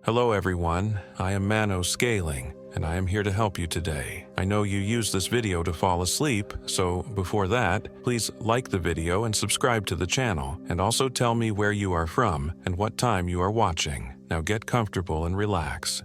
Hello everyone, I am Mano Scaling, and I am here to help you today. I know you use this video to fall asleep, so before that, please like the video and subscribe to the channel, and also tell me where you are from and what time you are watching. Now get comfortable and relax.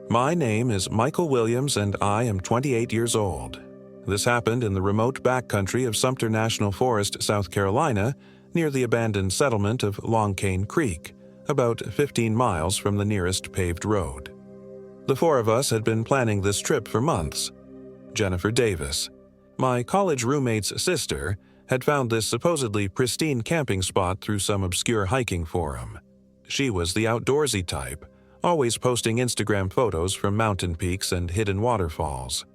My name is Michael Williams and I am 28 years old. This happened in the remote backcountry of Sumter National Forest, South Carolina, near the abandoned settlement of Long Cane Creek, about 15 miles from the nearest paved road. The four of us had been planning this trip for months. Jennifer Davis, my college roommate's sister, had found this supposedly pristine camping spot through some obscure hiking forum. She was the outdoorsy type, always posting Instagram photos from mountain peaks and hidden waterfalls.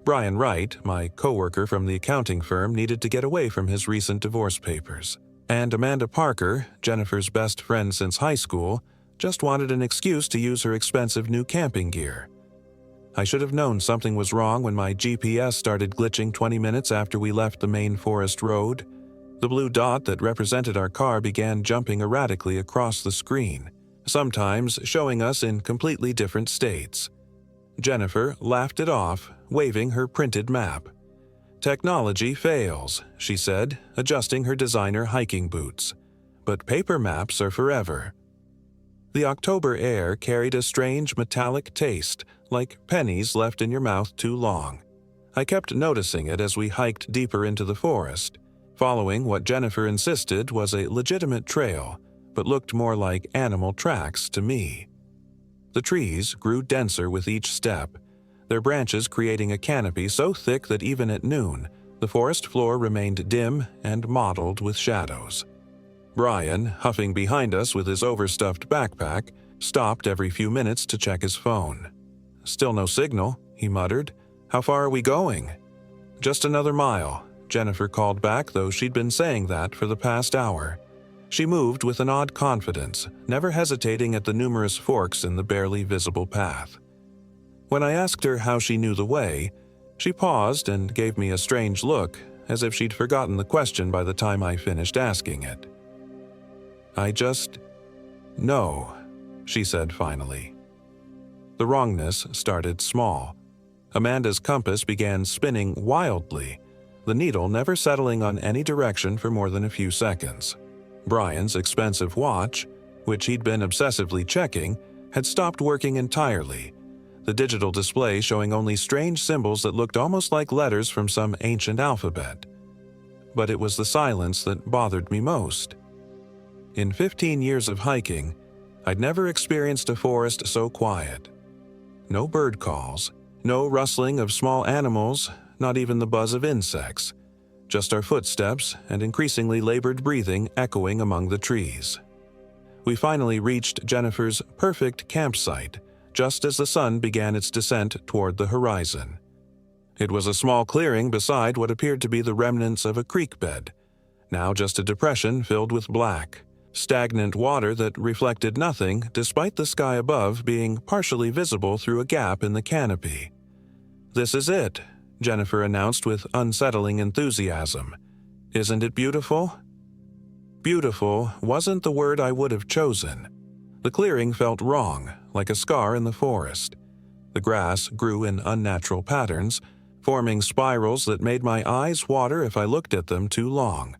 Brian Wright, my coworker from the accounting firm, needed to get away from his recent divorce papers. And Amanda Parker, Jennifer's best friend since high school, just wanted an excuse to use her expensive new camping gear. I should have known something was wrong when my GPS started glitching 20 minutes after we left the main forest road. The blue dot that represented our car began jumping erratically across the screen, sometimes showing us in completely different states. Jennifer laughed it off, waving her printed map. "Technology fails," she said, adjusting her designer hiking boots. "But paper maps are forever." The October air carried a strange metallic taste, like pennies left in your mouth too long. I kept noticing it as we hiked deeper into the forest, following what Jennifer insisted was a legitimate trail, but looked more like animal tracks to me. The trees grew denser with each step, their branches creating a canopy so thick that even at noon, the forest floor remained dim and mottled with shadows. Brian, huffing behind us with his overstuffed backpack, stopped every few minutes to check his phone. "Still no signal," he muttered. "How far are we going?" "Just another mile," Jennifer called back, though she'd been saying that for the past hour. She moved with an odd confidence, never hesitating at the numerous forks in the barely visible path. When I asked her how she knew the way, she paused and gave me a strange look, as if she'd forgotten the question by the time I finished asking it. "I just know," she said finally. The wrongness started small. Amanda's compass began spinning wildly, the needle never settling on any direction for more than a few seconds. Brian's expensive watch, which he'd been obsessively checking, had stopped working entirely, the digital display showing only strange symbols that looked almost like letters from some ancient alphabet. But it was the silence that bothered me most. In 15 years of hiking, I'd never experienced a forest so quiet. No bird calls, no rustling of small animals, not even the buzz of insects. Just our footsteps and increasingly labored breathing echoing among the trees. We finally reached Jennifer's perfect campsite, just as the sun began its descent toward the horizon. It was a small clearing beside what appeared to be the remnants of a creek bed, now just a depression filled with black, stagnant water that reflected nothing despite the sky above being partially visible through a gap in the canopy. "This is it," Jennifer announced with unsettling enthusiasm. "Isn't it beautiful?" Beautiful wasn't the word I would have chosen. The clearing felt wrong, like a scar in the forest. The grass grew in unnatural patterns, forming spirals that made my eyes water if I looked at them too long.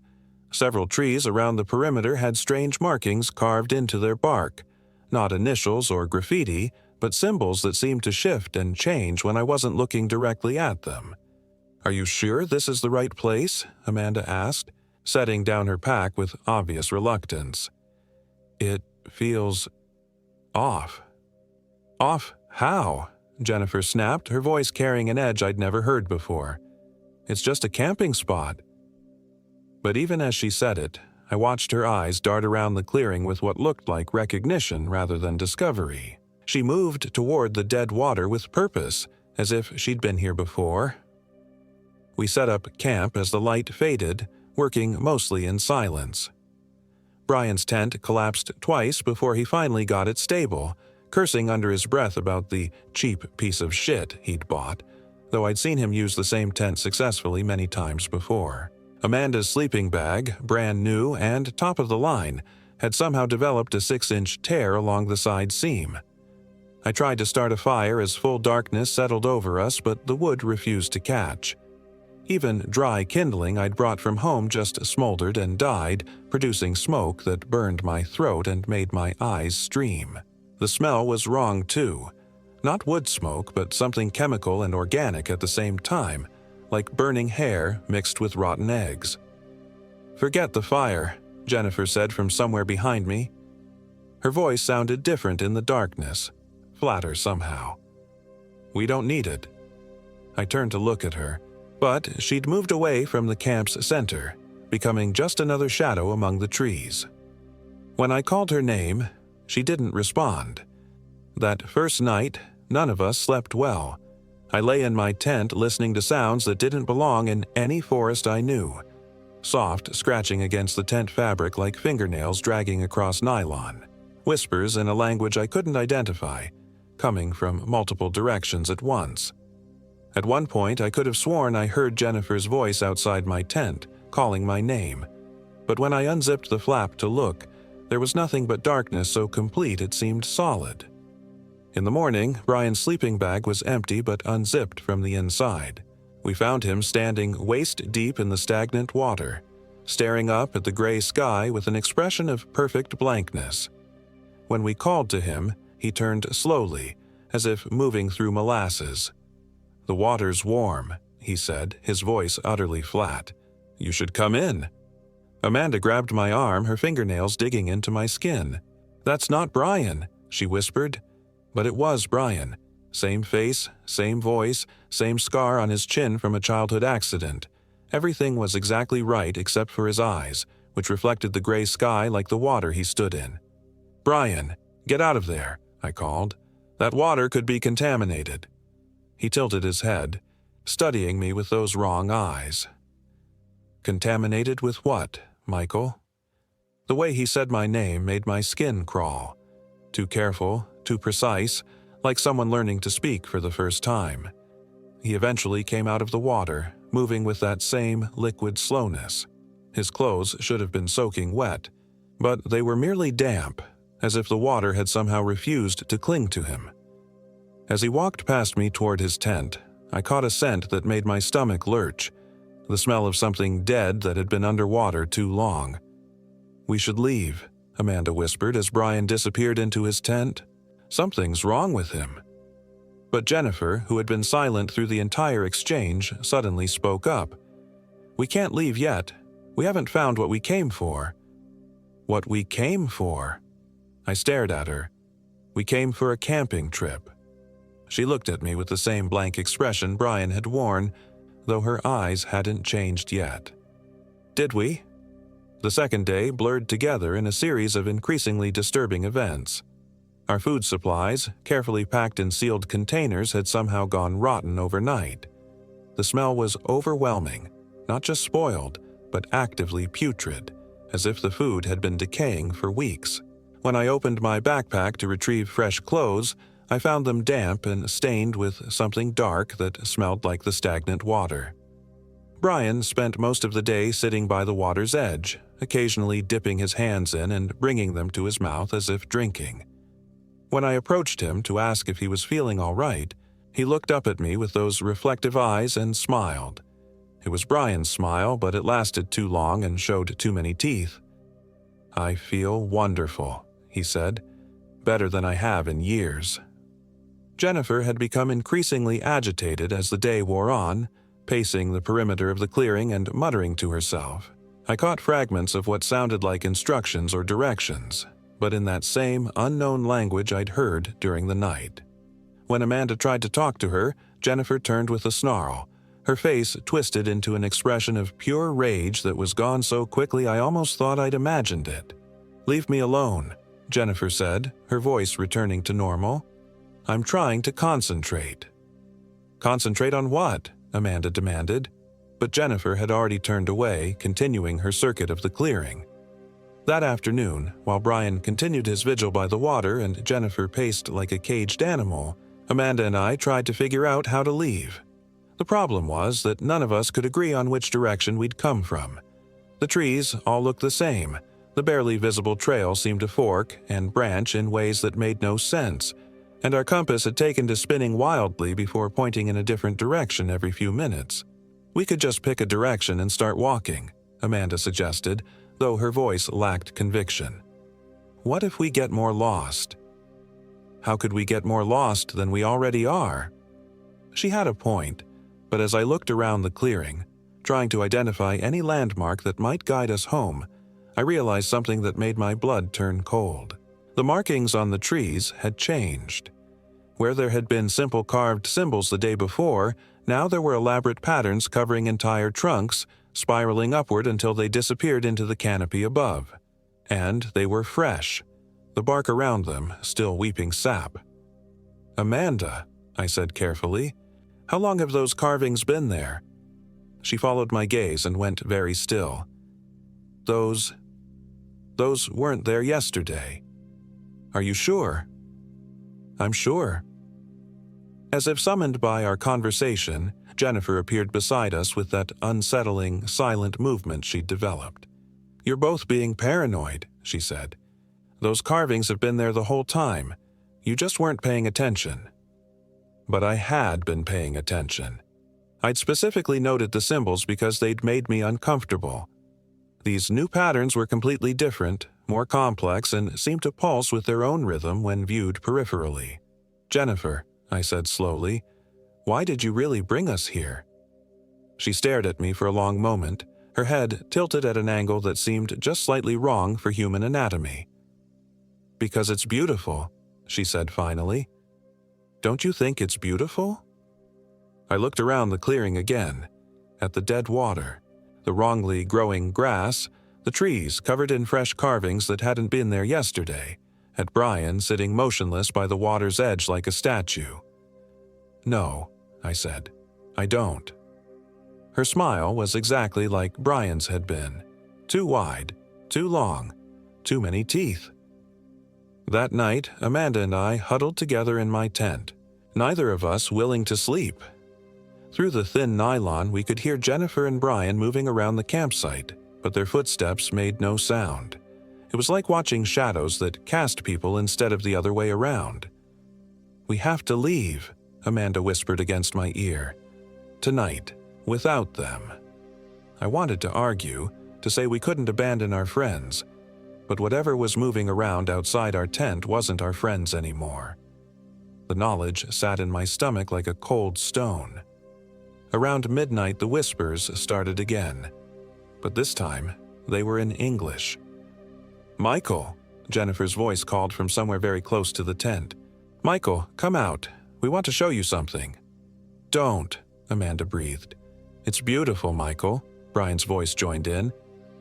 Several trees around the perimeter had strange markings carved into their bark, not initials or graffiti, but symbols that seemed to shift and change when I wasn't looking directly at them. "Are you sure this is the right place?" Amanda asked, setting down her pack with obvious reluctance. "It feels off." "Off how?" Jennifer snapped, her voice carrying an edge I'd never heard before. "It's just a camping spot." But even as she said it, I watched her eyes dart around the clearing with what looked like recognition rather than discovery. She moved toward the dead water with purpose, as if she'd been here before. We set up camp as the light faded, working mostly in silence. Brian's tent collapsed twice before he finally got it stable, cursing under his breath about the cheap piece of shit he'd bought, though I'd seen him use the same tent successfully many times before. Amanda's sleeping bag, brand new and top of the line, had somehow developed a 6-inch tear along the side seam. I tried to start a fire as full darkness settled over us, but the wood refused to catch. Even dry kindling I'd brought from home just smoldered and died, producing smoke that burned my throat and made my eyes stream. The smell was wrong too. Not wood smoke, but something chemical and organic at the same time, like burning hair mixed with rotten eggs. "Forget the fire," Jennifer said from somewhere behind me. Her voice sounded different in the darkness, flatter somehow. "We don't need it." I turned to look at her, but she'd moved away from the camp's center, becoming just another shadow among the trees. When I called her name, she didn't respond. That first night, none of us slept well. I lay in my tent listening to sounds that didn't belong in any forest I knew. Soft scratching against the tent fabric like fingernails dragging across nylon. Whispers in a language I couldn't identify, coming from multiple directions at once. At one point, I could have sworn I heard Jennifer's voice outside my tent, calling my name. But when I unzipped the flap to look, there was nothing but darkness so complete it seemed solid. In the morning, Brian's sleeping bag was empty but unzipped from the inside. We found him standing waist-deep in the stagnant water, staring up at the gray sky with an expression of perfect blankness. When we called to him, he turned slowly, as if moving through molasses. "The water's warm," he said, his voice utterly flat. "You should come in." Amanda grabbed my arm, her fingernails digging into my skin. "That's not Brian," she whispered. But it was Brian. Same face, same voice, same scar on his chin from a childhood accident. Everything was exactly right except for his eyes, which reflected the gray sky like the water he stood in. "Brian, get out of there," I called. "That water could be contaminated." He tilted his head, studying me with those wrong eyes. "Contaminated with what, Michael?" The way he said my name made my skin crawl. Too careful, too precise, like someone learning to speak for the first time. He eventually came out of the water, moving with that same liquid slowness. His clothes should have been soaking wet, but they were merely damp, as if the water had somehow refused to cling to him. As he walked past me toward his tent, I caught a scent that made my stomach lurch, the smell of something dead that had been underwater too long. "We should leave," Amanda whispered as Brian disappeared into his tent. "Something's wrong with him." But Jennifer, who had been silent through the entire exchange, suddenly spoke up. "We can't leave yet. We haven't found what we came for." "What we came for?" I stared at her. "We came for a camping trip." She looked at me with the same blank expression Brian had worn, though her eyes hadn't changed yet. "Did we?" The second day blurred together in a series of increasingly disturbing events. Our food supplies, carefully packed in sealed containers, had somehow gone rotten overnight. The smell was overwhelming, not just spoiled, but actively putrid, as if the food had been decaying for weeks. When I opened my backpack to retrieve fresh clothes, I found them damp and stained with something dark that smelled like the stagnant water. Brian spent most of the day sitting by the water's edge, occasionally dipping his hands in and bringing them to his mouth as if drinking. When I approached him to ask if he was feeling all right, he looked up at me with those reflective eyes and smiled. It was Brian's smile, but it lasted too long and showed too many teeth. "I feel wonderful," he said, "better than I have in years." Jennifer had become increasingly agitated as the day wore on, pacing the perimeter of the clearing and muttering to herself. I caught fragments of what sounded like instructions or directions, but in that same unknown language I'd heard during the night. When Amanda tried to talk to her, Jennifer turned with a snarl, her face twisted into an expression of pure rage that was gone so quickly I almost thought I'd imagined it. "Leave me alone," Jennifer said, her voice returning to normal. "I'm trying to concentrate." "Concentrate on what?" Amanda demanded. But Jennifer had already turned away, continuing her circuit of the clearing. That afternoon, while Brian continued his vigil by the water and Jennifer paced like a caged animal, Amanda and I tried to figure out how to leave. The problem was that none of us could agree on which direction we'd come from. The trees all looked the same. The barely visible trail seemed to fork and branch in ways that made no sense, and our compass had taken to spinning wildly before pointing in a different direction every few minutes. We could just pick a direction and start walking, Amanda suggested, though her voice lacked conviction. What if we get more lost? How could we get more lost than we already are? She had a point, but as I looked around the clearing, trying to identify any landmark that might guide us home, I realized something that made my blood turn cold. The markings on the trees had changed. Where there had been simple carved symbols the day before, now there were elaborate patterns covering entire trunks, spiraling upward until they disappeared into the canopy above. And they were fresh, the bark around them still weeping sap. "Amanda," I said carefully, "how long have those carvings been there?" She followed my gaze and went very still. Those weren't there yesterday." "Are you sure?" "I'm sure." As if summoned by our conversation, Jennifer appeared beside us with that unsettling, silent movement she'd developed. "You're both being paranoid," she said. "Those carvings have been there the whole time. You just weren't paying attention." But I had been paying attention. I'd specifically noted the symbols because they'd made me uncomfortable. These new patterns were completely different, more complex, and seemed to pulse with their own rhythm when viewed peripherally. "Jennifer," I said slowly, "why did you really bring us here?" She stared at me for a long moment, her head tilted at an angle that seemed just slightly wrong for human anatomy. "Because it's beautiful," she said finally. "Don't you think it's beautiful?" I looked around the clearing again, at the dead water, the wrongly growing grass, the trees covered in fresh carvings that hadn't been there yesterday, at Brian sitting motionless by the water's edge like a statue. "No," I said, "I don't." Her smile was exactly like Brian's had been. Too wide, too long, too many teeth. That night, Amanda and I huddled together in my tent, neither of us willing to sleep. Through the thin nylon, we could hear Jennifer and Brian moving around the campsite, but their footsteps made no sound. It was like watching shadows that cast people instead of the other way around. "We have to leave," Amanda whispered against my ear. "Tonight, without them." I wanted to argue, to say we couldn't abandon our friends, but whatever was moving around outside our tent wasn't our friends anymore. The knowledge sat in my stomach like a cold stone. Around midnight, the whispers started again, but this time they were in English. "Michael," Jennifer's voice called from somewhere very close to the tent. "Michael, come out. We want to show you something." "Don't," Amanda breathed. "It's beautiful, Michael," Brian's voice joined in.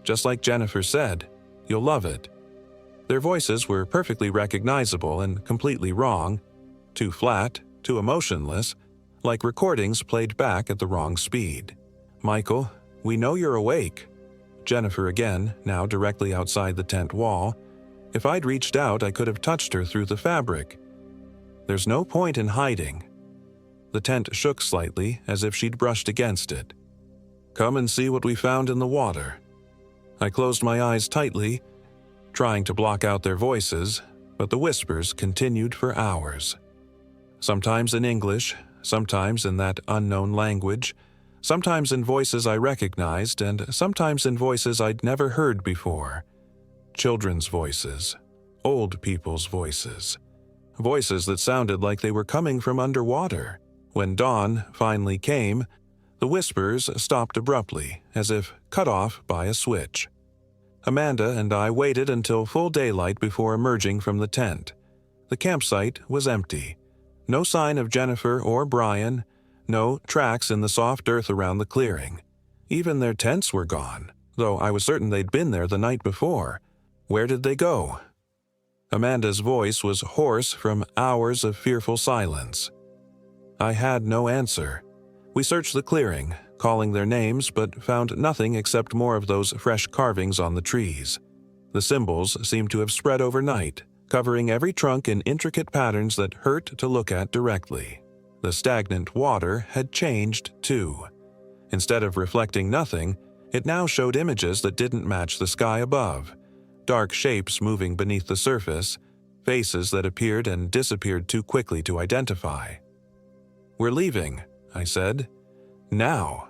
"Just like Jennifer said, you'll love it." Their voices were perfectly recognizable and completely wrong, too flat, too emotionless, like recordings played back at the wrong speed. "Michael, we know you're awake." Jennifer again, now directly outside the tent wall. If I'd reached out, I could have touched her through the fabric. "There's no point in hiding." The tent shook slightly, as if she'd brushed against it. "Come and see what we found in the water." I closed my eyes tightly, trying to block out their voices, but the whispers continued for hours. Sometimes in English, sometimes in that unknown language, sometimes in voices I recognized, and sometimes in voices I'd never heard before. Children's voices, old people's voices, voices that sounded like they were coming from underwater. When dawn finally came, the whispers stopped abruptly, as if cut off by a switch. Amanda and I waited until full daylight before emerging from the tent. The campsite was empty. No sign of Jennifer or Brian, no tracks in the soft earth around the clearing. Even their tents were gone, though I was certain they'd been there the night before. Where did they go? Amanda's voice was hoarse from hours of fearful silence. I had no answer. We searched the clearing, calling their names, but found nothing except more of those fresh carvings on the trees. The symbols seemed to have spread overnight, covering every trunk in intricate patterns that hurt to look at directly. The stagnant water had changed too. Instead of reflecting nothing, it now showed images that didn't match the sky above. Dark shapes moving beneath the surface, faces that appeared and disappeared too quickly to identify. "We're leaving," I said. "Now."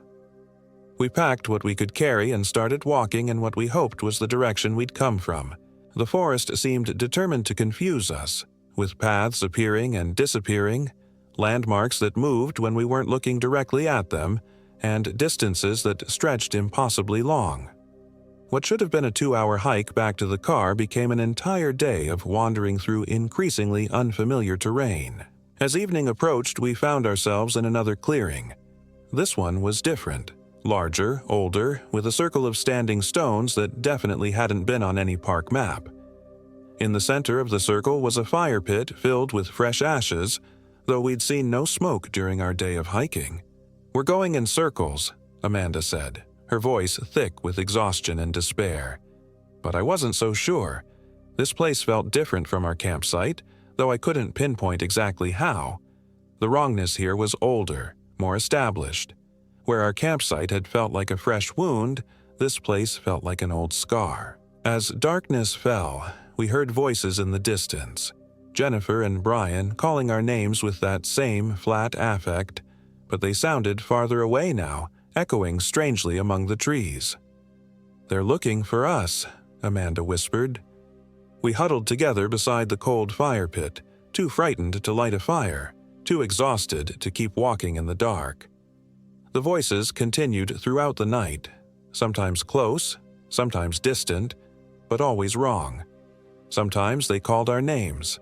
We packed what we could carry and started walking in what we hoped was the direction we'd come from. The forest seemed determined to confuse us, with paths appearing and disappearing, landmarks that moved when we weren't looking directly at them, and distances that stretched impossibly long. What should have been a 2-hour hike back to the car became an entire day of wandering through increasingly unfamiliar terrain. As evening approached, we found ourselves in another clearing. This one was different, larger, older, with a circle of standing stones that definitely hadn't been on any park map. In the center of the circle was a fire pit filled with fresh ashes, though we'd seen no smoke during our day of hiking. "We're going in circles," Amanda said, her voice thick with exhaustion and despair. But I wasn't so sure. This place felt different from our campsite, though I couldn't pinpoint exactly how. The wrongness here was older, more established. Where our campsite had felt like a fresh wound, this place felt like an old scar. As darkness fell, we heard voices in the distance. Jennifer and Brian calling our names with that same flat affect, but they sounded farther away now, echoing strangely among the trees. "They're looking for us," Amanda whispered. We huddled together beside the cold fire pit, too frightened to light a fire, too exhausted to keep walking in the dark. The voices continued throughout the night, sometimes close, sometimes distant, but always wrong. Sometimes they called our names.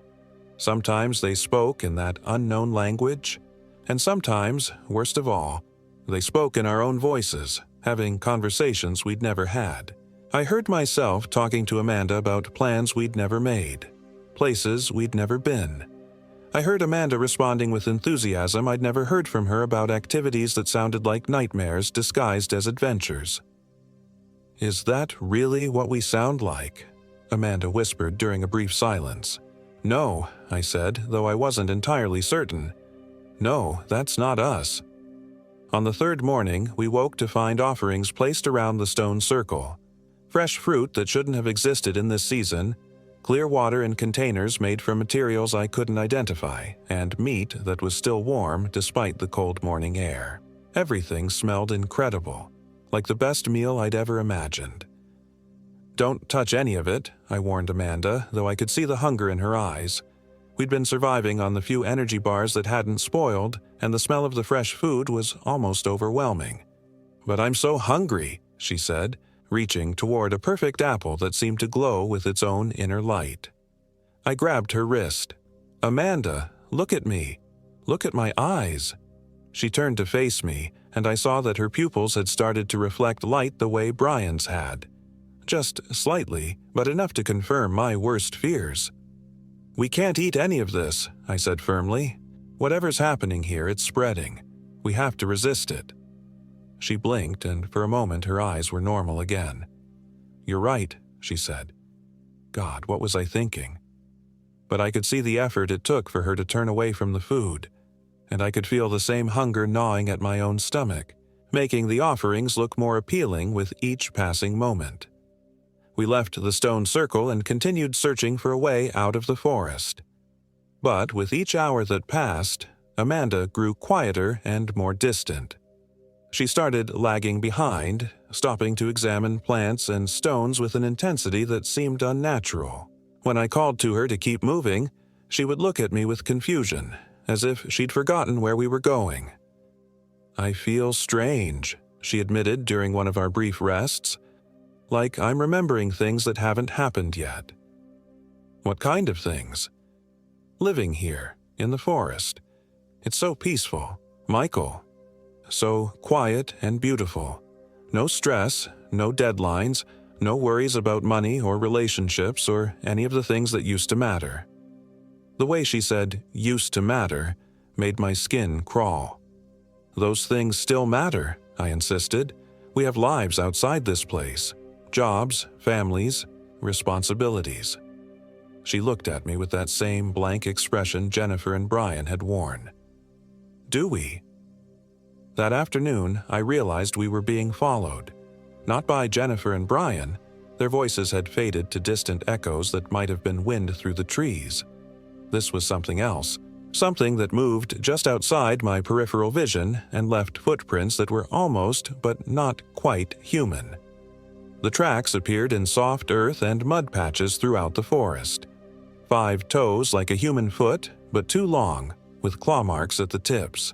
Sometimes they spoke in that unknown language. And sometimes, worst of all, they spoke in our own voices, having conversations we'd never had. I heard myself talking to Amanda about plans we'd never made, places we'd never been. I heard Amanda responding with enthusiasm I'd never heard from her about activities that sounded like nightmares disguised as adventures. "Is that really what we sound like?" Amanda whispered during a brief silence. "No," I said, though I wasn't entirely certain. "No, that's not us." On the third morning, we woke to find offerings placed around the stone circle. Fresh fruit that shouldn't have existed in this season, clear water in containers made from materials I couldn't identify, and meat that was still warm despite the cold morning air. Everything smelled incredible, like the best meal I'd ever imagined. "Don't touch any of it," I warned Amanda, though I could see the hunger in her eyes. We'd been surviving on the few energy bars that hadn't spoiled, and the smell of the fresh food was almost overwhelming. "But I'm so hungry," she said, reaching toward a perfect apple that seemed to glow with its own inner light. I grabbed her wrist. "Amanda, look at me. Look at my eyes." She turned to face me, and I saw that her pupils had started to reflect light the way Brian's had. Just slightly, but enough to confirm my worst fears. "We can't eat any of this," I said firmly. "Whatever's happening here, it's spreading. We have to resist it." She blinked, and for a moment her eyes were normal again. "You're right," she said. God, what was I thinking? But I could see the effort it took for her to turn away from the food, and I could feel the same hunger gnawing at my own stomach, making the offerings look more appealing with each passing moment. We left the stone circle and continued searching for a way out of the forest. But with each hour that passed, Amanda grew quieter and more distant. She started lagging behind, stopping to examine plants and stones with an intensity that seemed unnatural. When I called to her to keep moving, she would look at me with confusion, as if she'd forgotten where we were going. "I feel strange," she admitted during one of our brief rests. "Like I'm remembering things that haven't happened yet." "What kind of things?" "Living here, in the forest. It's so peaceful. Michael. So quiet and beautiful. No stress, no deadlines, no worries about money or relationships or any of the things that used to matter." The way she said, "used to matter," made my skin crawl. "Those things still matter," I insisted. "We have lives outside this place. Jobs, families, responsibilities." She looked at me with that same blank expression Jennifer and Brian had worn. do we? That afternoon, I realized we were being followed. Not by Jennifer and Brian. Their voices had faded to distant echoes that might have been wind through the trees. This was something else. Something that moved just outside my peripheral vision and left footprints that were almost, but not quite, human. The tracks appeared in soft earth and mud patches throughout the forest. 5 toes like a human foot, but too long, with claw marks at the tips.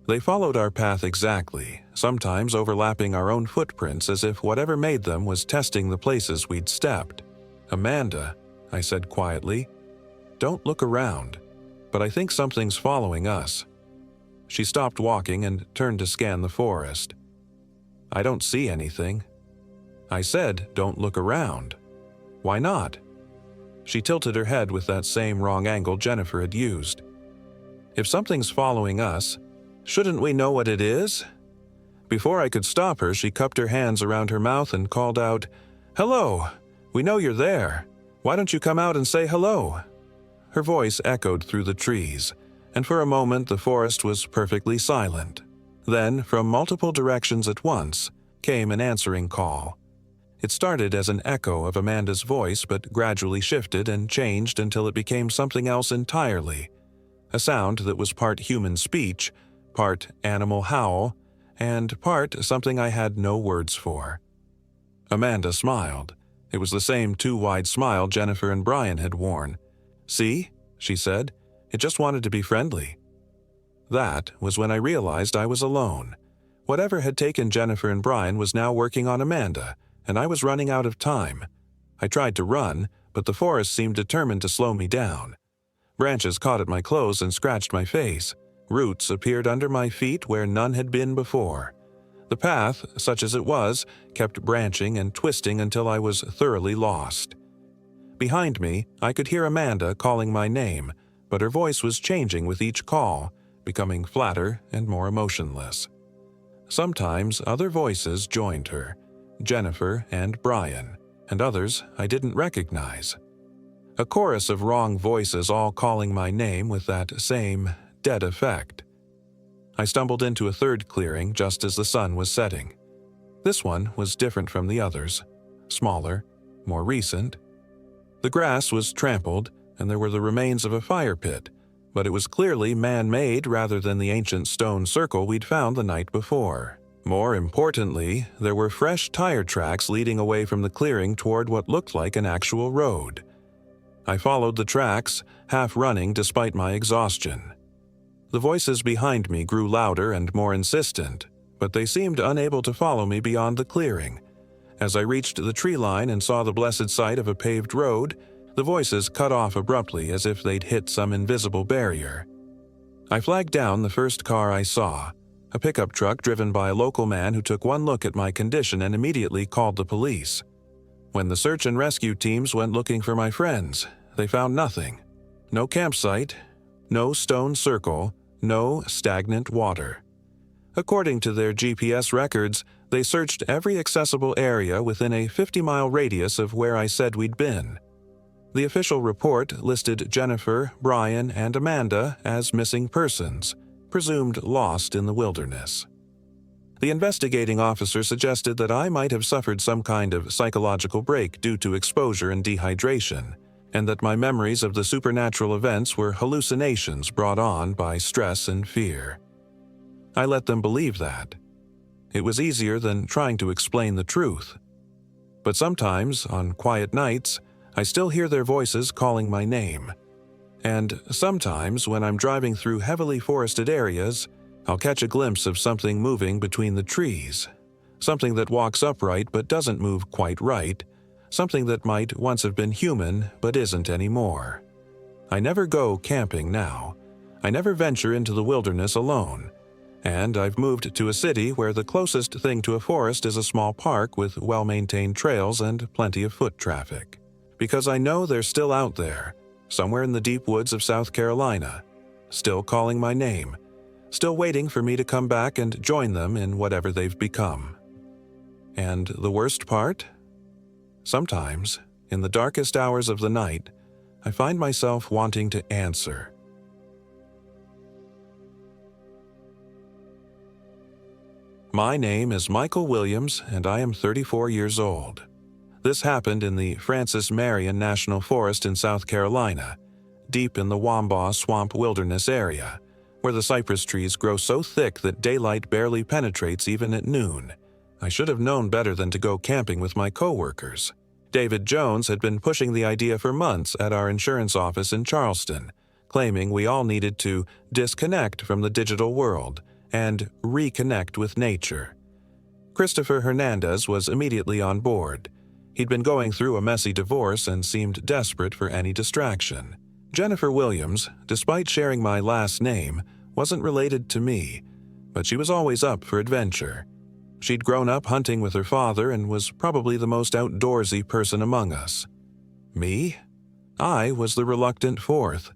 They followed our path exactly, sometimes overlapping our own footprints as if whatever made them was testing the places we'd stepped. "Amanda," I said quietly, "don't look around, but I think something's following us." She stopped walking and turned to scan the forest. "I don't see anything." I said, "Don't look around." "Why not?" She tilted her head with that same wrong angle Jennifer had used. "If something's following us, shouldn't we know what it is?" Before I could stop her, she cupped her hands around her mouth and called out, "Hello! We know you're there. Why don't you come out and say hello?" Her voice echoed through the trees, and for a moment the forest was perfectly silent. Then, from multiple directions at once, came an answering call. It started as an echo of Amanda's voice, but gradually shifted and changed until it became something else entirely. A sound that was part human speech, part animal howl, and part something I had no words for. Amanda smiled. It was the same too wide smile Jennifer and Brian had worn. "See?" she said. "It just wanted to be friendly." That was when I realized I was alone. Whatever had taken Jennifer and Brian was now working on Amanda, and I was running out of time. I tried to run, but the forest seemed determined to slow me down. Branches caught at my clothes and scratched my face. Roots appeared under my feet where none had been before. The path, such as it was, kept branching and twisting until I was thoroughly lost. Behind me, I could hear Amanda calling my name, but her voice was changing with each call, becoming flatter and more emotionless. Sometimes other voices joined her. Jennifer and Brian, and others I didn't recognize. A chorus of wrong voices all calling my name with that same dead effect. I stumbled into a third clearing just as the sun was setting. This one was different from the others, smaller, more recent. The grass was trampled, and there were the remains of a fire pit, but it was clearly man-made rather than the ancient stone circle we'd found the night before. More importantly, there were fresh tire tracks leading away from the clearing toward what looked like an actual road. I followed the tracks, half running despite my exhaustion. The voices behind me grew louder and more insistent, but they seemed unable to follow me beyond the clearing. As I reached the tree line and saw the blessed sight of a paved road, the voices cut off abruptly as if they'd hit some invisible barrier. I flagged down the first car I saw, a pickup truck driven by a local man who took one look at my condition and immediately called the police. When the search and rescue teams went looking for my friends, they found nothing. No campsite, no stone circle, no stagnant water. According to their GPS records, they searched every accessible area within a 50-mile radius of where I said we'd been. The official report listed Jennifer, Brian, and Amanda as missing persons, presumed lost in the wilderness. The investigating officer suggested that I might have suffered some kind of psychological break due to exposure and dehydration, and that my memories of the supernatural events were hallucinations brought on by stress and fear. I let them believe that. It was easier than trying to explain the truth. But sometimes, on quiet nights, I still hear their voices calling my name. And sometimes, when I'm driving through heavily forested areas, I'll catch a glimpse of something moving between the trees. Something that walks upright but doesn't move quite right. Something that might once have been human but isn't anymore. I never go camping now. I never venture into the wilderness alone. And I've moved to a city where the closest thing to a forest is a small park with well-maintained trails and plenty of foot traffic. Because I know they're still out there, somewhere in the deep woods of South Carolina, still calling my name, still waiting for me to come back and join them in whatever they've become. And the worst part? Sometimes, in the darkest hours of the night, I find myself wanting to answer. My name is Michael Williams, and I am 34 years old. This happened in the Francis Marion National Forest in South Carolina, deep in the Wambaw Swamp Wilderness area, where the cypress trees grow so thick that daylight barely penetrates even at noon. I should have known better than to go camping with my coworkers. David Jones had been pushing the idea for months at our insurance office in Charleston, claiming we all needed to disconnect from the digital world and reconnect with nature. Christopher Hernandez was immediately on board. He'd been going through a messy divorce and seemed desperate for any distraction. Jennifer Williams, despite sharing my last name, wasn't related to me, but she was always up for adventure. She'd grown up hunting with her father and was probably the most outdoorsy person among us. Me? I was the reluctant fourth.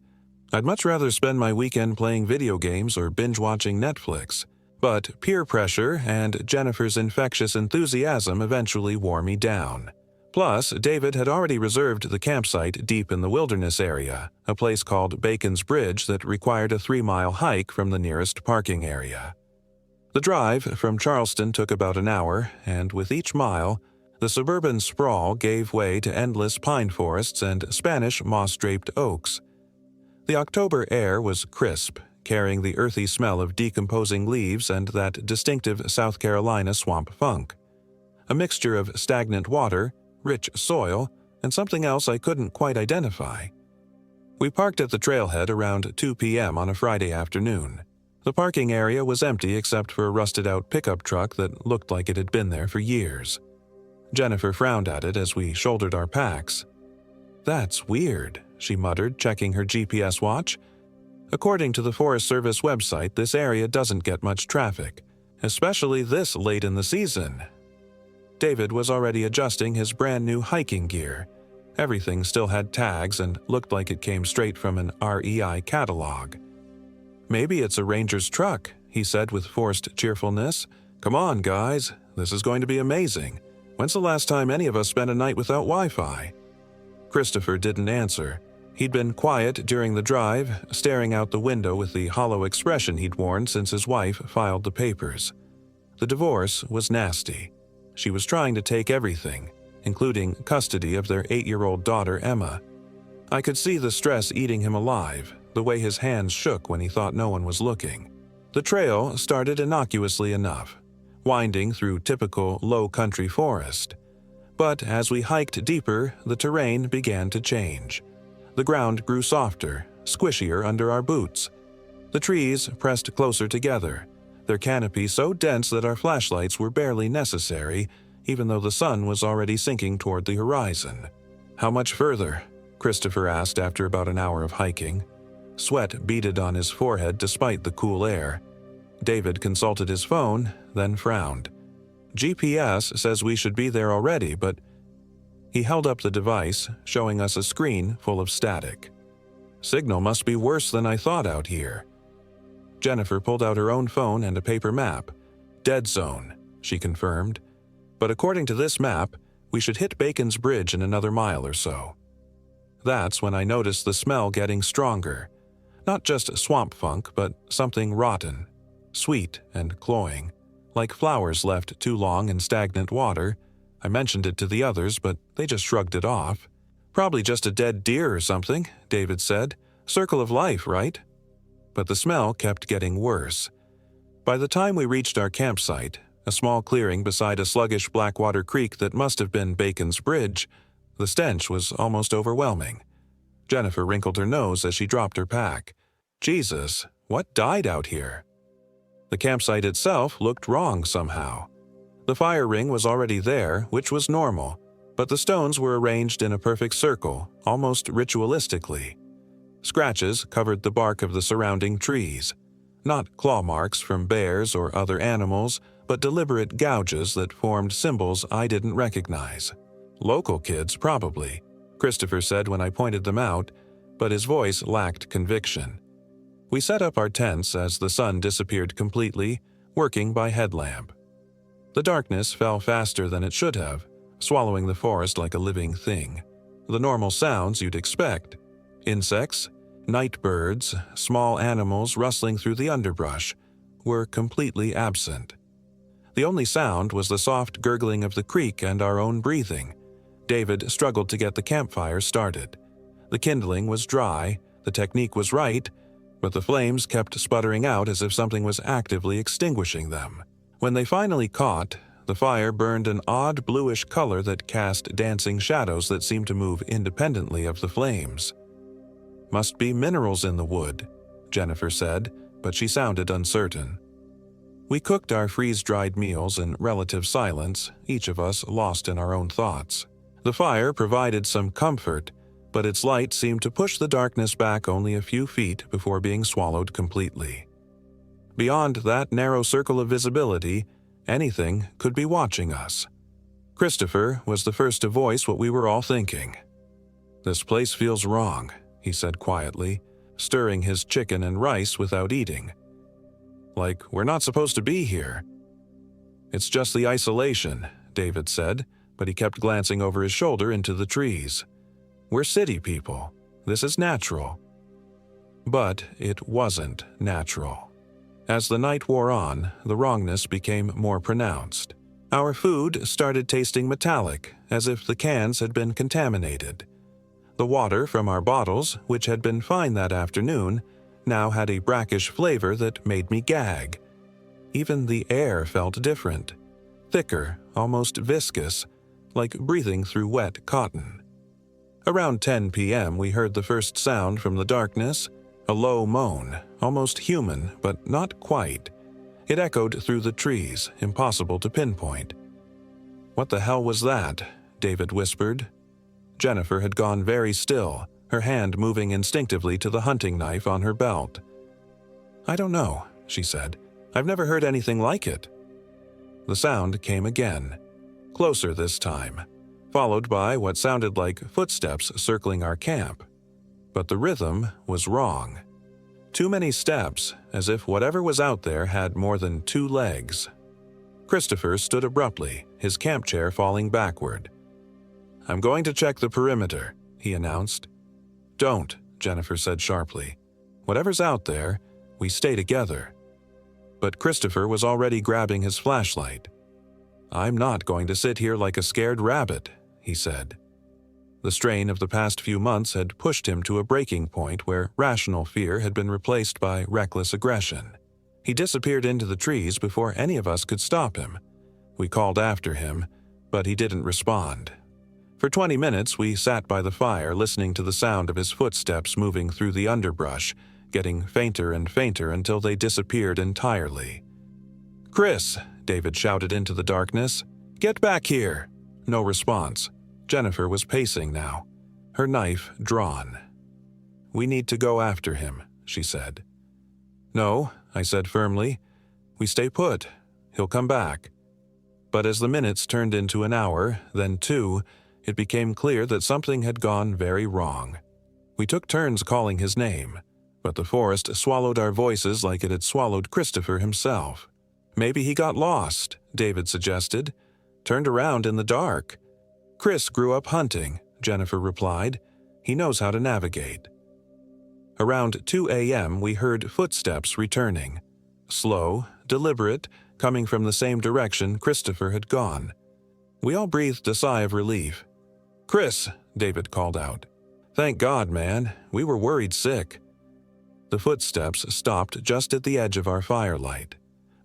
I'd much rather spend my weekend playing video games or binge-watching Netflix, but peer pressure and Jennifer's infectious enthusiasm eventually wore me down. Plus, David had already reserved the campsite deep in the wilderness area, a place called Bacon's Bridge that required a 3-mile hike from the nearest parking area. The drive from Charleston took about an hour, and with each mile, the suburban sprawl gave way to endless pine forests and Spanish moss-draped oaks. The October air was crisp, carrying the earthy smell of decomposing leaves and that distinctive South Carolina swamp funk. A mixture of stagnant water, rich soil, and something else I couldn't quite identify. We parked at the trailhead around 2 p.m. on a Friday afternoon. The parking area was empty except for a rusted-out pickup truck that looked like it had been there for years. Jennifer frowned at it as we shouldered our packs. "That's weird," she muttered, checking her GPS watch. According to the Forest Service website, this area doesn't get much traffic, especially this late in the season. David was already adjusting his brand-new hiking gear. Everything still had tags and looked like it came straight from an REI catalog. "Maybe it's a ranger's truck," he said with forced cheerfulness. "Come on, guys. This is going to be amazing. When's the last time any of us spent a night without Wi-Fi?" Christopher didn't answer. He'd been quiet during the drive, staring out the window with the hollow expression he'd worn since his wife filed the papers. The divorce was nasty. She was trying to take everything, including custody of their 8-year-old daughter, Emma. I could see the stress eating him alive, the way his hands shook when he thought no one was looking. The trail started innocuously enough, winding through typical low-country forest. But as we hiked deeper, the terrain began to change. The ground grew softer, squishier under our boots. The trees pressed closer together, their canopy so dense that our flashlights were barely necessary, even though the sun was already sinking toward the horizon. "How much further?" Christopher asked after about an hour of hiking. Sweat beaded on his forehead despite the cool air. David consulted his phone, then frowned. "GPS says we should be there already, but—" He held up the device, showing us a screen full of static. "Signal must be worse than I thought out here." Jennifer pulled out her own phone and a paper map. "Dead zone," she confirmed. "But according to this map, we should hit Bacon's Bridge in another mile or so." That's when I noticed the smell getting stronger. Not just swamp funk, but something rotten, sweet and cloying, like flowers left too long in stagnant water. I mentioned it to the others, but they just shrugged it off. "Probably just a dead deer or something," David said. "Circle of life, right?" But the smell kept getting worse. By the time we reached our campsite, a small clearing beside a sluggish Blackwater Creek that must have been Bacon's Bridge, the stench was almost overwhelming. Jennifer wrinkled her nose as she dropped her pack. Jesus, what died out here? The campsite itself looked wrong somehow. The fire ring was already there, which was normal, but the stones were arranged in a perfect circle, almost ritualistically. Scratches covered the bark of the surrounding trees. Not claw marks from bears or other animals, but deliberate gouges that formed symbols I didn't recognize. "Local kids, probably," Christopher said when I pointed them out, but his voice lacked conviction. We set up our tents as the sun disappeared completely, working by headlamp. The darkness fell faster than it should have, swallowing the forest like a living thing. The normal sounds you'd expect: insects, night birds, small animals rustling through the underbrush, were completely absent. The only sound was the soft gurgling of the creek and our own breathing. David struggled to get the campfire started. The kindling was dry, the technique was right, but the flames kept sputtering out as if something was actively extinguishing them. When they finally caught, the fire burned an odd bluish color that cast dancing shadows that seemed to move independently of the flames. "Must be minerals in the wood," Jennifer said, but she sounded uncertain. We cooked our freeze-dried meals in relative silence, each of us lost in our own thoughts. The fire provided some comfort, but its light seemed to push the darkness back only a few feet before being swallowed completely. Beyond that narrow circle of visibility, anything could be watching us. Christopher was the first to voice what we were all thinking. "This place feels wrong," he said quietly, stirring his chicken and rice without eating. "Like we're not supposed to be here." "It's just the isolation," David said, but he kept glancing over his shoulder into the trees. "We're city people. This is natural." But it wasn't natural. As the night wore on, the wrongness became more pronounced. Our food started tasting metallic, as if the cans had been contaminated. The water from our bottles, which had been fine that afternoon, now had a brackish flavor that made me gag. Even the air felt different. Thicker, almost viscous, like breathing through wet cotton. Around 10 p.m. we heard the first sound from the darkness, a low moan, almost human, but not quite. It echoed through the trees, impossible to pinpoint. "What the hell was that?" David whispered. Jennifer had gone very still, her hand moving instinctively to the hunting knife on her belt. "I don't know," she said. "I've never heard anything like it." The sound came again, closer this time, followed by what sounded like footsteps circling our camp. But the rhythm was wrong. Too many steps, as if whatever was out there had more than 2 legs. Christopher stood abruptly, his camp chair falling backward. "I'm going to check the perimeter," he announced. "Don't," Jennifer said sharply. "Whatever's out there, we stay together." But Christopher was already grabbing his flashlight. "I'm not going to sit here like a scared rabbit," he said. The strain of the past few months had pushed him to a breaking point where rational fear had been replaced by reckless aggression. He disappeared into the trees before any of us could stop him. We called after him, but he didn't respond. For 20 minutes we sat by the fire listening to the sound of his footsteps moving through the underbrush, getting fainter and fainter until they disappeared entirely. "Chris!" David shouted into the darkness. "Get back here!" No response. Jennifer was pacing now, her knife drawn. "We need to go after him," she said. "No," I said firmly. "We stay put. He'll come back." But as the minutes turned into an hour, then 2, it became clear that something had gone very wrong. We took turns calling his name, but the forest swallowed our voices like it had swallowed Christopher himself. "Maybe he got lost," David suggested. "Turned around in the dark." "Chris grew up hunting," Jennifer replied. "He knows how to navigate." Around 2 a.m. we heard footsteps returning. Slow, deliberate, coming from the same direction Christopher had gone. We all breathed a sigh of relief. "Chris," David called out. "Thank God, man. We were worried sick." The footsteps stopped just at the edge of our firelight.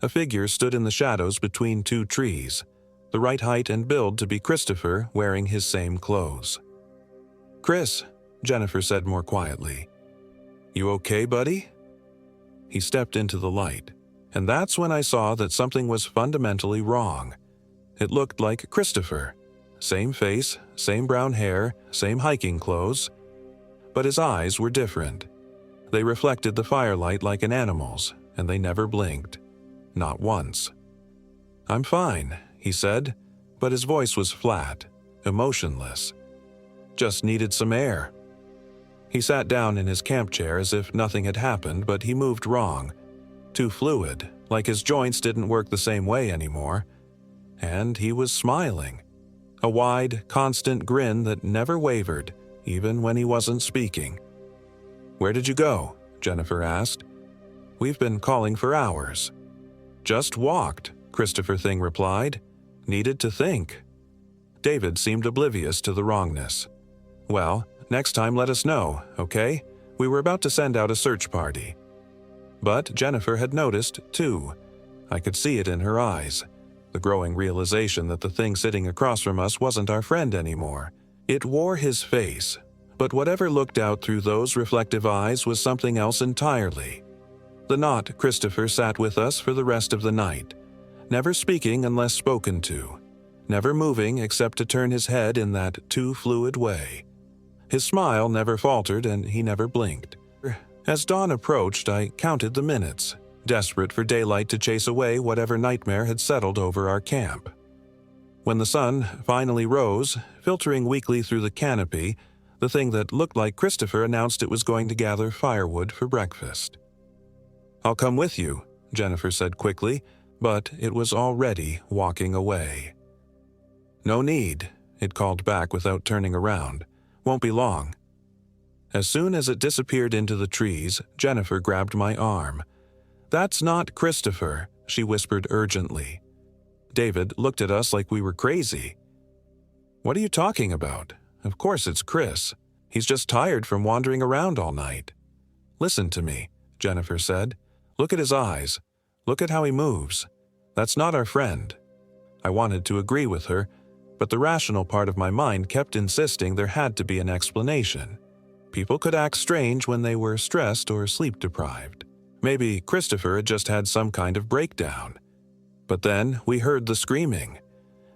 A figure stood in the shadows between 2 trees, the right height and build to be Christopher wearing his same clothes. "Chris," Jennifer said more quietly. "You okay, buddy?" He stepped into the light, and that's when I saw that something was fundamentally wrong. It looked like Christopher. Same face, same brown hair, same hiking clothes. But his eyes were different. They reflected the firelight like an animal's, and they never blinked. Not once. "I'm fine," he said, but his voice was flat, emotionless. "Just needed some air." He sat down in his camp chair as if nothing had happened, but he moved wrong. Too fluid, like his joints didn't work the same way anymore. And he was smiling. A wide, constant grin that never wavered, even when he wasn't speaking. "Where did you go?" Jennifer asked. "We've been calling for hours." "Just walked," Christopher Thing replied. Needed to think. David seemed oblivious to the wrongness. Well, next time let us know, okay? We were about to send out a search party. But Jennifer had noticed, too. I could see it in her eyes. The growing realization that the thing sitting across from us wasn't our friend anymore. It wore his face, but whatever looked out through those reflective eyes was something else entirely. The knot Christopher sat with us for the rest of the night, never speaking unless spoken to, never moving except to turn his head in that too fluid way. His smile never faltered and he never blinked. As dawn approached, I counted the minutes, desperate for daylight to chase away whatever nightmare had settled over our camp. When the sun finally rose, filtering weakly through the canopy, the thing that looked like Christopher announced it was going to gather firewood for breakfast. I'll come with you, Jennifer said quickly, but it was already walking away. No need, it called back without turning around. Won't be long. As soon as it disappeared into the trees, Jennifer grabbed my arm. That's not Christopher, she whispered urgently. David looked at us like we were crazy. What are you talking about? Of course it's Chris. He's just tired from wandering around all night. Listen to me, Jennifer said. Look at his eyes. Look at how he moves. That's not our friend. I wanted to agree with her, but the rational part of my mind kept insisting there had to be an explanation. People could act strange when they were stressed or sleep-deprived. Maybe Christopher had just had some kind of breakdown. But then we heard the screaming.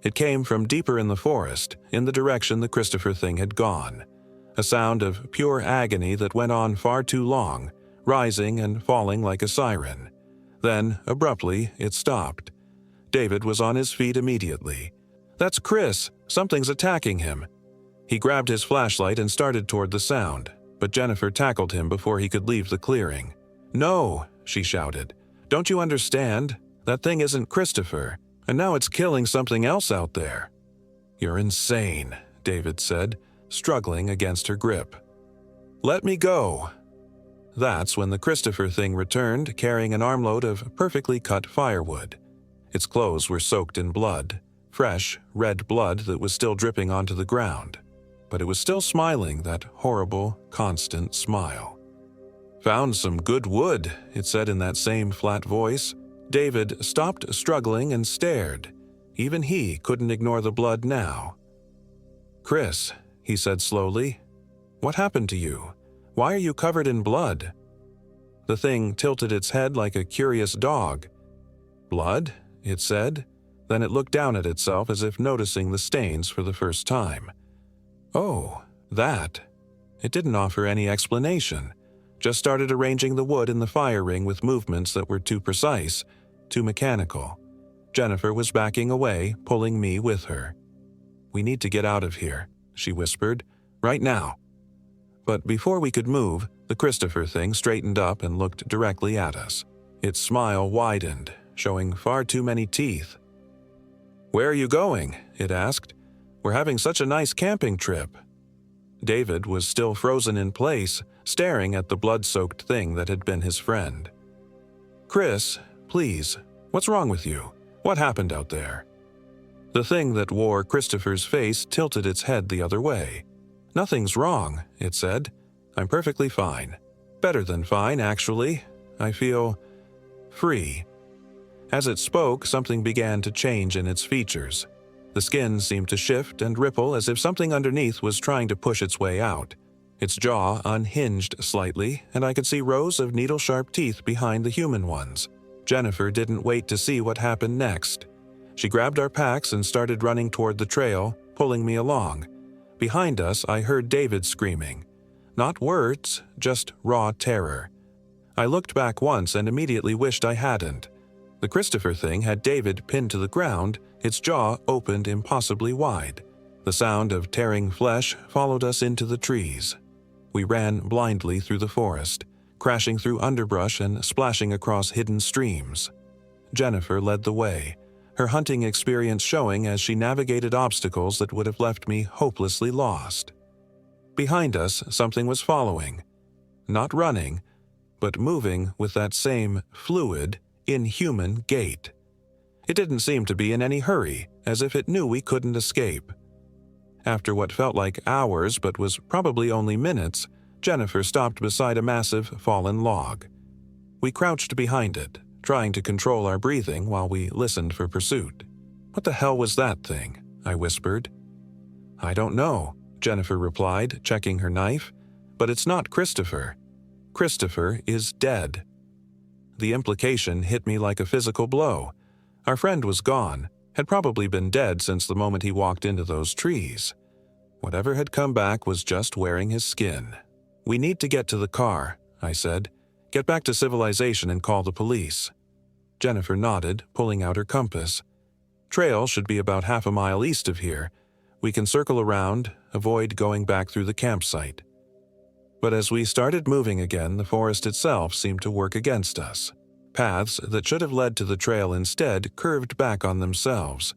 It came from deeper in the forest, in the direction the Christopher thing had gone. A sound of pure agony that went on far too long, rising and falling like a siren. Then, abruptly, it stopped. David was on his feet immediately. That's Chris. Something's attacking him. He grabbed his flashlight and started toward the sound, but Jennifer tackled him before he could leave the clearing. No, she shouted. Don't you understand? That thing isn't Christopher, and now it's killing something else out there. You're insane, David said, struggling against her grip. Let me go. That's when the Christopher thing returned, carrying an armload of perfectly cut firewood. Its clothes were soaked in blood, fresh, red blood that was still dripping onto the ground. But it was still smiling, that horrible, constant smile. Found some good wood, it said in that same flat voice. David stopped struggling and stared. Even he couldn't ignore the blood now. Chris, he said slowly, what happened to you? Why are you covered in blood? The thing tilted its head like a curious dog. Blood? It said. Then it looked down at itself as if noticing the stains for the first time. Oh, that. It didn't offer any explanation. Just started arranging the wood in the fire ring with movements that were too precise, too mechanical. Jennifer was backing away, pulling me with her. We need to get out of here, she whispered. Right now. But before we could move, the Christopher thing straightened up and looked directly at us. Its smile widened, showing far too many teeth. Where are you going? It asked. We're having such a nice camping trip. David was still frozen in place, staring at the blood-soaked thing that had been his friend. Chris, please, what's wrong with you? What happened out there? The thing that wore Christopher's face tilted its head the other way. Nothing's wrong, it said. I'm perfectly fine. Better than fine, actually. I feel free. As it spoke, something began to change in its features. The skin seemed to shift and ripple as if something underneath was trying to push its way out. Its jaw unhinged slightly, and I could see rows of needle-sharp teeth behind the human ones. Jennifer didn't wait to see what happened next. She grabbed our packs and started running toward the trail, pulling me along. Behind us, I heard David screaming. Not words, just raw terror. I looked back once and immediately wished I hadn't. The Christopher thing had David pinned to the ground, its jaw opened impossibly wide. The sound of tearing flesh followed us into the trees. We ran blindly through the forest, crashing through underbrush and splashing across hidden streams. Jennifer led the way, her hunting experience showing as she navigated obstacles that would have left me hopelessly lost. Behind us, something was following. Not running, but moving with that same fluid, inhuman gait. It didn't seem to be in any hurry, as if it knew we couldn't escape. After what felt like hours but was probably only minutes, Jennifer stopped beside a massive fallen log. We crouched behind it, trying to control our breathing while we listened for pursuit. "What the hell was that thing?" I whispered. "I don't know," Jennifer replied, checking her knife. "But it's not Christopher. Christopher is dead." The implication hit me like a physical blow. Our friend was gone, had probably been dead since the moment he walked into those trees. Whatever had come back was just wearing his skin. "We need to get to the car," I said. "Get back to civilization and call the police." Jennifer nodded, pulling out her compass. "Trail should be about half a mile east of here. We can circle around, avoid going back through the campsite." But as we started moving again, the forest itself seemed to work against us. Paths that should have led to the trail instead curved back on themselves.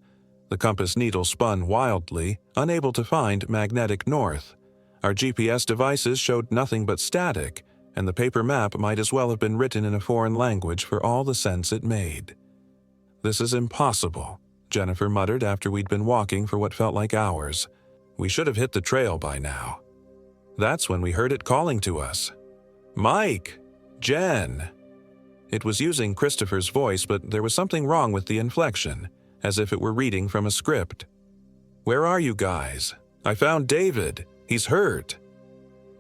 The compass needle spun wildly, unable to find magnetic north. Our GPS devices showed nothing but static, and the paper map might as well have been written in a foreign language for all the sense it made. "This is impossible," Jennifer muttered after we'd been walking for what felt like hours. "We should have hit the trail by now." That's when we heard it calling to us. "Mike! Jen!" It was using Christopher's voice, but there was something wrong with the inflection, as if it were reading from a script. "Where are you guys? I found David. He's hurt."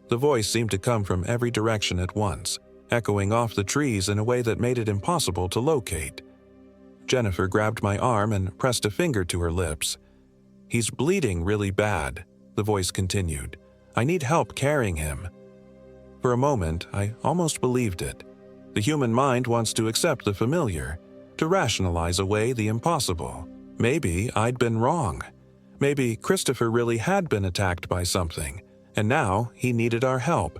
The voice seemed to come from every direction at once, echoing off the trees in a way that made it impossible to locate. Jennifer grabbed my arm and pressed a finger to her lips. "He's bleeding really bad," the voice continued. "I need help carrying him." For a moment, I almost believed it. The human mind wants to accept the familiar, to rationalize away the impossible. Maybe I'd been wrong. Maybe Christopher really had been attacked by something, and now he needed our help.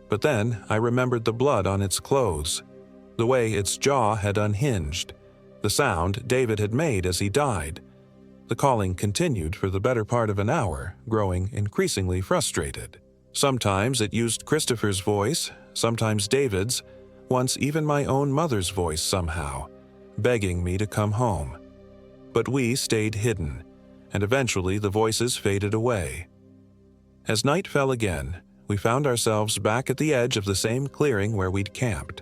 But then I remembered the blood on its clothes, the way its jaw had unhinged, the sound David had made as he died. The calling continued for the better part of an hour, growing increasingly frustrated. Sometimes it used Christopher's voice, sometimes David's, once even my own mother's voice somehow, begging me to come home. But we stayed hidden, and eventually the voices faded away. As night fell again, we found ourselves back at the edge of the same clearing where we'd camped.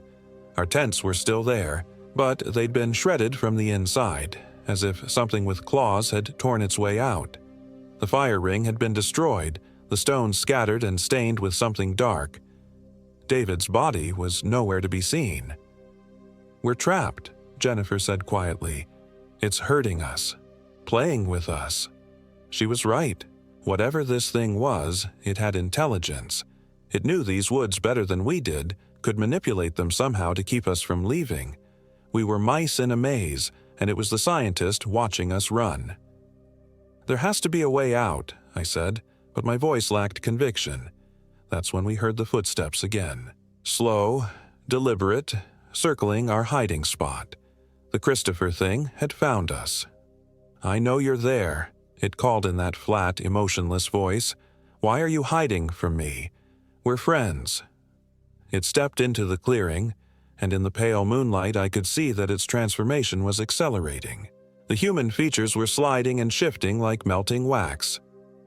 Our tents were still there, but they'd been shredded from the inside, as if something with claws had torn its way out. The fire ring had been destroyed, the stones scattered and stained with something dark. David's body was nowhere to be seen. "We're trapped," Jennifer said quietly. "It's hurting us, playing with us." She was right. Whatever this thing was, it had intelligence. It knew these woods better than we did, could manipulate them somehow to keep us from leaving. We were mice in a maze, and it was the scientist watching us run. "There has to be a way out," I said, but my voice lacked conviction. That's when we heard the footsteps again. Slow, deliberate, circling our hiding spot. The Christopher thing had found us. "I know you're there," it called in that flat, emotionless voice. "Why are you hiding from me? We're friends." It stepped into the clearing, and in the pale moonlight I could see that its transformation was accelerating. The human features were sliding and shifting like melting wax.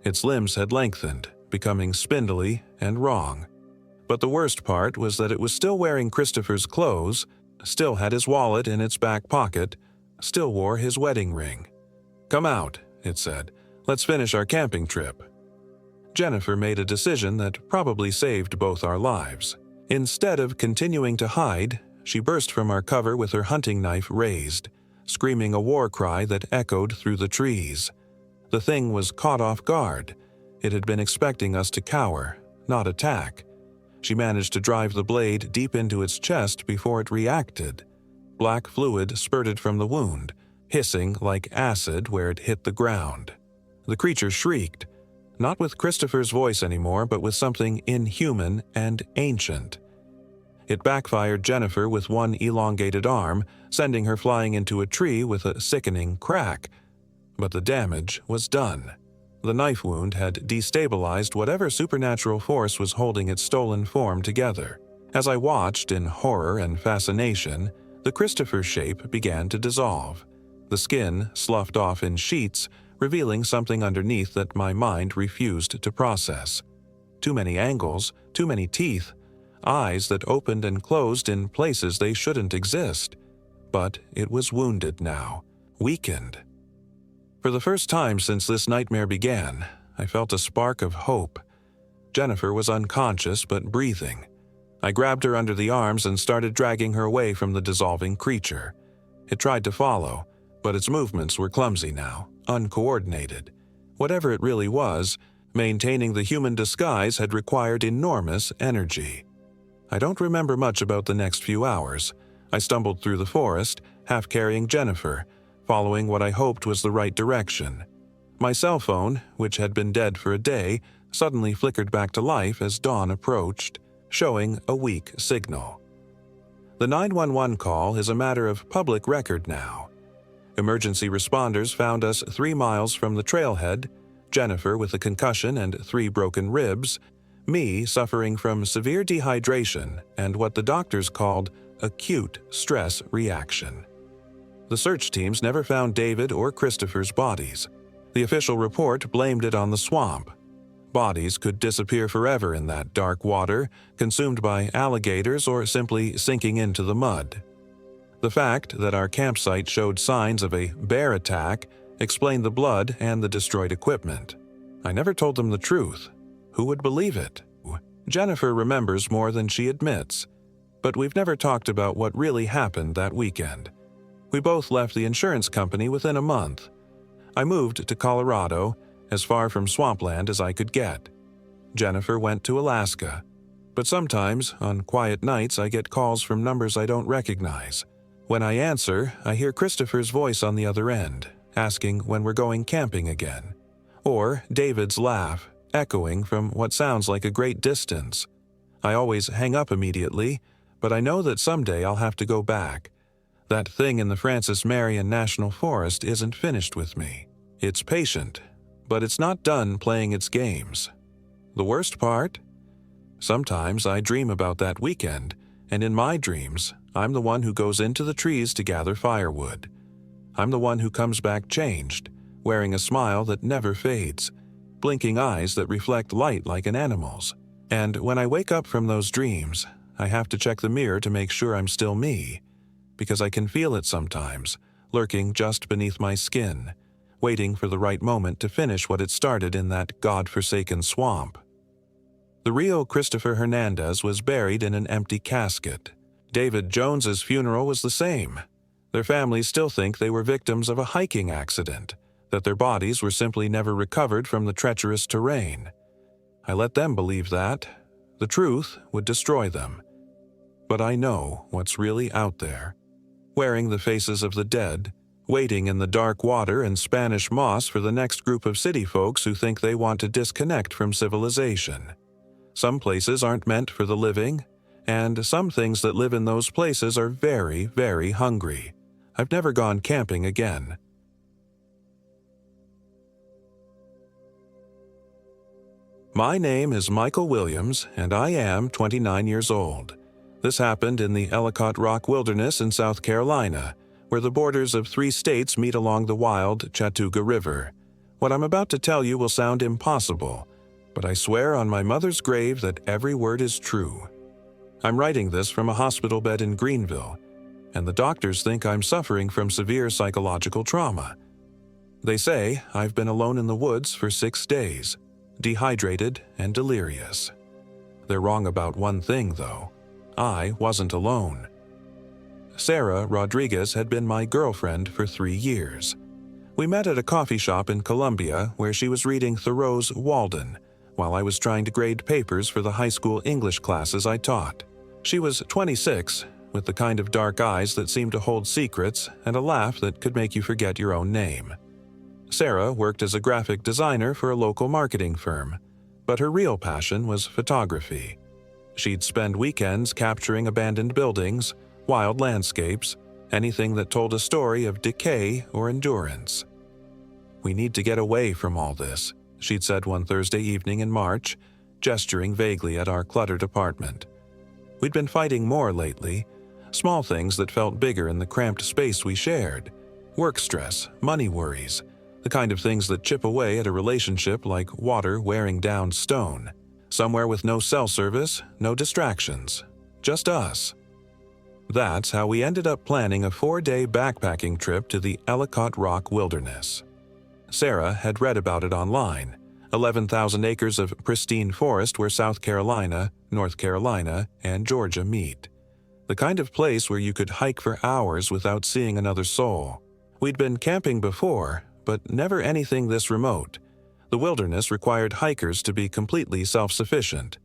Its limbs had lengthened, becoming spindly and wrong. But the worst part was that it was still wearing Christopher's clothes, still had his wallet in its back pocket, still wore his wedding ring. "Come out," it said. "Let's finish our camping trip." Jennifer made a decision that probably saved both our lives. Instead of continuing to hide, she burst from our cover with her hunting knife raised, screaming a war cry that echoed through the trees. The thing was caught off guard. It had been expecting us to cower, not attack. She managed to drive the blade deep into its chest before it reacted. Black fluid spurted from the wound, hissing like acid where it hit the ground. The creature shrieked, not with Christopher's voice anymore, but with something inhuman and ancient. It backfired Jennifer with one elongated arm, sending her flying into a tree with a sickening crack. But the damage was done. The knife wound had destabilized whatever supernatural force was holding its stolen form together. As I watched in horror and fascination, the Christopher shape began to dissolve. The skin sloughed off in sheets, revealing something underneath that my mind refused to process. Too many angles, too many teeth, eyes that opened and closed in places they shouldn't exist. But it was wounded now, weakened. For the first time since this nightmare began, I felt a spark of hope. Jennifer was unconscious but breathing. I grabbed her under the arms and started dragging her away from the dissolving creature. It tried to follow, but its movements were clumsy now, uncoordinated. Whatever it really was, maintaining the human disguise had required enormous energy. I don't remember much about the next few hours. I stumbled through the forest, half carrying Jennifer, following what I hoped was the right direction. My cell phone, which had been dead for a day, suddenly flickered back to life as dawn approached, showing a weak signal. The 911 call is a matter of public record now. Emergency responders found us 3 miles from the trailhead, Jennifer with a concussion and 3 broken ribs, me suffering from severe dehydration and what the doctors called acute stress reaction. The search teams never found David or Christopher's bodies. The official report blamed it on the swamp. Bodies could disappear forever in that dark water, consumed by alligators or simply sinking into the mud. The fact that our campsite showed signs of a bear attack explained the blood and the destroyed equipment. I never told them the truth. Who would believe it? Jennifer remembers more than she admits, but we've never talked about what really happened that weekend. We both left the insurance company within a month. I moved to Colorado, as far from swampland as I could get. Jennifer went to Alaska, but sometimes, on quiet nights, I get calls from numbers I don't recognize. When I answer, I hear Christopher's voice on the other end, asking when we're going camping again. Or David's laugh, echoing from what sounds like a great distance. I always hang up immediately, but I know that someday I'll have to go back. That thing in the Francis Marion National Forest isn't finished with me. It's patient, but it's not done playing its games. The worst part? Sometimes I dream about that weekend, and in my dreams, I'm the one who goes into the trees to gather firewood. I'm the one who comes back changed, wearing a smile that never fades, blinking eyes that reflect light like an animal's. And when I wake up from those dreams, I have to check the mirror to make sure I'm still me, because I can feel it sometimes, lurking just beneath my skin, waiting for the right moment to finish what it started in that God-forsaken swamp. The Rio Christopher Hernandez was buried in an empty casket. David Jones's funeral was the same. Their families still think they were victims of a hiking accident, that their bodies were simply never recovered from the treacherous terrain. I let them believe that. The truth would destroy them. But I know what's really out there. Wearing the faces of the dead, waiting in the dark water and Spanish moss for the next group of city folks who think they want to disconnect from civilization. Some places aren't meant for the living, and some things that live in those places are very, very hungry. I've never gone camping again. My name is Michael Williams, and I am 29 years old. This happened in the Ellicott Rock Wilderness in South Carolina, where the borders of 3 states meet along the wild Chattooga River. What I'm about to tell you will sound impossible, but I swear on my mother's grave that every word is true. I'm writing this from a hospital bed in Greenville, and the doctors think I'm suffering from severe psychological trauma. They say I've been alone in the woods for 6 days, dehydrated and delirious. They're wrong about one thing, though. I wasn't alone. Sarah Rodriguez had been my girlfriend for 3 years. We met at a coffee shop in Columbia where she was reading Thoreau's Walden, while I was trying to grade papers for the high school English classes I taught. She was 26, with the kind of dark eyes that seemed to hold secrets and a laugh that could make you forget your own name. Sarah worked as a graphic designer for a local marketing firm, but her real passion was photography. She'd spend weekends capturing abandoned buildings, wild landscapes, anything that told a story of decay or endurance. "We need to get away from all this," she'd said one Thursday evening in March, gesturing vaguely at our cluttered apartment. We'd been fighting more lately, small things that felt bigger in the cramped space we shared. Work stress, money worries, the kind of things that chip away at a relationship like water wearing down stone. Somewhere with no cell service, no distractions. Just us. That's how we ended up planning a 4-day backpacking trip to the Ellicott Rock Wilderness. Sarah had read about it online. 11,000 acres of pristine forest where South Carolina, North Carolina, and Georgia meet. The kind of place where you could hike for hours without seeing another soul. We'd been camping before, but never anything this remote. The wilderness required hikers to be completely self-sufficient.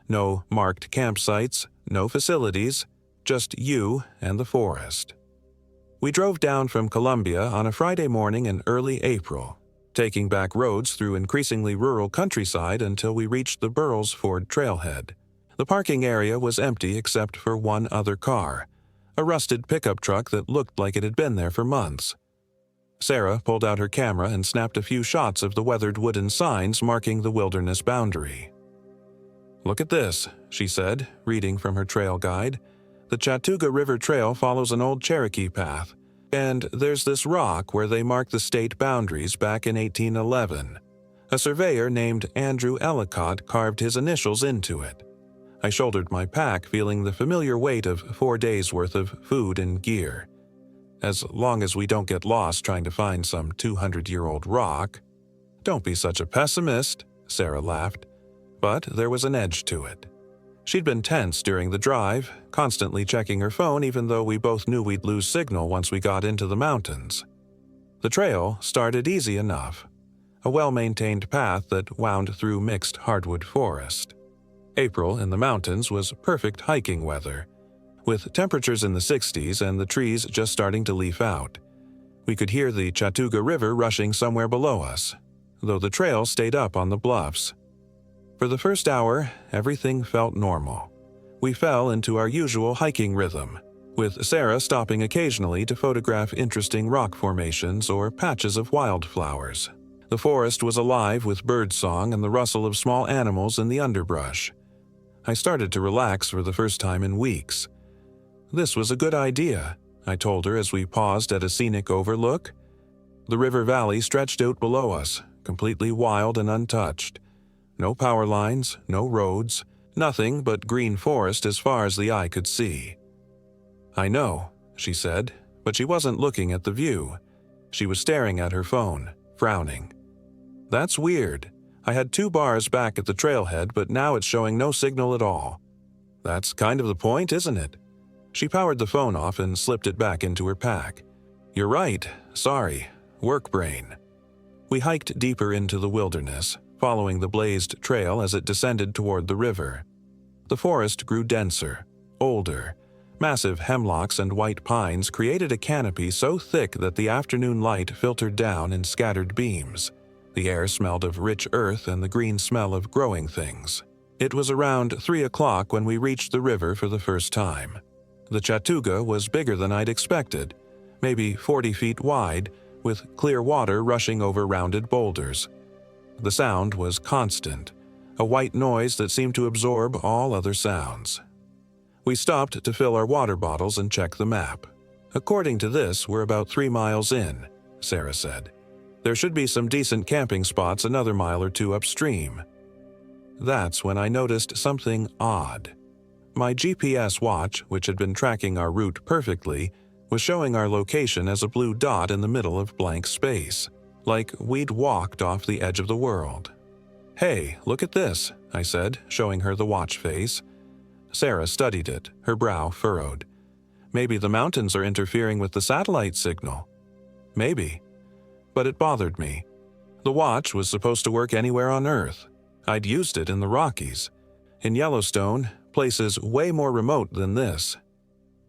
No marked campsites, no facilities, just you and the forest. We drove down from Columbia on a Friday morning in early April, taking back roads through increasingly rural countryside until we reached the Burles Ford trailhead. The parking area was empty except for one other car, a rusted pickup truck that looked like it had been there for months. Sarah pulled out her camera and snapped a few shots of the weathered wooden signs marking the wilderness boundary. "Look at this," she said, reading from her trail guide. "The Chattooga River Trail follows an old Cherokee path, and there's this rock where they marked the state boundaries back in 1811. A surveyor named Andrew Ellicott carved his initials into it." I shouldered my pack, feeling the familiar weight of 4 days' worth of food and gear. As long as we don't get lost trying to find some 200-year-old rock. "Don't be such a pessimist," Sarah laughed. But there was an edge to it. She'd been tense during the drive, constantly checking her phone even though we both knew we'd lose signal once we got into the mountains. The trail started easy enough. A well-maintained path that wound through mixed hardwood forest. April in the mountains was perfect hiking weather, with temperatures in the 60s and the trees just starting to leaf out. We could hear the Chattooga River rushing somewhere below us, though the trail stayed up on the bluffs. For the first hour, everything felt normal. We fell into our usual hiking rhythm, with Sarah stopping occasionally to photograph interesting rock formations or patches of wildflowers. The forest was alive with birdsong and the rustle of small animals in the underbrush. I started to relax for the first time in weeks. This was a good idea, I told her as we paused at a scenic overlook. The river valley stretched out below us, completely wild and untouched. No power lines, no roads, nothing but green forest as far as the eye could see. "I know," she said, but she wasn't looking at the view. She was staring at her phone, frowning. "That's weird. I had 2 bars back at the trailhead, but now it's showing no signal at all. That's kind of the point, isn't it?" She powered the phone off and slipped it back into her pack. "You're right. Sorry. Work brain." We hiked deeper into the wilderness, following the blazed trail as it descended toward the river. The forest grew denser, older. Massive hemlocks and white pines created a canopy so thick that the afternoon light filtered down in scattered beams. The air smelled of rich earth and the green smell of growing things. It was around 3 o'clock when we reached the river for the first time. The Chattooga was bigger than I'd expected, maybe 40 feet wide, with clear water rushing over rounded boulders. The sound was constant, a white noise that seemed to absorb all other sounds. We stopped to fill our water bottles and check the map. "According to this, we're about 3 miles in," Sarah said. "There should be some decent camping spots another mile or 2 upstream." That's when I noticed something odd. My GPS watch, which had been tracking our route perfectly, was showing our location as a blue dot in the middle of blank space, like we'd walked off the edge of the world. "Hey, look at this," I said, showing her the watch face. Sarah studied it, her brow furrowed. "Maybe the mountains are interfering with the satellite signal." "Maybe." But it bothered me. The watch was supposed to work anywhere on Earth. I'd used it in the Rockies. In Yellowstone, places way more remote than this.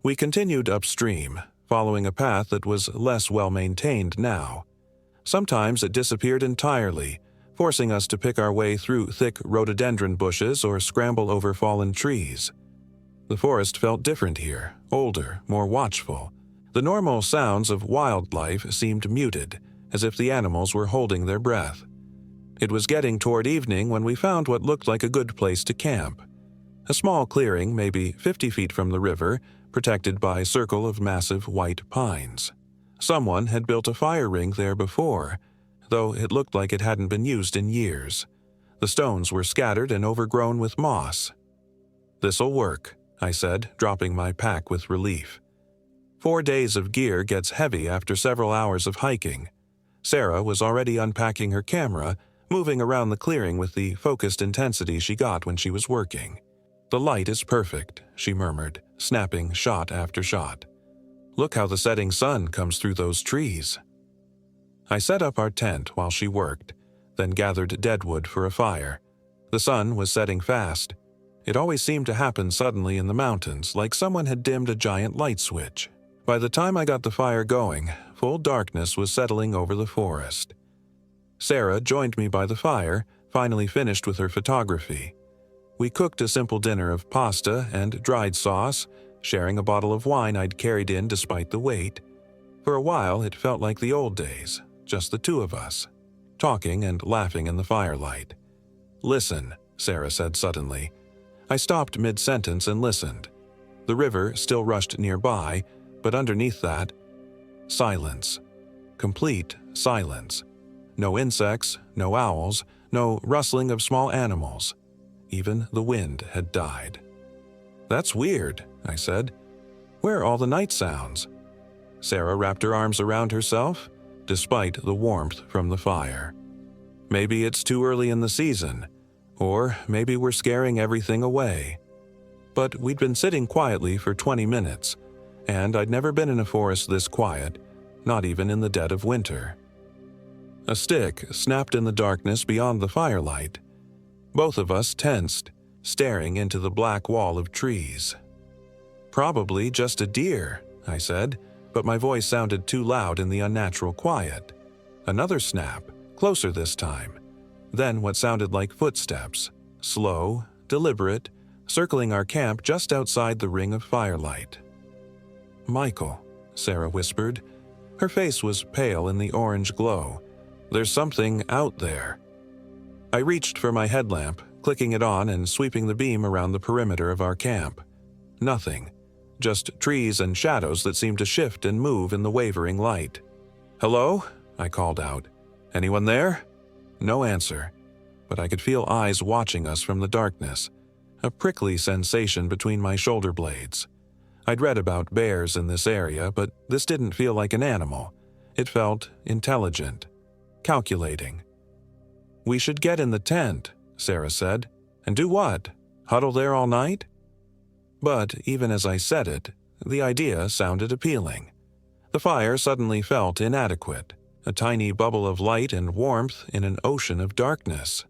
We continued upstream, following a path that was less well-maintained now. Sometimes it disappeared entirely, forcing us to pick our way through thick rhododendron bushes or scramble over fallen trees. The forest felt different here, older, more watchful. The normal sounds of wildlife seemed muted, as if the animals were holding their breath. It was getting toward evening when we found what looked like a good place to camp. A small clearing, maybe 50 feet from the river, protected by a circle of massive white pines. Someone had built a fire ring there before, though it looked like it hadn't been used in years. The stones were scattered and overgrown with moss. "This'll work," I said, dropping my pack with relief. 4 days of gear gets heavy after several hours of hiking. Sarah was already unpacking her camera, moving around the clearing with the focused intensity she got when she was working. "The light is perfect," she murmured, snapping shot after shot. "Look how the setting sun comes through those trees." I set up our tent while she worked, then gathered deadwood for a fire. The sun was setting fast. It always seemed to happen suddenly in the mountains, like someone had dimmed a giant light switch. By the time I got the fire going, full darkness was settling over the forest. Sarah joined me by the fire, finally finished with her photography. We cooked a simple dinner of pasta and dried sauce, sharing a bottle of wine I'd carried in despite the wait. For a while, it felt like the old days, just the two of us, talking and laughing in the firelight. "Listen," Sarah said suddenly. I stopped mid-sentence and listened. The river still rushed nearby, but underneath that, silence. Complete silence. No insects, no owls, no rustling of small animals. Even the wind had died. "That's weird," I said. "Where are all the night sounds?" Sarah wrapped her arms around herself, despite the warmth from the fire. "Maybe it's too early in the season, or maybe we're scaring everything away." But we'd been sitting quietly for 20 minutes, and I'd never been in a forest this quiet, not even in the dead of winter. A stick snapped in the darkness beyond the firelight. Both of us tensed, staring into the black wall of trees. "Probably just a deer," I said, but my voice sounded too loud in the unnatural quiet. Another snap, closer this time. Then what sounded like footsteps, slow, deliberate, circling our camp just outside the ring of firelight. "Michael," Sarah whispered. Her face was pale in the orange glow. "There's something out there." I reached for my headlamp, clicking it on and sweeping the beam around the perimeter of our camp. Nothing. Just trees and shadows that seemed to shift and move in the wavering light. "Hello?" I called out. "Anyone there?" No answer, but I could feel eyes watching us from the darkness, a prickly sensation between my shoulder blades. I'd read about bears in this area, but this didn't feel like an animal. It felt intelligent, calculating. "We should get in the tent," Sarah said. "And do what? Huddle there all night?" But even as I said it, the idea sounded appealing. The fire suddenly felt inadequate, a tiny bubble of light and warmth in an ocean of darkness.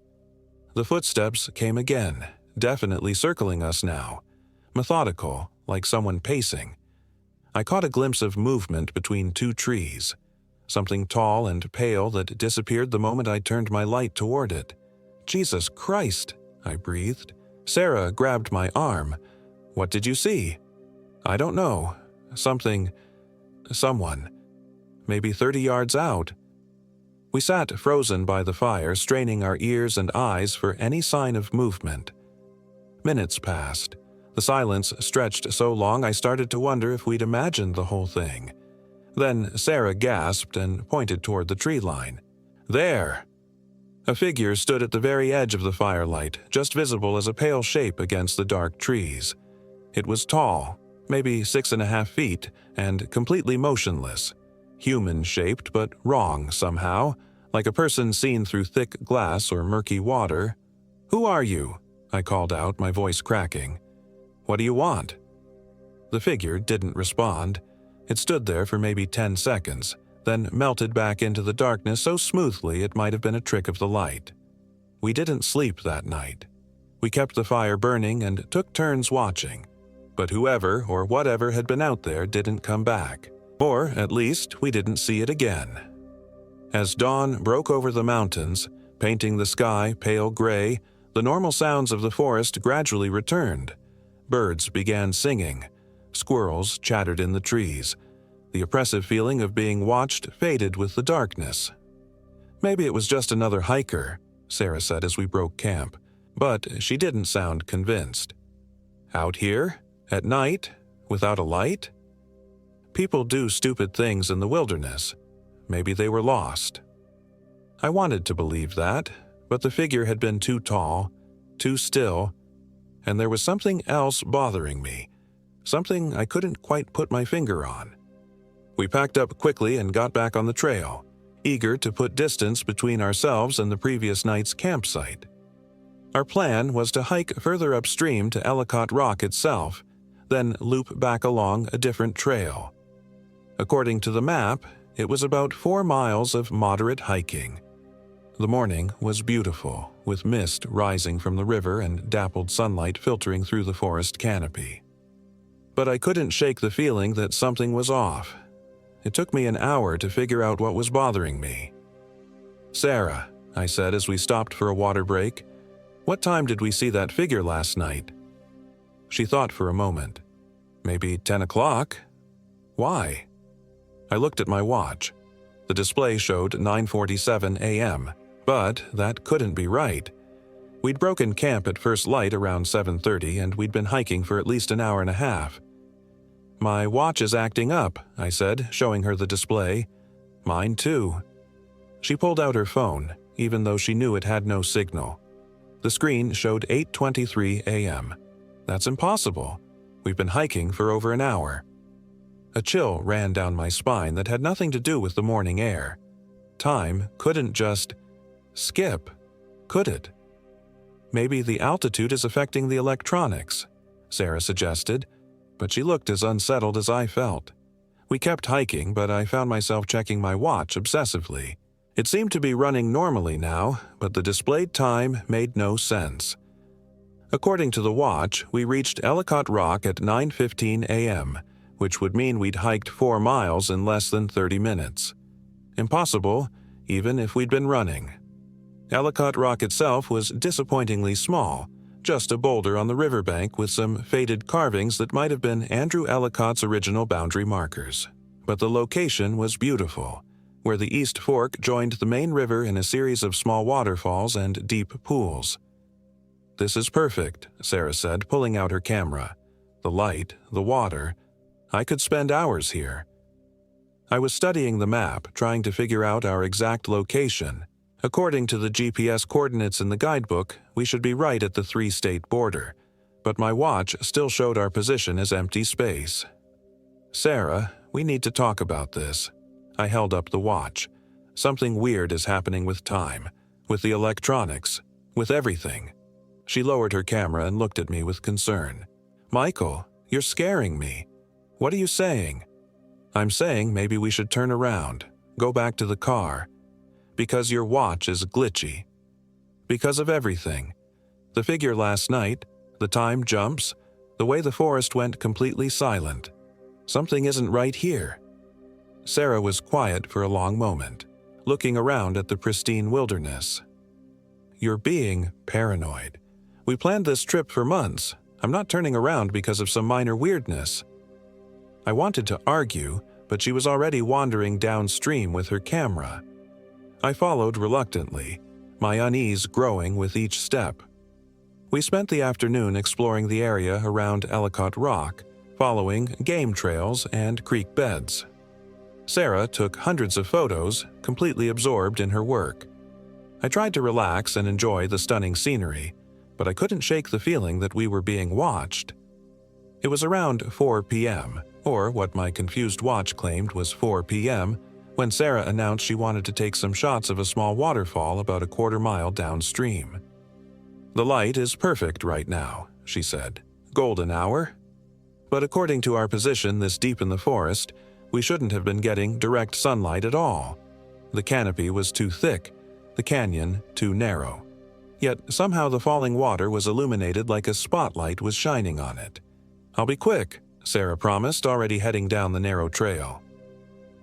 The footsteps came again, definitely circling us now, methodical, like someone pacing. I caught a glimpse of movement between two trees, something tall and pale that disappeared the moment I turned my light toward it. "Jesus Christ," I breathed. Sarah grabbed my arm. "What did you see?" "I don't know. Someone. Maybe 30 yards out." We sat frozen by the fire, straining our ears and eyes for any sign of movement. Minutes passed. The silence stretched so long I started to wonder if we'd imagined the whole thing. Then Sarah gasped and pointed toward the tree line. "There!" A figure stood at the very edge of the firelight, just visible as a pale shape against the dark trees. It was tall, maybe 6.5 feet, and completely motionless. Human-shaped, but wrong somehow, like a person seen through thick glass or murky water. "Who are you?" I called out, my voice cracking. "What do you want?" The figure didn't respond. It stood there for maybe 10 seconds, then melted back into the darkness so smoothly it might have been a trick of the light. We didn't sleep that night. We kept the fire burning and took turns watching. But whoever or whatever had been out there didn't come back. Or, at least, we didn't see it again. As dawn broke over the mountains, painting the sky pale gray, the normal sounds of the forest gradually returned. Birds began singing. Squirrels chattered in the trees. The oppressive feeling of being watched faded with the darkness. "Maybe it was just another hiker," Sarah said as we broke camp, but she didn't sound convinced. "Out here? At night? Without a light?" People do stupid things in the wilderness. Maybe they were lost. I wanted to believe that, but the figure had been too tall, too still, and there was something else bothering me, something I couldn't quite put my finger on. We packed up quickly and got back on the trail, eager to put distance between ourselves and the previous night's campsite. Our plan was to hike further upstream to Ellicott Rock itself, then loop back along a different trail. According to the map, it was about 4 miles of moderate hiking. The morning was beautiful, with mist rising from the river and dappled sunlight filtering through the forest canopy. But I couldn't shake the feeling that something was off. It took me an hour to figure out what was bothering me. "Sarah," I said as we stopped for a water break, "what time did we see that figure last night?" She thought for a moment. "Maybe 10 o'clock? Why?" I looked at my watch. The display showed 9:47 a.m., but that couldn't be right. We'd broken camp at first light around 7:30, and we'd been hiking for at least an hour and a half. "My watch is acting up," I said, showing her the display. "Mine too." She pulled out her phone, even though she knew it had no signal. The screen showed 8:23 a.m. That's impossible. We've been hiking for over an hour. A chill ran down my spine that had nothing to do with the morning air. Time couldn't just skip, could it? "Maybe the altitude is affecting the electronics," Sarah suggested, but she looked as unsettled as I felt. We kept hiking, but I found myself checking my watch obsessively. It seemed to be running normally now, but the displayed time made no sense. According to the watch, we reached Ellicott Rock at 9:15 a.m., which would mean we'd hiked 4 miles in less than 30 minutes. Impossible, even if we'd been running. Ellicott Rock itself was disappointingly small, just a boulder on the riverbank with some faded carvings that might have been Andrew Ellicott's original boundary markers. But the location was beautiful, where the East Fork joined the main river in a series of small waterfalls and deep pools. "This is perfect," Sarah said, pulling out her camera. "The light, the water. I could spend hours here." I was studying the map, trying to figure out our exact location. According to the GPS coordinates in the guidebook, we should be right at the 3-state border, but my watch still showed our position as empty space. "Sarah, we need to talk about this." I held up the watch. "Something weird is happening with time, with the electronics, with everything." She lowered her camera and looked at me with concern. "Michael, you're scaring me. What are you saying?" "I'm saying maybe we should turn around, go back to the car. Because your watch is glitchy. Because of everything. The figure last night, the time jumps, the way the forest went completely silent. Something isn't right here." Sarah was quiet for a long moment, looking around at the pristine wilderness. "You're being paranoid. We planned this trip for months. I'm not turning around because of some minor weirdness." I wanted to argue, but she was already wandering downstream with her camera. I followed reluctantly, my unease growing with each step. We spent the afternoon exploring the area around Ellicott Rock, following game trails and creek beds. Sarah took hundreds of photos, completely absorbed in her work. I tried to relax and enjoy the stunning scenery, but I couldn't shake the feeling that we were being watched. It was around 4 p.m., or what my confused watch claimed was 4 p.m., when Sarah announced she wanted to take some shots of a small waterfall about a quarter mile downstream. "The light is perfect right now," she said. "Golden hour." But according to our position this deep in the forest, we shouldn't have been getting direct sunlight at all. The canopy was too thick, the canyon too narrow. Yet somehow the falling water was illuminated like a spotlight was shining on it. "I'll be quick," Sarah promised, already heading down the narrow trail.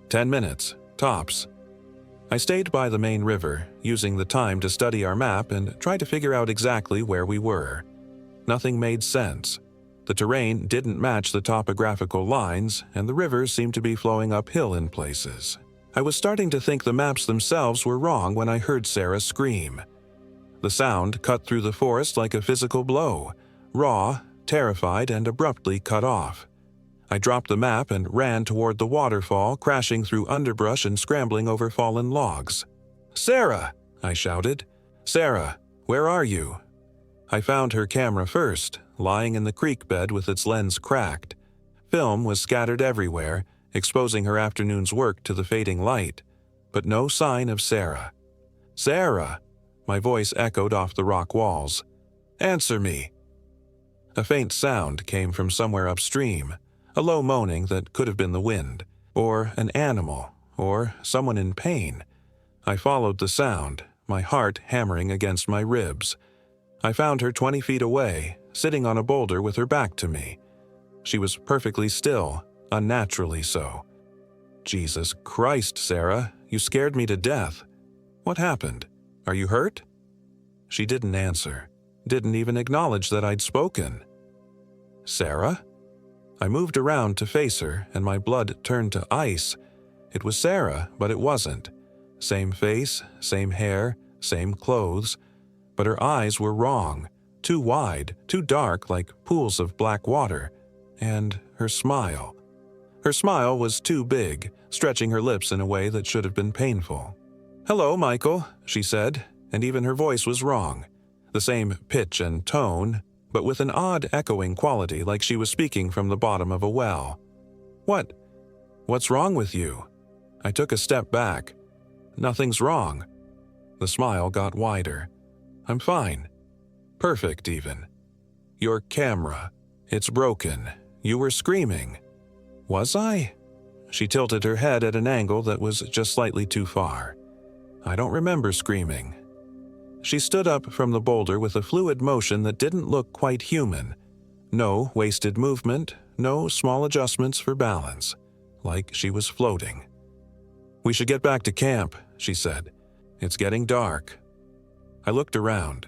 10 minutes, tops. I stayed by the main river, using the time to study our map and try to figure out exactly where we were. Nothing made sense. The terrain didn't match the topographical lines, and the river seemed to be flowing uphill in places. I was starting to think the maps themselves were wrong when I heard Sarah scream. The sound cut through the forest like a physical blow, raw, terrified, and abruptly cut off. I dropped the map and ran toward the waterfall, crashing through underbrush and scrambling over fallen logs. "Sarah!" I shouted. "Sarah, where are you?" I found her camera first, lying in the creek bed with its lens cracked. Film was scattered everywhere, exposing her afternoon's work to the fading light, but no sign of Sarah. "Sarah!" My voice echoed off the rock walls. "Answer me!" A faint sound came from somewhere upstream, a low moaning that could have been the wind, or an animal, or someone in pain. I followed the sound, my heart hammering against my ribs. I found her 20 feet away, sitting on a boulder with her back to me. She was perfectly still, unnaturally so. "Jesus Christ, Sarah, you scared me to death. What happened? Are you hurt?" She didn't answer, didn't even acknowledge that I'd spoken. "Sarah?" I moved around to face her, and my blood turned to ice. It was Sarah, but it wasn't. Same face, same hair, same clothes, but her eyes were wrong, too wide, too dark like pools of black water, and her smile. Her smile was too big, stretching her lips in a way that should have been painful. "Hello, Michael," she said, and even her voice was wrong. The same pitch and tone, but with an odd echoing quality like she was speaking from the bottom of a well. What's wrong with you?" I took a step back. "Nothing's wrong." The smile got wider. "I'm fine. Perfect, even. Your camera. It's broken. You were screaming." "Was I?" She tilted her head at an angle that was just slightly too far. "I don't remember screaming." She stood up from the boulder with a fluid motion that didn't look quite human. No wasted movement, no small adjustments for balance, like she was floating. "We should get back to camp," she said. "It's getting dark." I looked around.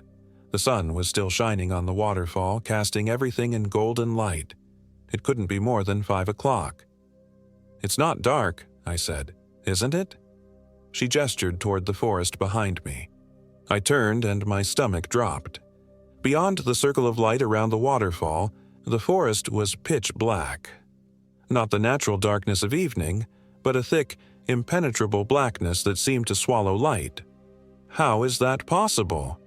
The sun was still shining on the waterfall, casting everything in golden light. It couldn't be more than 5 o'clock. "It's not dark," I said. "Isn't it?" She gestured toward the forest behind me. I turned and my stomach dropped. Beyond the circle of light around the waterfall, the forest was pitch black. Not the natural darkness of evening, but a thick, impenetrable blackness that seemed to swallow light. How is that possible?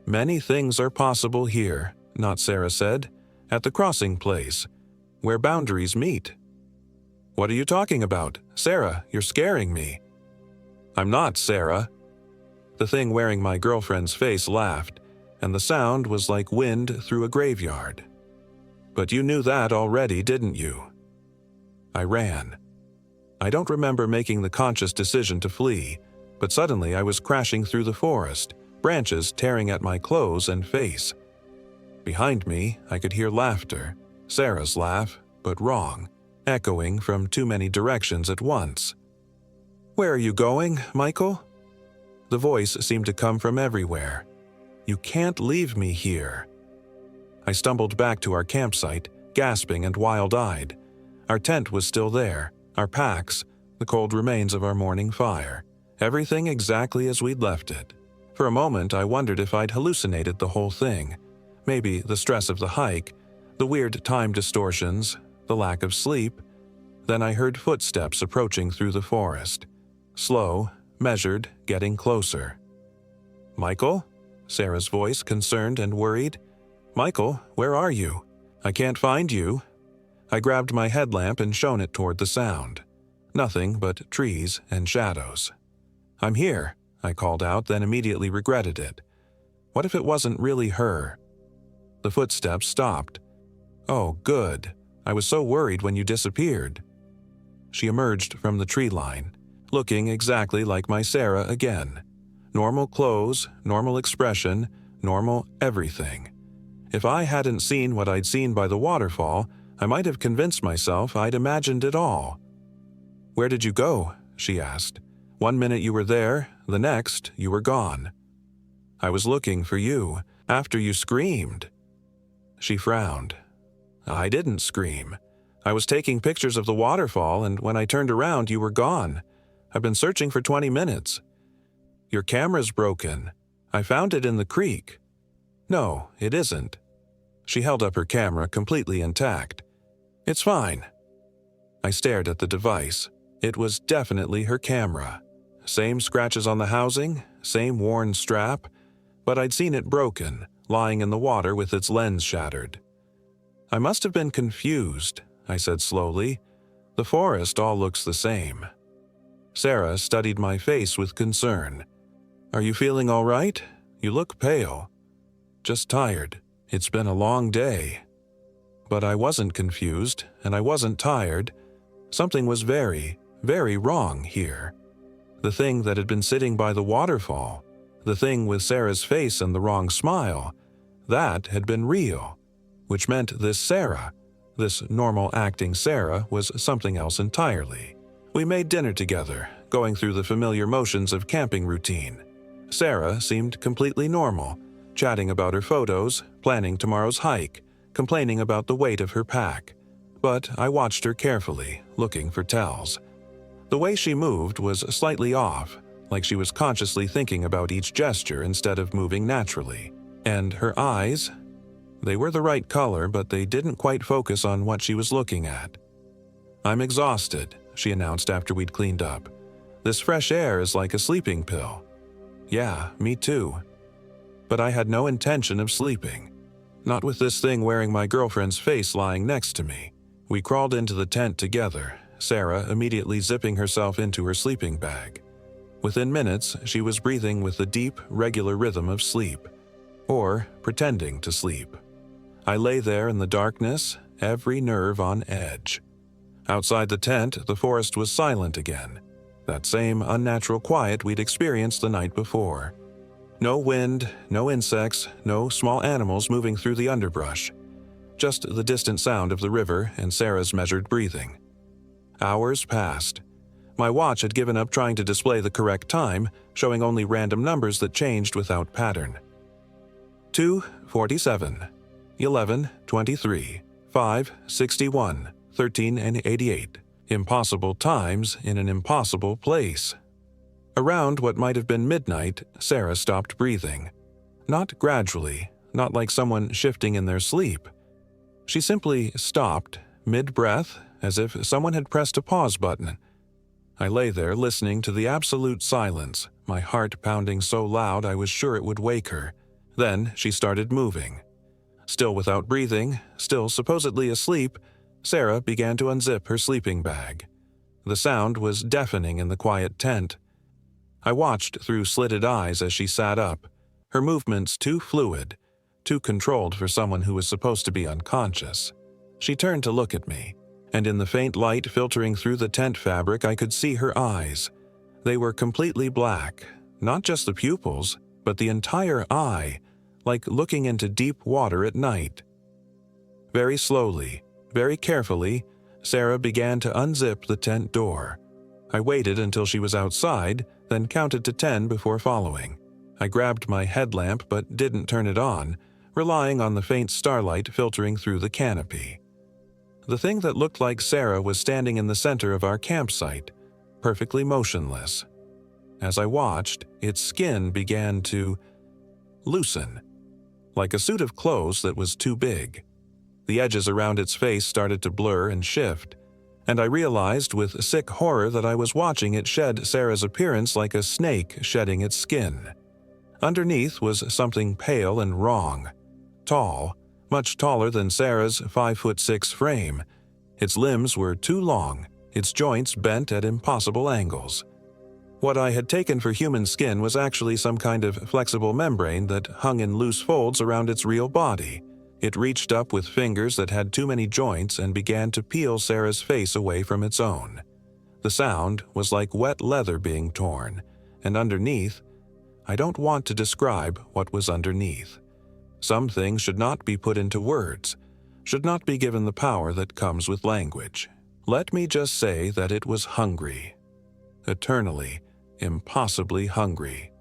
"Many things are possible here," Not Sarah said, "at the crossing place, where boundaries meet." "What are you talking about? Sarah, you're scaring me." "I'm not, Sarah." The thing wearing my girlfriend's face laughed, and the sound was like wind through a graveyard. "But you knew that already, didn't you?" I ran. I don't remember making the conscious decision to flee, but suddenly I was crashing through the forest, branches tearing at my clothes and face. Behind me, I could hear laughter, Sarah's laugh, but wrong, echoing from too many directions at once. "Where are you going, Michael?" The voice seemed to come from everywhere. "You can't leave me here." I stumbled back to our campsite, gasping and wild-eyed. Our tent was still there, our packs, the cold remains of our morning fire, everything exactly as we'd left it. For a moment, I wondered if I'd hallucinated the whole thing. Maybe the stress of the hike, the weird time distortions, the lack of sleep. Then I heard footsteps approaching through the forest. Slow, measured, getting closer. "Michael?" Sarah's voice, concerned and worried. "Michael, where are you? I can't find you." I grabbed my headlamp and shone it toward the sound. Nothing but trees and shadows. "I'm here," I called out, then immediately regretted it. What if it wasn't really her? The footsteps stopped. "Oh, good. I was so worried when you disappeared." She emerged from the tree line, looking exactly like my Sarah again. Normal clothes, normal expression, normal everything. If I hadn't seen what I'd seen by the waterfall, I might have convinced myself I'd imagined it all. "Where did you go?" she asked. "One minute you were there, the next you were gone." "I was looking for you, after you screamed." She frowned. "I didn't scream. I was taking pictures of the waterfall, and when I turned around you were gone. I've been searching for 20 minutes. Your camera's broken. I found it in the creek." "No, it isn't." She held up her camera completely intact. It's fine." I stared at the device. It was definitely her camera. Same scratches on the housing, same worn strap, but I'd seen it broken, lying in the water with its lens shattered. "I must have been confused," I said slowly. "The forest all looks the same." Sarah studied my face with concern. "Are you feeling all right? You look pale." "Just tired. It's been a long day." But I wasn't confused, and I wasn't tired. Something was very, very wrong here. The thing that had been sitting by the waterfall, the thing with Sarah's face and the wrong smile, that had been real, which meant this Sarah, this normal-acting Sarah, was something else entirely. We made dinner together, going through the familiar motions of camping routine. Sarah seemed completely normal, chatting about her photos, planning tomorrow's hike, complaining about the weight of her pack. But I watched her carefully, looking for tells. The way she moved was slightly off, like she was consciously thinking about each gesture instead of moving naturally. And her eyes? They were the right color, but they didn't quite focus on what she was looking at. "I'm exhausted," she announced after we'd cleaned up. "This fresh air is like a sleeping pill." "Yeah, me too." But I had no intention of sleeping. Not with this thing wearing my girlfriend's face lying next to me. We crawled into the tent together, Sarah immediately zipping herself into her sleeping bag. Within minutes, she was breathing with the deep, regular rhythm of sleep. Or pretending to sleep. I lay there in the darkness, every nerve on edge. Outside the tent, the forest was silent again. That same unnatural quiet we'd experienced the night before. No wind, no insects, no small animals moving through the underbrush. Just the distant sound of the river and Sarah's measured breathing. Hours passed. My watch had given up trying to display the correct time, showing only random numbers that changed without pattern. 2:47, 11:23, 5:61, 13 and 88. Impossible times in an impossible place. Around what might have been midnight, Sarah stopped breathing. Not gradually, not like someone shifting in their sleep. She simply stopped, mid-breath, as if someone had pressed a pause button. I lay there listening to the absolute silence, my heart pounding so loud I was sure it would wake her. Then she started moving. Still without breathing, still supposedly asleep, Sarah began to unzip her sleeping bag. The sound was deafening in the quiet tent. I watched through slitted eyes as she sat up, her movements too fluid, too controlled for someone who was supposed to be unconscious. She turned to look at me, and in the faint light filtering through the tent fabric I could see her eyes. They were completely black, not just the pupils, but the entire eye, like looking into deep water at night. Very slowly, very carefully, Sarah began to unzip the tent door. I waited until she was outside, then counted to 10 before following. I grabbed my headlamp but didn't turn it on, relying on the faint starlight filtering through the canopy. The thing that looked like Sarah was standing in the center of our campsite, perfectly motionless. As I watched, its skin began to loosen, like a suit of clothes that was too big. The edges around its face started to blur and shift, and I realized with sick horror that I was watching it shed Sarah's appearance like a snake shedding its skin. Underneath was something pale and wrong. Tall, much taller than Sarah's 5'6" frame. Its limbs were too long, its joints bent at impossible angles. What I had taken for human skin was actually some kind of flexible membrane that hung in loose folds around its real body. It reached up with fingers that had too many joints and began to peel Sarah's face away from its own. The sound was like wet leather being torn, and underneath, I don't want to describe what was underneath. Some things should not be put into words, should not be given the power that comes with language. Let me just say that it was hungry. Eternally, impossibly hungry.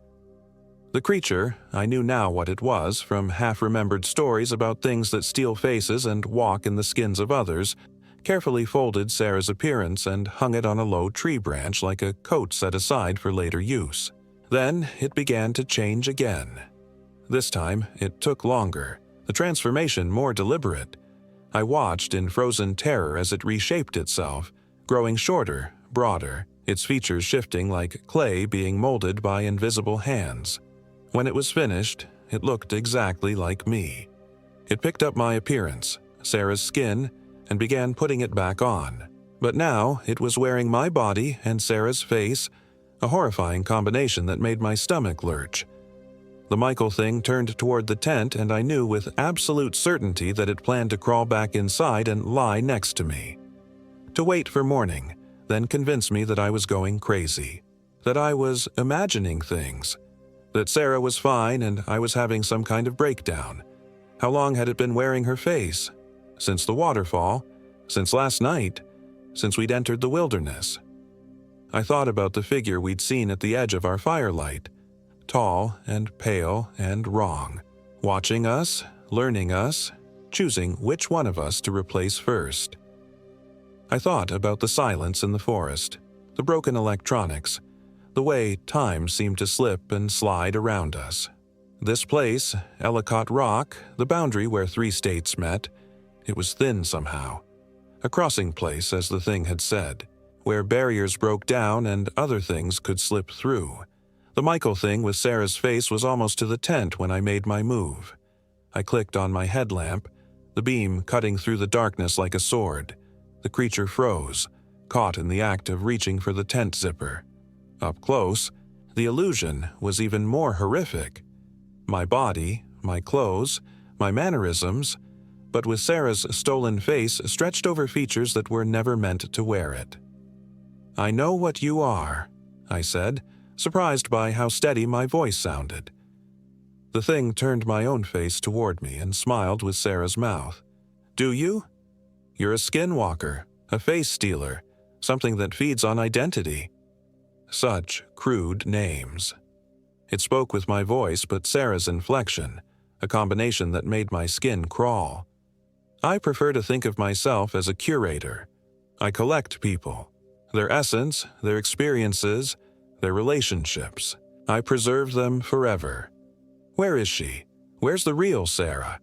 The creature, I knew now what it was from half-remembered stories about things that steal faces and walk in the skins of others, carefully folded Sarah's appearance and hung it on a low tree branch like a coat set aside for later use. Then it began to change again. This time, it took longer, the transformation more deliberate. I watched in frozen terror as it reshaped itself, growing shorter, broader, its features shifting like clay being molded by invisible hands. When it was finished, it looked exactly like me. It picked up my appearance, Sarah's skin, and began putting it back on. But now it was wearing my body and Sarah's face, a horrifying combination that made my stomach lurch. The Michael thing turned toward the tent, and I knew with absolute certainty that it planned to crawl back inside and lie next to me. To wait for morning, then convince me that I was going crazy, that I was imagining things, that Sarah was fine and I was having some kind of breakdown. How long had it been wearing her face? Since the waterfall? Since last night? Since we'd entered the wilderness? I thought about the figure we'd seen at the edge of our firelight, tall and pale and wrong, watching us, learning us, choosing which one of us to replace first. I thought about the silence in the forest, the broken electronics, the way time seemed to slip and slide around us. This place, Ellicott Rock, the boundary where 3 states met, it was thin somehow. A crossing place, as the thing had said, where barriers broke down and other things could slip through. The Michael thing with Sarah's face was almost to the tent when I made my move. I clicked on my headlamp, the beam cutting through the darkness like a sword. The creature froze, caught in the act of reaching for the tent zipper. Up close, the illusion was even more horrific. My body, my clothes, my mannerisms, but with Sarah's stolen face stretched over features that were never meant to wear it. "I know what you are," I said, surprised by how steady my voice sounded. The thing turned my own face toward me and smiled with Sarah's mouth. "Do you? You're a skinwalker, a face stealer, something that feeds on identity." Such crude names. It spoke with my voice but Sarah's inflection, a combination that made my skin crawl. I prefer to think of myself as a curator. I collect people, their essence, their experiences, their relationships. I preserve them forever. Where is she? Where's the real Sarah?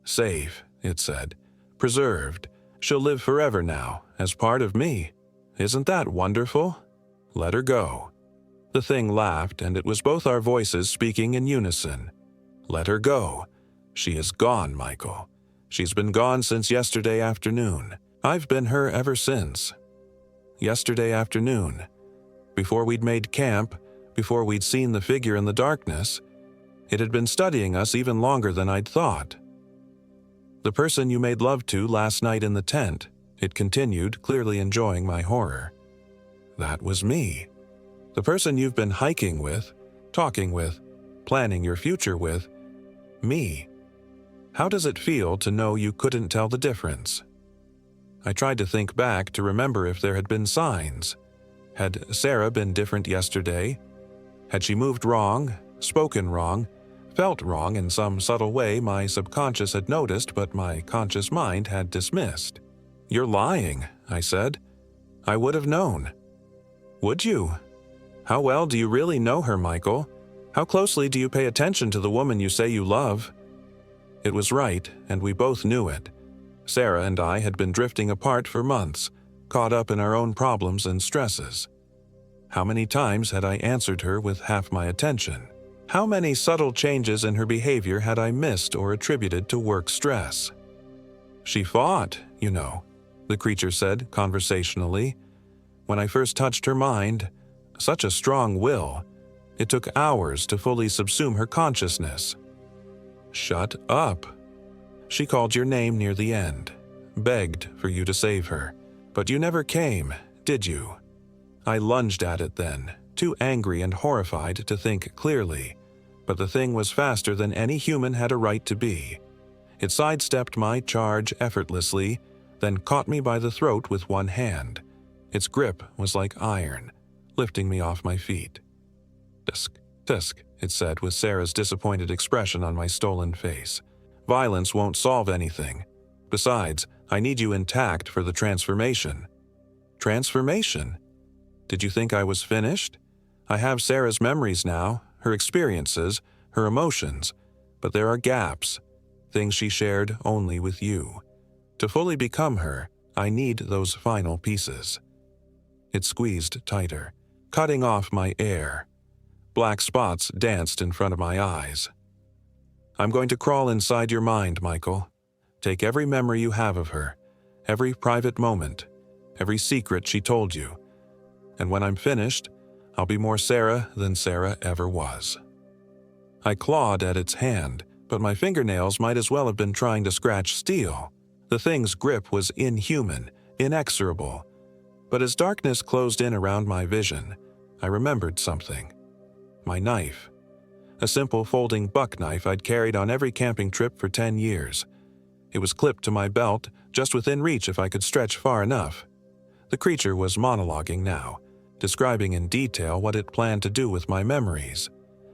Safe, it said. Preserved. She'll live forever now, as part of me. Isn't that wonderful? Let her go. The thing laughed, and it was both our voices speaking in unison. Let her go. She is gone, Michael. She's been gone since yesterday afternoon. I've been her ever since. Yesterday afternoon. Before we'd made camp, before we'd seen the figure in the darkness, it had been studying us even longer than I'd thought. The person you made love to last night in the tent, it continued, clearly enjoying my horror. That was me. The person you've been hiking with, talking with, planning your future with, me. How does it feel to know you couldn't tell the difference? I tried to think back to remember if there had been signs. Had Sarah been different yesterday? Had she moved wrong, spoken wrong, felt wrong in some subtle way my subconscious had noticed but my conscious mind had dismissed? You're lying, I said. I would have known. Would you? How well do you really know her, Michael? How closely do you pay attention to the woman you say you love? It was right, and we both knew it. Sarah and I had been drifting apart for months, caught up in our own problems and stresses. How many times had I answered her with half my attention? How many subtle changes in her behavior had I missed or attributed to work stress? She fought, you know, the creature said conversationally. When I first touched her mind, such a strong will, it took hours to fully subsume her consciousness. Shut up. She called your name near the end, begged for you to save her, but you never came, did you? I lunged at it then, too angry and horrified to think clearly, but the thing was faster than any human had a right to be. It sidestepped my charge effortlessly, then caught me by the throat with one hand. Its grip was like iron, lifting me off my feet. Tisk, tisk, it said with Sarah's disappointed expression on my stolen face. Violence won't solve anything. Besides, I need you intact for the transformation. Transformation? Did you think I was finished? I have Sarah's memories now, her experiences, her emotions, but there are gaps, things she shared only with you. To fully become her, I need those final pieces. It squeezed tighter, cutting off my air. Black spots danced in front of my eyes. I'm going to crawl inside your mind, Michael. Take every memory you have of her, every private moment, every secret she told you. And when I'm finished, I'll be more Sarah than Sarah ever was. I clawed at its hand, but my fingernails might as well have been trying to scratch steel. The thing's grip was inhuman, inexorable. But as darkness closed in around my vision, I remembered something. My knife. A simple folding buck knife I'd carried on every camping trip for 10 years. It was clipped to my belt, just within reach if I could stretch far enough. The creature was monologuing now, describing in detail what it planned to do with my memories,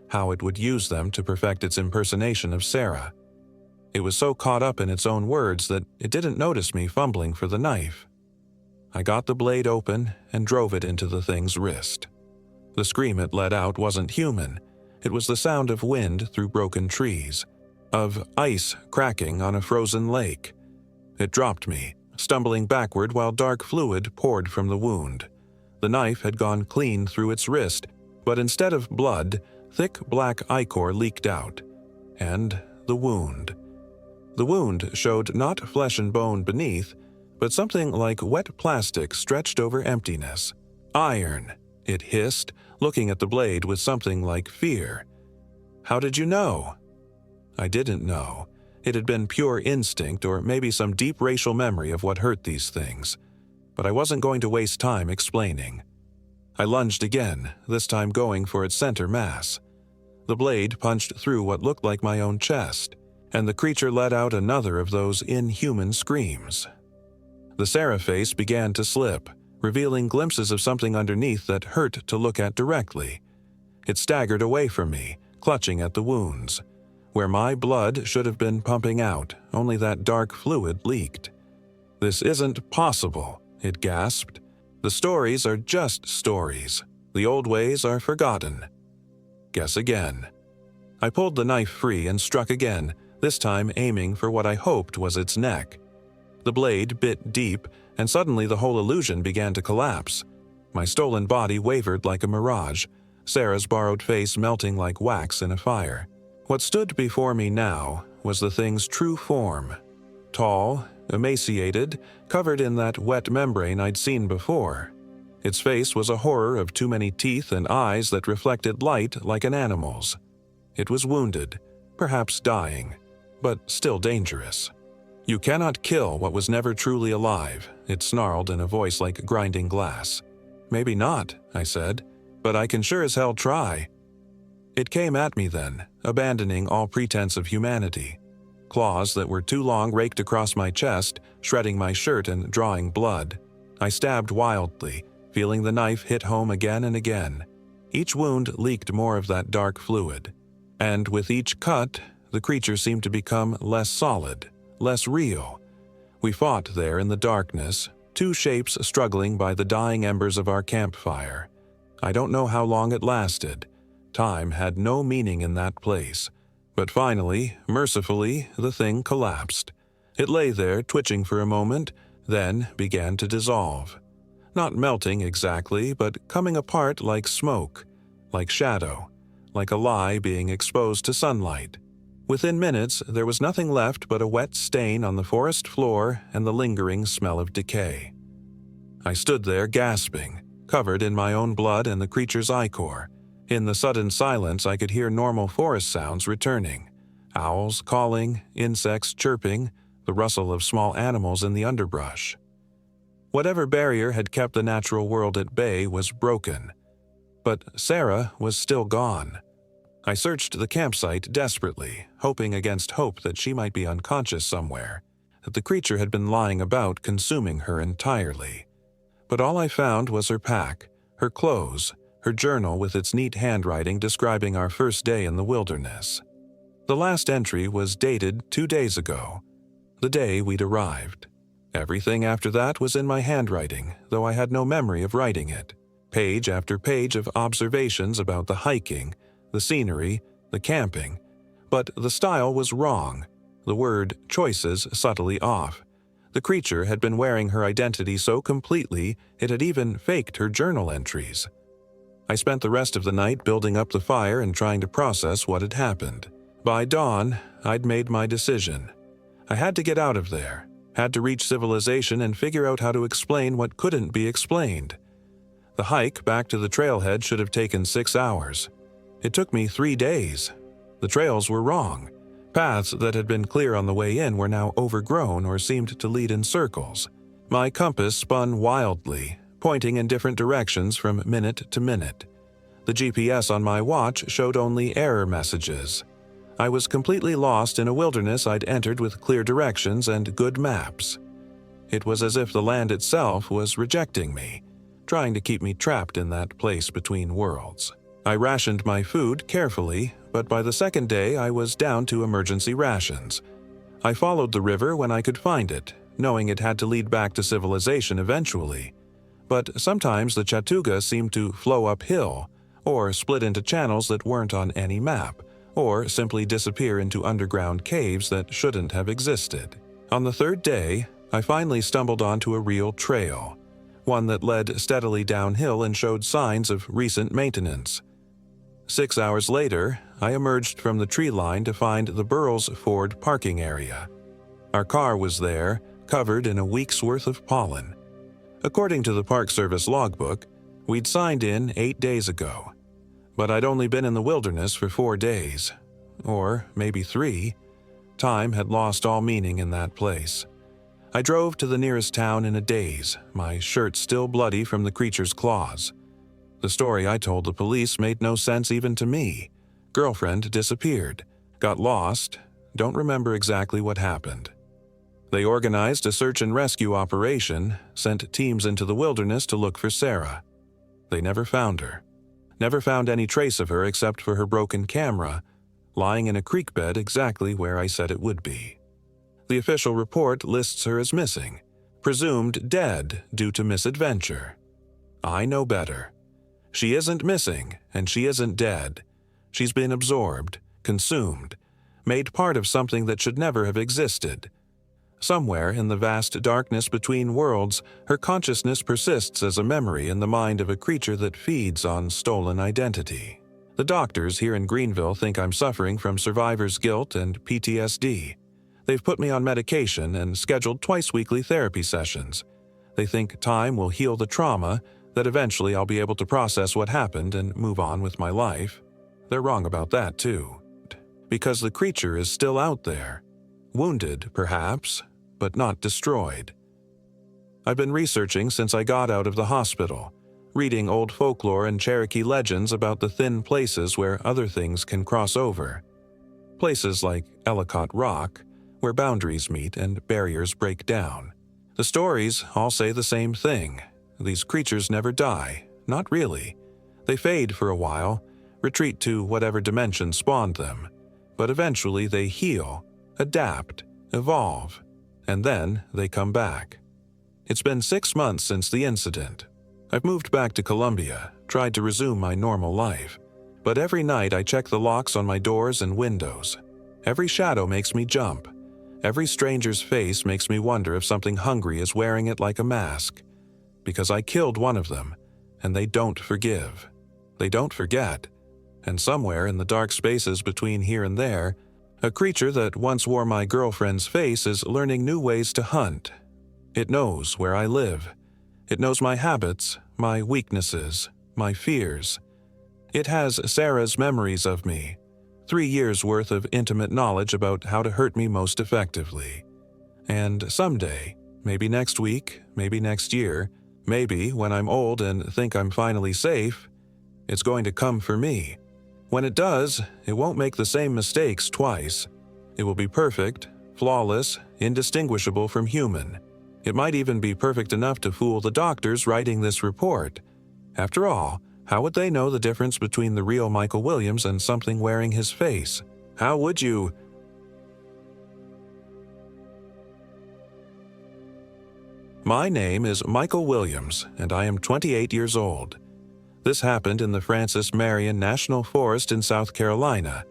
how it would use them to perfect its impersonation of Sarah. It was so caught up in its own words that it didn't notice me fumbling for the knife. I got the blade open and drove it into the thing's wrist. The scream it let out wasn't human. It was the sound of wind through broken trees, of ice cracking on a frozen lake. It dropped me, stumbling backward while dark fluid poured from the wound. The knife had gone clean through its wrist, but instead of blood, thick black ichor leaked out. And the wound. The wound showed not flesh and bone beneath, but something like wet plastic stretched over emptiness. Iron, it hissed, looking at the blade with something like fear. How did you know? I didn't know. It had been pure instinct or maybe some deep racial memory of what hurt these things. But I wasn't going to waste time explaining. I lunged again, this time going for its center mass. The blade punched through what looked like my own chest, and the creature let out another of those inhuman screams. The Sarah face began to slip, revealing glimpses of something underneath that hurt to look at directly. It staggered away from me, clutching at the wounds. Where my blood should have been pumping out, only that dark fluid leaked. "This isn't possible," it gasped. "The stories are just stories. The old ways are forgotten." Guess again. I pulled the knife free and struck again, this time aiming for what I hoped was its neck. The blade bit deep, and suddenly the whole illusion began to collapse. My stolen body wavered like a mirage, Sarah's borrowed face melting like wax in a fire. What stood before me now was the thing's true form. Tall, emaciated, covered in that wet membrane I'd seen before. Its face was a horror of too many teeth and eyes that reflected light like an animal's. It was wounded, perhaps dying, but still dangerous. "You cannot kill what was never truly alive," it snarled in a voice like grinding glass. "Maybe not," I said, "but I can sure as hell try." It came at me then, abandoning all pretense of humanity. Claws that were too long raked across my chest, shredding my shirt and drawing blood. I stabbed wildly, feeling the knife hit home again and again. Each wound leaked more of that dark fluid. And with each cut, the creature seemed to become less solid, less real. We fought there in the darkness, two shapes struggling by the dying embers of our campfire. I don't know how long it lasted. Time had no meaning in that place. But finally, mercifully, the thing collapsed. It lay there, twitching for a moment, then began to dissolve. Not melting exactly, but coming apart like smoke, like shadow, like a lie being exposed to sunlight. Within minutes, there was nothing left but a wet stain on the forest floor and the lingering smell of decay. I stood there gasping, covered in my own blood and the creature's ichor. In the sudden silence, I could hear normal forest sounds returning. Owls calling, insects chirping, the rustle of small animals in the underbrush. Whatever barrier had kept the natural world at bay was broken. But Sarah was still gone. I searched the campsite desperately, hoping against hope that she might be unconscious somewhere, that the creature had been lying about consuming her entirely. But all I found was her pack, her clothes, her journal with its neat handwriting describing our first day in the wilderness. The last entry was dated 2 days ago, the day we'd arrived. Everything after that was in my handwriting, though I had no memory of writing it. Page after page of observations about the hiking, the scenery, the camping. But the style was wrong, the word choices subtly off. The creature had been wearing her identity so completely it had even faked her journal entries. I spent the rest of the night building up the fire and trying to process what had happened. By dawn, I'd made my decision. I had to get out of there, had to reach civilization and figure out how to explain what couldn't be explained. The hike back to the trailhead should have taken 6 hours. It took me 3 days. The trails were wrong. Paths that had been clear on the way in were now overgrown or seemed to lead in circles. My compass spun wildly, pointing in different directions from minute to minute. The GPS on my watch showed only error messages. I was completely lost in a wilderness I'd entered with clear directions and good maps. It was as if the land itself was rejecting me, trying to keep me trapped in that place between worlds. I rationed my food carefully, but by the second day I was down to emergency rations. I followed the river when I could find it, knowing it had to lead back to civilization eventually. But sometimes the Chattooga seemed to flow uphill, or split into channels that weren't on any map, or simply disappear into underground caves that shouldn't have existed. On the third day, I finally stumbled onto a real trail, one that led steadily downhill and showed signs of recent maintenance. 6 hours later, I emerged from the tree line to find the Burroughs Ford parking area. Our car was there, covered in a week's worth of pollen. According to the Park Service logbook, we'd signed in 8 days ago. But I'd only been in the wilderness for 4 days. Or maybe 3. Time had lost all meaning in that place. I drove to the nearest town in a daze, my shirt still bloody from the creature's claws. The story I told the police made no sense even to me. Girlfriend disappeared, got lost, don't remember exactly what happened. They organized a search and rescue operation, sent teams into the wilderness to look for Sarah. They never found her. Never found any trace of her except for her broken camera, lying in a creek bed exactly where I said it would be. The official report lists her as missing, presumed dead due to misadventure. I know better. She isn't missing, and she isn't dead. She's been absorbed, consumed, made part of something that should never have existed. Somewhere in the vast darkness between worlds, her consciousness persists as a memory in the mind of a creature that feeds on stolen identity. The doctors here in Greenville think I'm suffering from survivor's guilt and PTSD. They've put me on medication and scheduled twice-weekly therapy sessions. They think time will heal the trauma, that eventually I'll be able to process what happened and move on with my life. They're wrong about that, too. Because the creature is still out there. Wounded, perhaps, but not destroyed. I've been researching since I got out of the hospital, reading old folklore and Cherokee legends about the thin places where other things can cross over. Places like Ellicott Rock, where boundaries meet and barriers break down. The stories all say the same thing. These creatures never die, not really. They fade for a while, retreat to whatever dimension spawned them, but eventually they heal, adapt, evolve, and then they come back. It's been 6 months since the incident. I've moved back to Columbia, tried to resume my normal life, but every night I check the locks on my doors and windows. Every shadow makes me jump. Every stranger's face makes me wonder if something hungry is wearing it like a mask. Because I killed one of them, and they don't forgive. They don't forget. And somewhere in the dark spaces between here and there, a creature that once wore my girlfriend's face is learning new ways to hunt. It knows where I live. It knows my habits, my weaknesses, my fears. It has Sarah's memories of me, 3 years' worth of intimate knowledge about how to hurt me most effectively. And someday, maybe next week, maybe next year, maybe when I'm old and think I'm finally safe, it's going to come for me. When it does, it won't make the same mistakes twice. It will be perfect, flawless, indistinguishable from human. It might even be perfect enough to fool the doctors writing this report. After all, how would they know the difference between the real Michael Williams and something wearing his face? How would you? My name is Michael Williams, and I am 28 years old. This happened in the Francis Marion National Forest in South Carolina,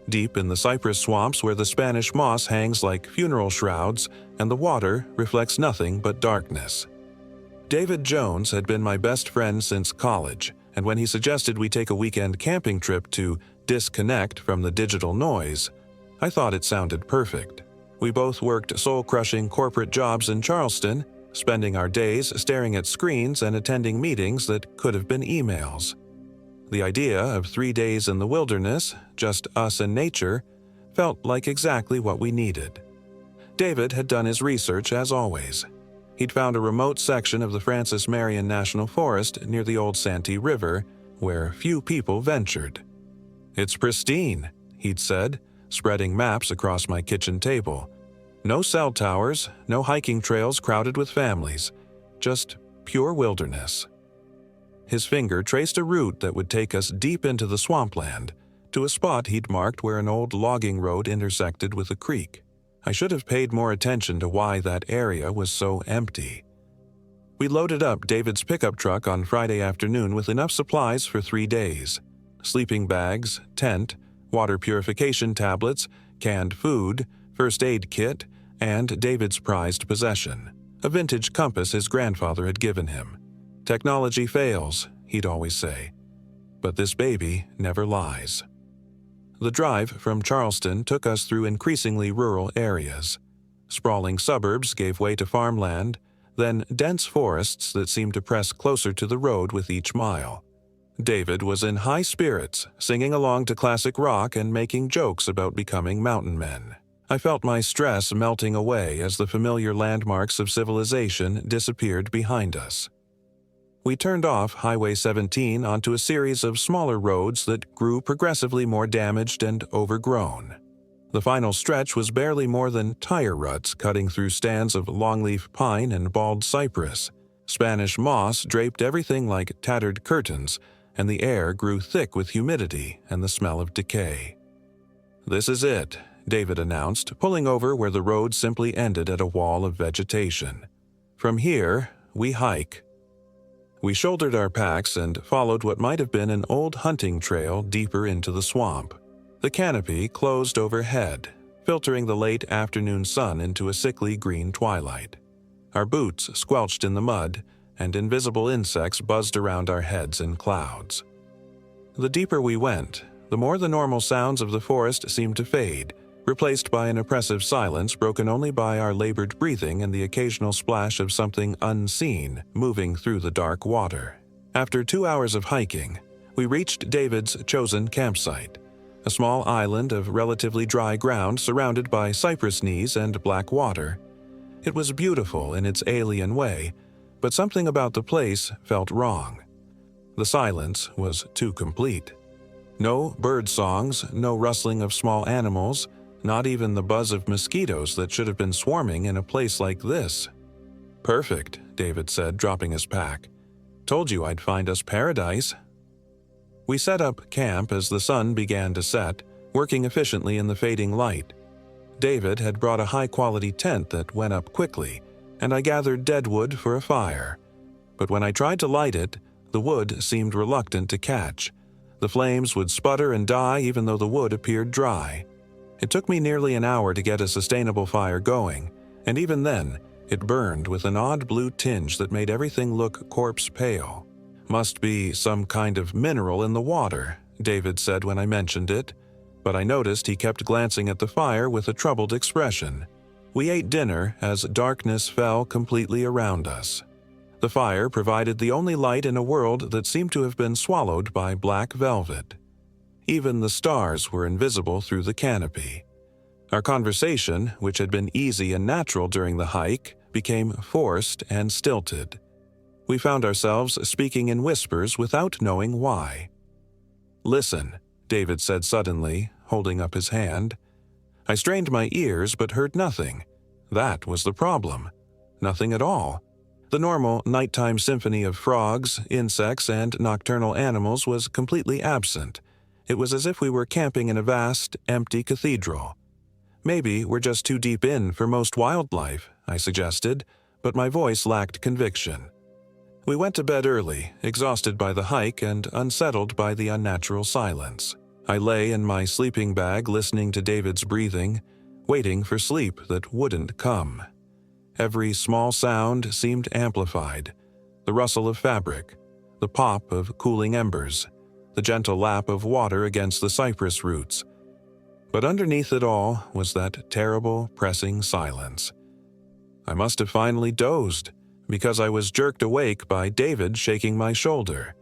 deep in the cypress swamps where the Spanish moss hangs like funeral shrouds and the water reflects nothing but darkness. David Jones had been my best friend since college, and when he suggested we take a weekend camping trip to disconnect from the digital noise, I thought it sounded perfect. We both worked soul-crushing corporate jobs in Charleston, spending our days staring at screens and attending meetings that could have been emails. The idea of 3 days in the wilderness, just us and nature, felt like exactly what we needed. David had done his research as always. He'd found a remote section of the Francis Marion National Forest near the old Santee River where few people ventured. "It's pristine," he'd said, spreading maps across my kitchen table. "No cell towers, no hiking trails crowded with families, just pure wilderness." His finger traced a route that would take us deep into the swampland, to a spot he'd marked where an old logging road intersected with a creek. I should have paid more attention to why that area was so empty. We loaded up David's pickup truck on Friday afternoon with enough supplies for 3 days: sleeping bags, tent, water purification tablets, canned food, first aid kit, and David's prized possession, a vintage compass his grandfather had given him. "Technology fails," he'd always say, "but this baby never lies." The drive from Charleston took us through increasingly rural areas. Sprawling suburbs gave way to farmland, then dense forests that seemed to press closer to the road with each mile. David was in high spirits, singing along to classic rock and making jokes about becoming mountain men. I felt my stress melting away as the familiar landmarks of civilization disappeared behind us. We turned off Highway 17 onto a series of smaller roads that grew progressively more damaged and overgrown. The final stretch was barely more than tire ruts cutting through stands of longleaf pine and bald cypress. Spanish moss draped everything like tattered curtains, and the air grew thick with humidity and the smell of decay. "This is it," David announced, pulling over where the road simply ended at a wall of vegetation. "From here, we hike." We shouldered our packs and followed what might have been an old hunting trail deeper into the swamp. The canopy closed overhead, filtering the late afternoon sun into a sickly green twilight. Our boots squelched in the mud, and invisible insects buzzed around our heads in clouds. The deeper we went, the more the normal sounds of the forest seemed to fade, replaced by an oppressive silence broken only by our labored breathing and the occasional splash of something unseen moving through the dark water. After 2 hours of hiking, we reached David's chosen campsite, a small island of relatively dry ground surrounded by cypress knees and black water. It was beautiful in its alien way, but something about the place felt wrong. The silence was too complete. No bird songs, no rustling of small animals, not even the buzz of mosquitoes that should have been swarming in a place like this. "Perfect," David said, dropping his pack. "Told you I'd find us paradise." We set up camp as the sun began to set, working efficiently in the fading light. David had brought a high-quality tent that went up quickly, and I gathered deadwood for a fire. But when I tried to light it, the wood seemed reluctant to catch. The flames would sputter and die even though the wood appeared dry. It took me nearly an hour to get a sustainable fire going, and even then, it burned with an odd blue tinge that made everything look corpse pale. "Must be some kind of mineral in the water," David said when I mentioned it, but I noticed he kept glancing at the fire with a troubled expression. We ate dinner as darkness fell completely around us. The fire provided the only light in a world that seemed to have been swallowed by black velvet. Even the stars were invisible through the canopy. Our conversation, which had been easy and natural during the hike, became forced and stilted. We found ourselves speaking in whispers without knowing why. "Listen," David said suddenly, holding up his hand. I strained my ears but heard nothing. That was the problem. Nothing at all. The normal nighttime symphony of frogs, insects, and nocturnal animals was completely absent. It was as if we were camping in a vast, empty cathedral. "Maybe we're just too deep in for most wildlife," I suggested, but my voice lacked conviction. We went to bed early, exhausted by the hike and unsettled by the unnatural silence. I lay in my sleeping bag listening to David's breathing, waiting for sleep that wouldn't come. Every small sound seemed amplified: the rustle of fabric, the pop of cooling embers, the gentle lap of water against the cypress roots. But underneath it all was that terrible, pressing silence. I must have finally dozed, because I was jerked awake by David shaking my shoulder.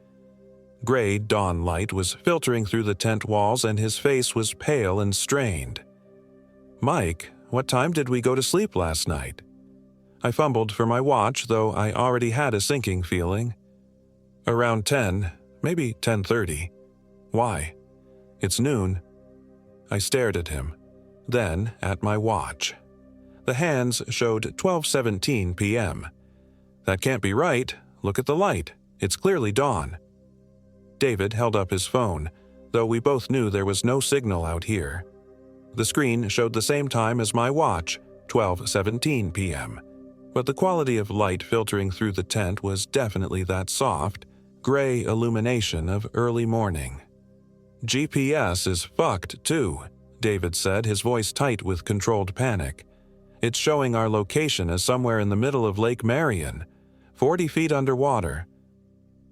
Gray dawn light was filtering through the tent walls and his face was pale and strained. "Mike, what time did we go to sleep last night?" I fumbled for my watch, though I already had a sinking feeling. "Around 10, maybe 10:30. Why?" "It's noon." I stared at him, then at my watch. The hands showed 12:17 p.m. "That can't be right. Look at the light. It's clearly dawn." David held up his phone, though we both knew there was no signal out here. The screen showed the same time as my watch, 12:17 p.m., but the quality of light filtering through the tent was definitely that soft, gray illumination of early morning. "GPS is fucked, too," David said, his voice tight with controlled panic. "It's showing our location as somewhere in the middle of Lake Marion, 40 feet underwater."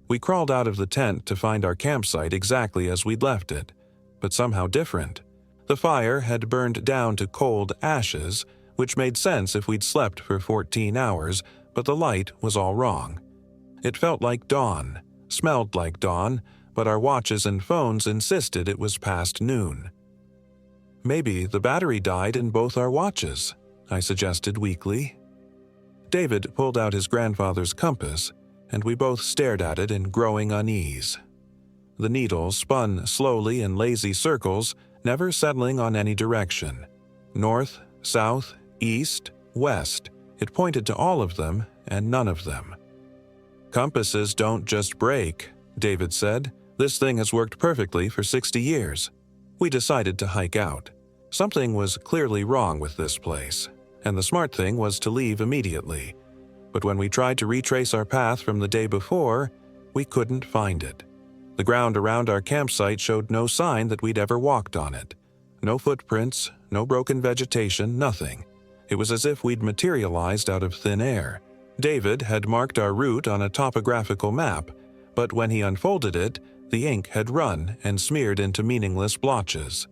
We crawled out of the tent to find our campsite exactly as we'd left it, but somehow different. The fire had burned down to cold ashes, which made sense if we'd slept for 14 hours, but the light was all wrong. It felt like dawn, smelled like dawn, but our watches and phones insisted it was past noon. "Maybe the battery died in both our watches," I suggested weakly. David pulled out his grandfather's compass, and we both stared at it in growing unease. The needle spun slowly in lazy circles, never settling on any direction. North, south, east, west. It pointed to all of them and none of them. "Compasses don't just break," David said. "This thing has worked perfectly for 60 years. We decided to hike out. Something was clearly wrong with this place, and the smart thing was to leave immediately. But when we tried to retrace our path from the day before, we couldn't find it. The ground around our campsite showed no sign that we'd ever walked on it. No footprints, no broken vegetation, nothing. It was as if we'd materialized out of thin air. David had marked our route on a topographical map, but when he unfolded it, the ink had run and smeared into meaningless blotches.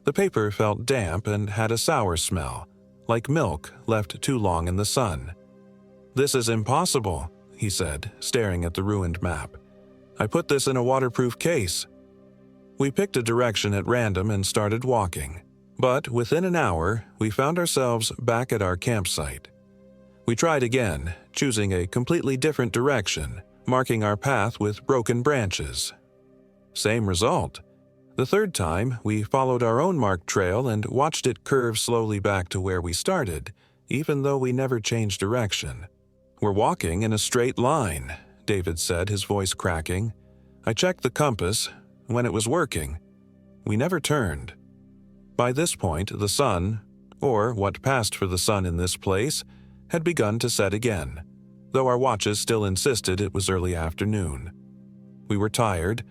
The paper felt damp and had a sour smell, like milk left too long in the sun. "This is impossible," he said, staring at the ruined map. "I put this in a waterproof case." We picked a direction at random and started walking, but within an hour, we found ourselves back at our campsite. We tried again, choosing a completely different direction, marking our path with broken branches. Same result. The third time, we followed our own marked trail and watched it curve slowly back to where we started, even though we never changed direction. "We're walking in a straight line," David said, his voice cracking. "I checked the compass. When it was working, we never turned." By this point, the sun, or what passed for the sun in this place, had begun to set again, though our watches still insisted it was early afternoon. We were tired,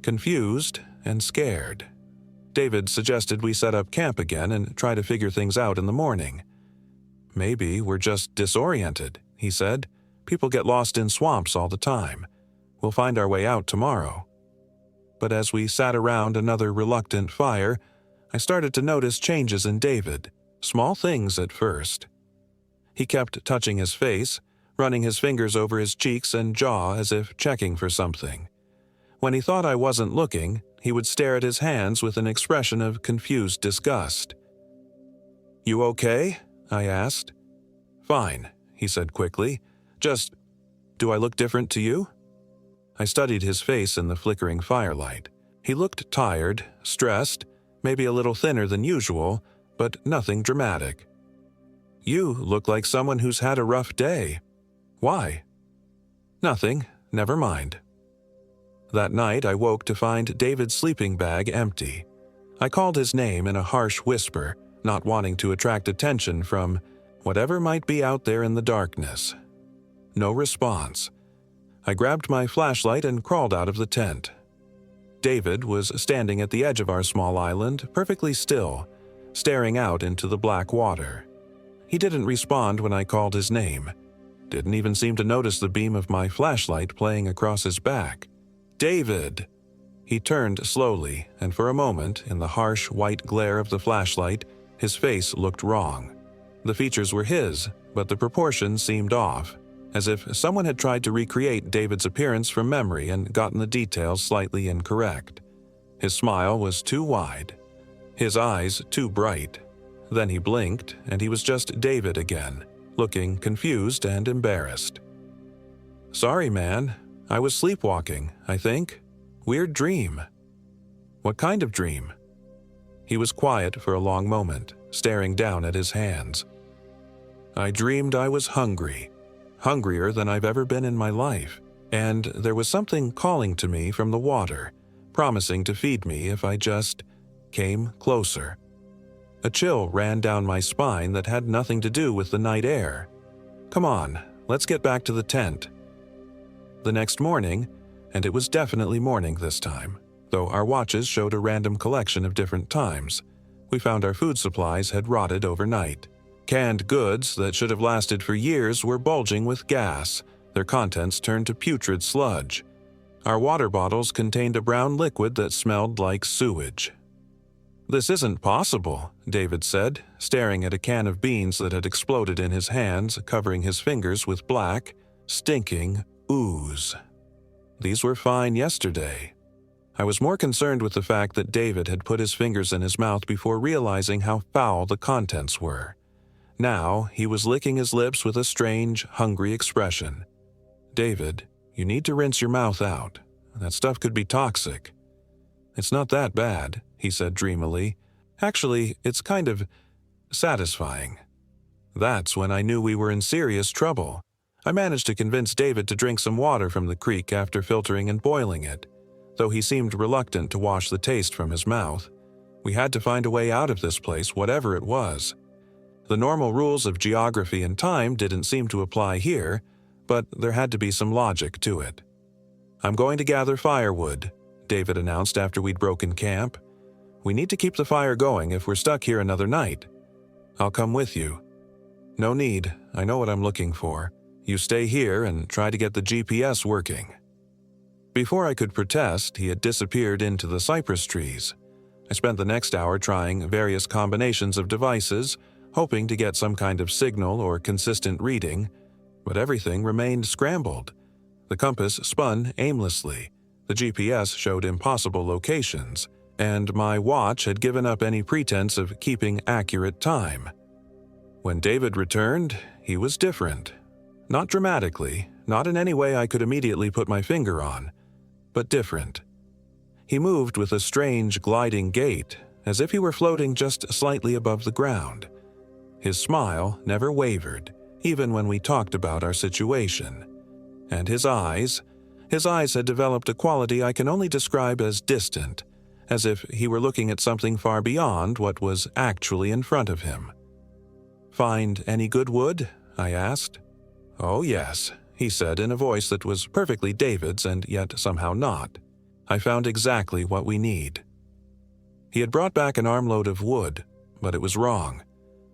confused, and scared. David suggested we set up camp again and try to figure things out in the morning. "Maybe we're just disoriented," he said. "People get lost in swamps all the time. We'll find our way out tomorrow." But as we sat around another reluctant fire, I started to notice changes in David, small things at first. He kept touching his face, running his fingers over his cheeks and jaw as if checking for something. When he thought I wasn't looking, he would stare at his hands with an expression of confused disgust. "You okay?" I asked. "Fine," he said quickly. Do I look different to you?" I studied his face in the flickering firelight. He looked tired, stressed, maybe a little thinner than usual, but nothing dramatic. "You look like someone who's had a rough day. Why?" "Nothing. Never mind." That night I woke to find David's sleeping bag empty. I called his name in a harsh whisper, not wanting to attract attention from whatever might be out there in the darkness. No response. I grabbed my flashlight and crawled out of the tent. David was standing at the edge of our small island, perfectly still, staring out into the black water. He didn't respond when I called his name. Didn't even seem to notice the beam of my flashlight playing across his back. "David!" He turned slowly, and for a moment, in the harsh white glare of the flashlight, his face looked wrong. The features were his, but the proportions seemed off, as if someone had tried to recreate David's appearance from memory and gotten the details slightly incorrect. His smile was too wide, his eyes too bright. Then he blinked, and he was just David again, looking confused and embarrassed. "Sorry, man. I was sleepwalking, I think. Weird dream." "What kind of dream?" He was quiet for a long moment, staring down at his hands. "I dreamed I was hungry. Hungrier than I've ever been in my life, and there was something calling to me from the water, promising to feed me if I just came closer. A chill ran down my spine that had nothing to do with the night air. Come on, let's get back to the tent." The next morning, and it was definitely morning this time, though our watches showed a random collection of different times, we found our food supplies had rotted overnight. Canned goods that should have lasted for years were bulging with gas, their contents turned to putrid sludge. Our water bottles contained a brown liquid that smelled like sewage. "This isn't possible," David said, staring at a can of beans that had exploded in his hands, covering his fingers with black, stinking ooze. "These were fine yesterday." I was more concerned with the fact that David had put his fingers in his mouth before realizing how foul the contents were. Now he was licking his lips with a strange, hungry expression. "David, you need to rinse your mouth out. That stuff could be toxic." "It's not that bad," he said dreamily. "Actually, it's kind of satisfying." That's when I knew we were in serious trouble. I managed to convince David to drink some water from the creek after filtering and boiling it, though he seemed reluctant to wash the taste from his mouth. We had to find a way out of this place, whatever it was. The normal rules of geography and time didn't seem to apply here, but there had to be some logic to it. "I'm going to gather firewood," David announced after we'd broken camp. "We need to keep the fire going if we're stuck here another night." "I'll come with you." "No need. I know what I'm looking for. You stay here and try to get the GPS working." Before I could protest, he had disappeared into the cypress trees. I spent the next hour trying various combinations of devices, hoping to get some kind of signal or consistent reading, but everything remained scrambled. The compass spun aimlessly, the GPS showed impossible locations, and my watch had given up any pretense of keeping accurate time. When David returned, he was different. Not dramatically, not in any way I could immediately put my finger on, but different. He moved with a strange gliding gait, as if he were floating just slightly above the ground. His smile never wavered, even when we talked about our situation. And his eyes had developed a quality I can only describe as distant, as if he were looking at something far beyond what was actually in front of him. "Find any good wood?" I asked. "Oh yes," he said in a voice that was perfectly David's and yet somehow not. "I found exactly what we need." He had brought back an armload of wood, but it was wrong.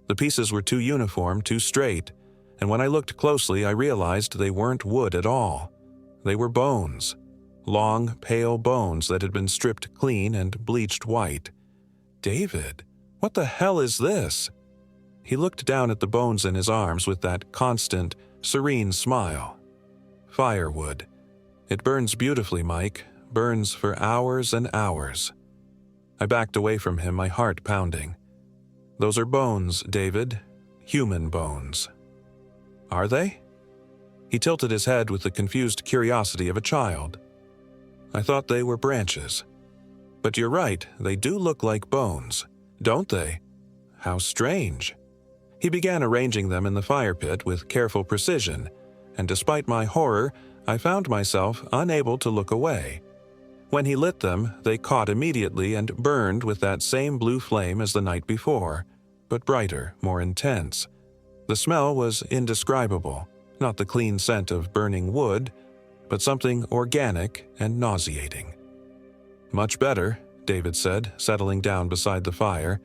The pieces were too uniform, too straight, and when I looked closely I realized they weren't wood at all. They were bones. Long, pale bones that had been stripped clean and bleached white. "David, what the hell is this?" He looked down at the bones in his arms with that constant, serene smile. "Firewood. It burns beautifully, Mike. Burns for hours and hours." I backed away from him, my heart pounding. "Those are bones, David. Human bones." "Are they?" He tilted his head with the confused curiosity of a child. "I thought they were branches. But you're right, they do look like bones, don't they? How strange." He began arranging them in the fire pit with careful precision, and despite my horror, I found myself unable to look away. When he lit them, they caught immediately and burned with that same blue flame as the night before, but brighter, more intense. The smell was indescribable, not the clean scent of burning wood, but something organic and nauseating. "Much better," David said, settling down beside the fire.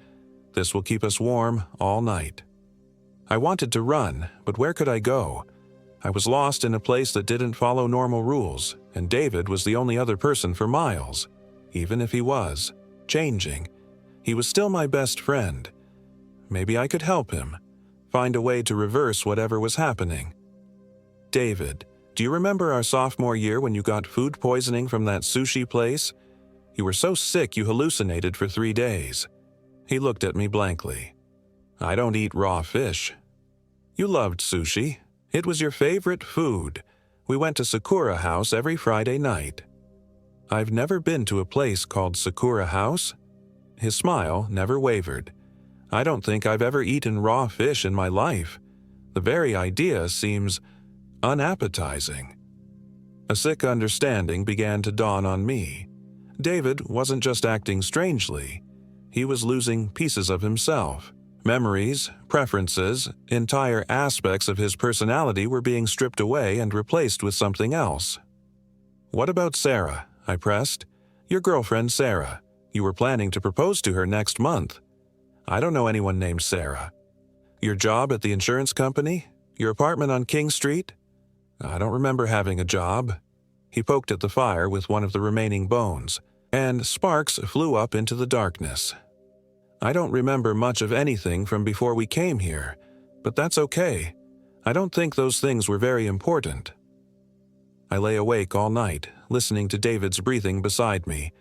"This will keep us warm all night." I wanted to run, but where could I go? I was lost in a place that didn't follow normal rules, and David was the only other person for miles. Even if he was changing, he was still my best friend. Maybe I could help him, find a way to reverse whatever was happening. "David, do you remember our sophomore year when you got food poisoning from that sushi place? You were so sick you hallucinated for 3 days. He looked at me blankly. "I don't eat raw fish." "You loved sushi. It was your favorite food. We went to Sakura House every Friday night." "I've never been to a place called Sakura House." His smile never wavered. "I don't think I've ever eaten raw fish in my life. The very idea seems unappetizing." A sick understanding began to dawn on me. David wasn't just acting strangely. He was losing pieces of himself. Memories, preferences, entire aspects of his personality were being stripped away and replaced with something else. "What about Sarah?" I pressed. "Your girlfriend Sarah. You were planning to propose to her next month." "I don't know anyone named Sarah." "Your job at the insurance company? Your apartment on King Street?" "I don't remember having a job." He poked at the fire with one of the remaining bones, and sparks flew up into the darkness. "I don't remember much of anything from before we came here, but that's okay. I don't think those things were very important." I lay awake all night, listening to David's breathing beside me.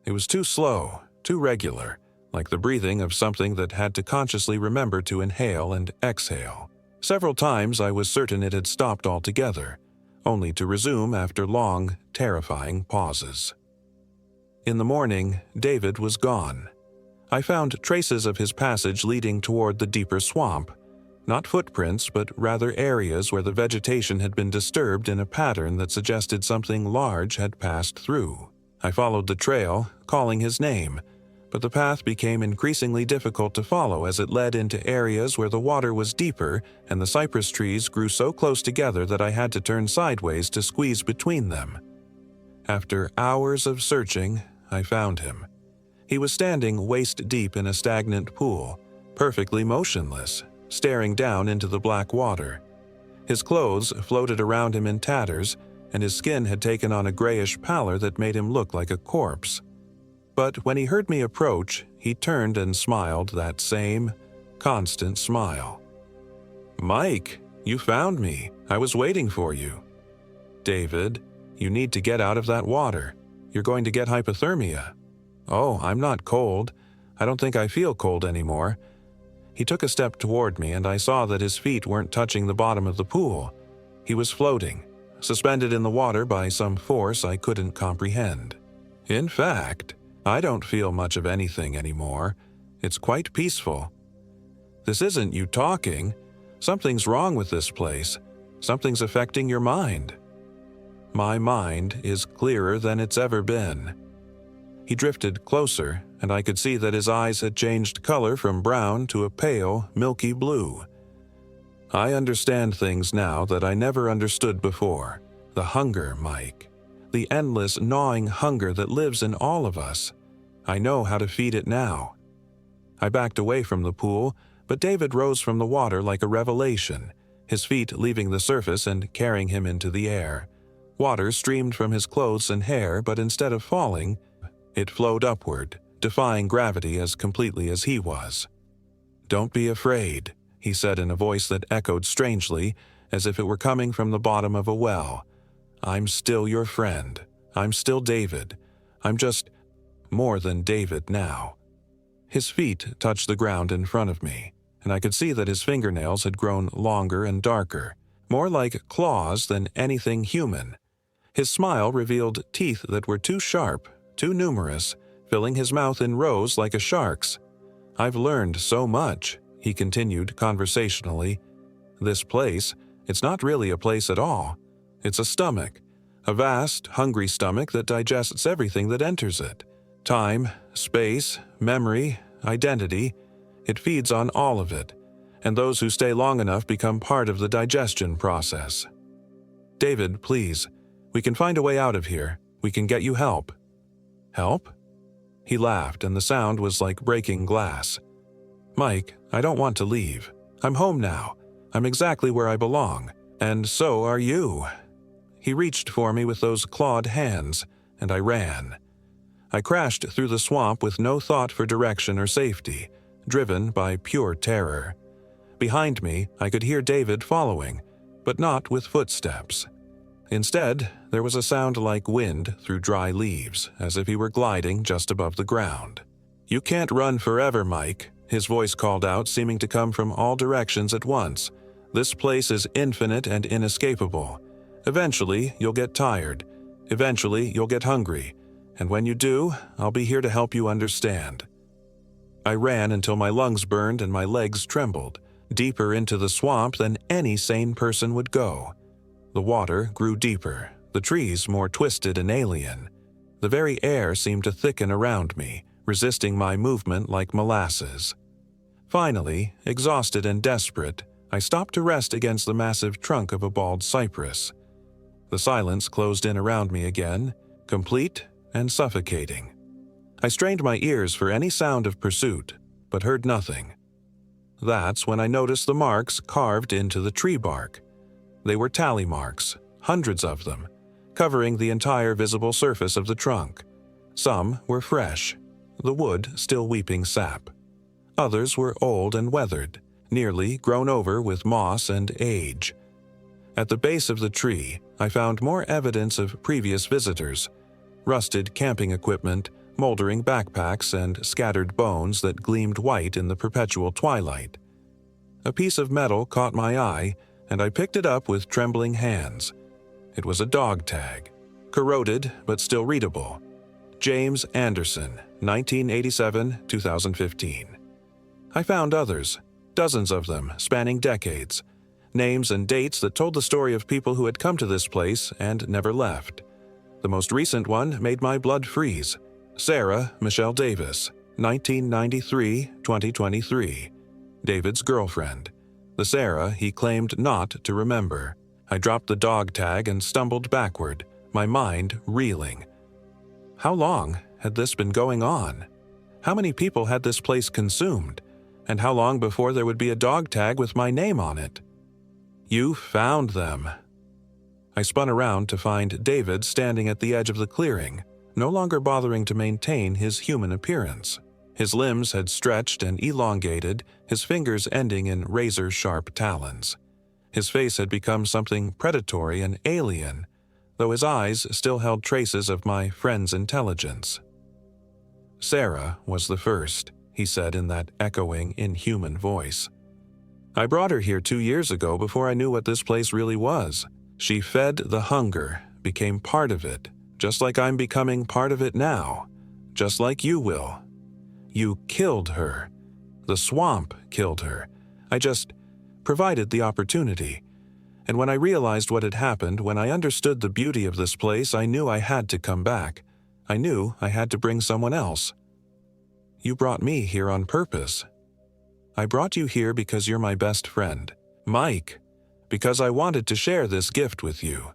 It was too slow, too regular, like the breathing of something that had to consciously remember to inhale and exhale. Several times I was certain it had stopped altogether, only to resume after long, terrifying pauses. In the morning, David was gone. I found traces of his passage leading toward the deeper swamp. Not footprints, but rather areas where the vegetation had been disturbed in a pattern that suggested something large had passed through. I followed the trail, calling his name, but the path became increasingly difficult to follow as it led into areas where the water was deeper and the cypress trees grew so close together that I had to turn sideways to squeeze between them. After hours of searching, I found him. He was standing waist-deep in a stagnant pool, perfectly motionless, staring down into the black water. His clothes floated around him in tatters, and his skin had taken on a grayish pallor that made him look like a corpse. But when he heard me approach, he turned and smiled that same, constant smile. "Mike, you found me. I was waiting for you." "David, you need to get out of that water. You're going to get hypothermia." "Oh, I'm not cold. I don't think I feel cold anymore." He took a step toward me, and I saw that his feet weren't touching the bottom of the pool. He was floating, suspended in the water by some force I couldn't comprehend. "In fact, I don't feel much of anything anymore. It's quite peaceful." "This isn't you talking. Something's wrong with this place. Something's affecting your mind." "My mind is clearer than it's ever been." He drifted closer, and I could see that his eyes had changed color from brown to a pale, milky blue. "I understand things now that I never understood before. The hunger, Mike. The endless, gnawing hunger that lives in all of us. I know how to feed it now." I backed away from the pool, but David rose from the water like a revelation, his feet leaving the surface and carrying him into the air. Water streamed from his clothes and hair, but instead of falling, it flowed upward, defying gravity as completely as he was. "Don't be afraid," he said in a voice that echoed strangely, as if it were coming from the bottom of a well. "I'm still your friend. I'm still David. I'm just more than David now." His feet touched the ground in front of me, and I could see that his fingernails had grown longer and darker, more like claws than anything human. His smile revealed teeth that were too sharp, too numerous, filling his mouth in rows like a shark's. "I've learned so much," he continued conversationally. "This place, it's not really a place at all. It's a stomach, a vast, hungry stomach that digests everything that enters it. Time, space, memory, identity. It feeds on all of it, and those who stay long enough become part of the digestion process. David, please, we can find a way out of here. We can get you help." Help? He laughed, and the sound was like breaking glass. Mike, I don't want to leave. I'm home now. I'm exactly where I belong. And so are you. He reached for me with those clawed hands, and I ran. I crashed through the swamp with no thought for direction or safety, driven by pure terror. Behind me, I could hear David following, but not with footsteps. Instead, there was a sound like wind through dry leaves, as if he were gliding just above the ground. "You can't run forever, Mike," his voice called out, seeming to come from all directions at once. "This place is infinite and inescapable. Eventually, you'll get tired. Eventually, you'll get hungry. And when you do, I'll be here to help you understand." I ran until my lungs burned and my legs trembled, deeper into the swamp than any sane person would go. The water grew deeper, the trees more twisted and alien. The very air seemed to thicken around me, resisting my movement like molasses. Finally, exhausted and desperate, I stopped to rest against the massive trunk of a bald cypress. The silence closed in around me again, complete and suffocating. I strained my ears for any sound of pursuit, but heard nothing. That's when I noticed the marks carved into the tree bark. They were tally marks, hundreds of them, covering the entire visible surface of the trunk. Some were fresh, the wood still weeping sap. Others were old and weathered, nearly grown over with moss and age. At the base of the tree, I found more evidence of previous visitors: rusted camping equipment, moldering backpacks, and scattered bones that gleamed white in the perpetual twilight. A piece of metal caught my eye, and I picked it up with trembling hands. It was a dog tag, corroded but still readable. James Anderson, 1987-2015. I found others, dozens of them spanning decades, names and dates that told the story of people who had come to this place and never left. The most recent one made my blood freeze. Sarah Michelle Davis, 1993-2023. David's girlfriend. The Sarah he claimed not to remember. I dropped the dog tag and stumbled backward, my mind reeling. How long had this been going on? How many people had this place consumed? And how long before there would be a dog tag with my name on it? You found them. I spun around to find David standing at the edge of the clearing, no longer bothering to maintain his human appearance. His limbs had stretched and elongated, his fingers ending in razor-sharp talons. His face had become something predatory and alien, though his eyes still held traces of my friend's intelligence. "Sarah was the first," he said in that echoing, inhuman voice. "I brought her here 2 years ago before I knew what this place really was. She fed the hunger, became part of it, just like I'm becoming part of it now, just like you will. You killed her. The swamp killed her. I just provided the opportunity. And when I realized what had happened, when I understood the beauty of this place, I knew I had to come back. I knew I had to bring someone else. You brought me here on purpose. I brought you here because you're my best friend, Mike, because I wanted to share this gift with you.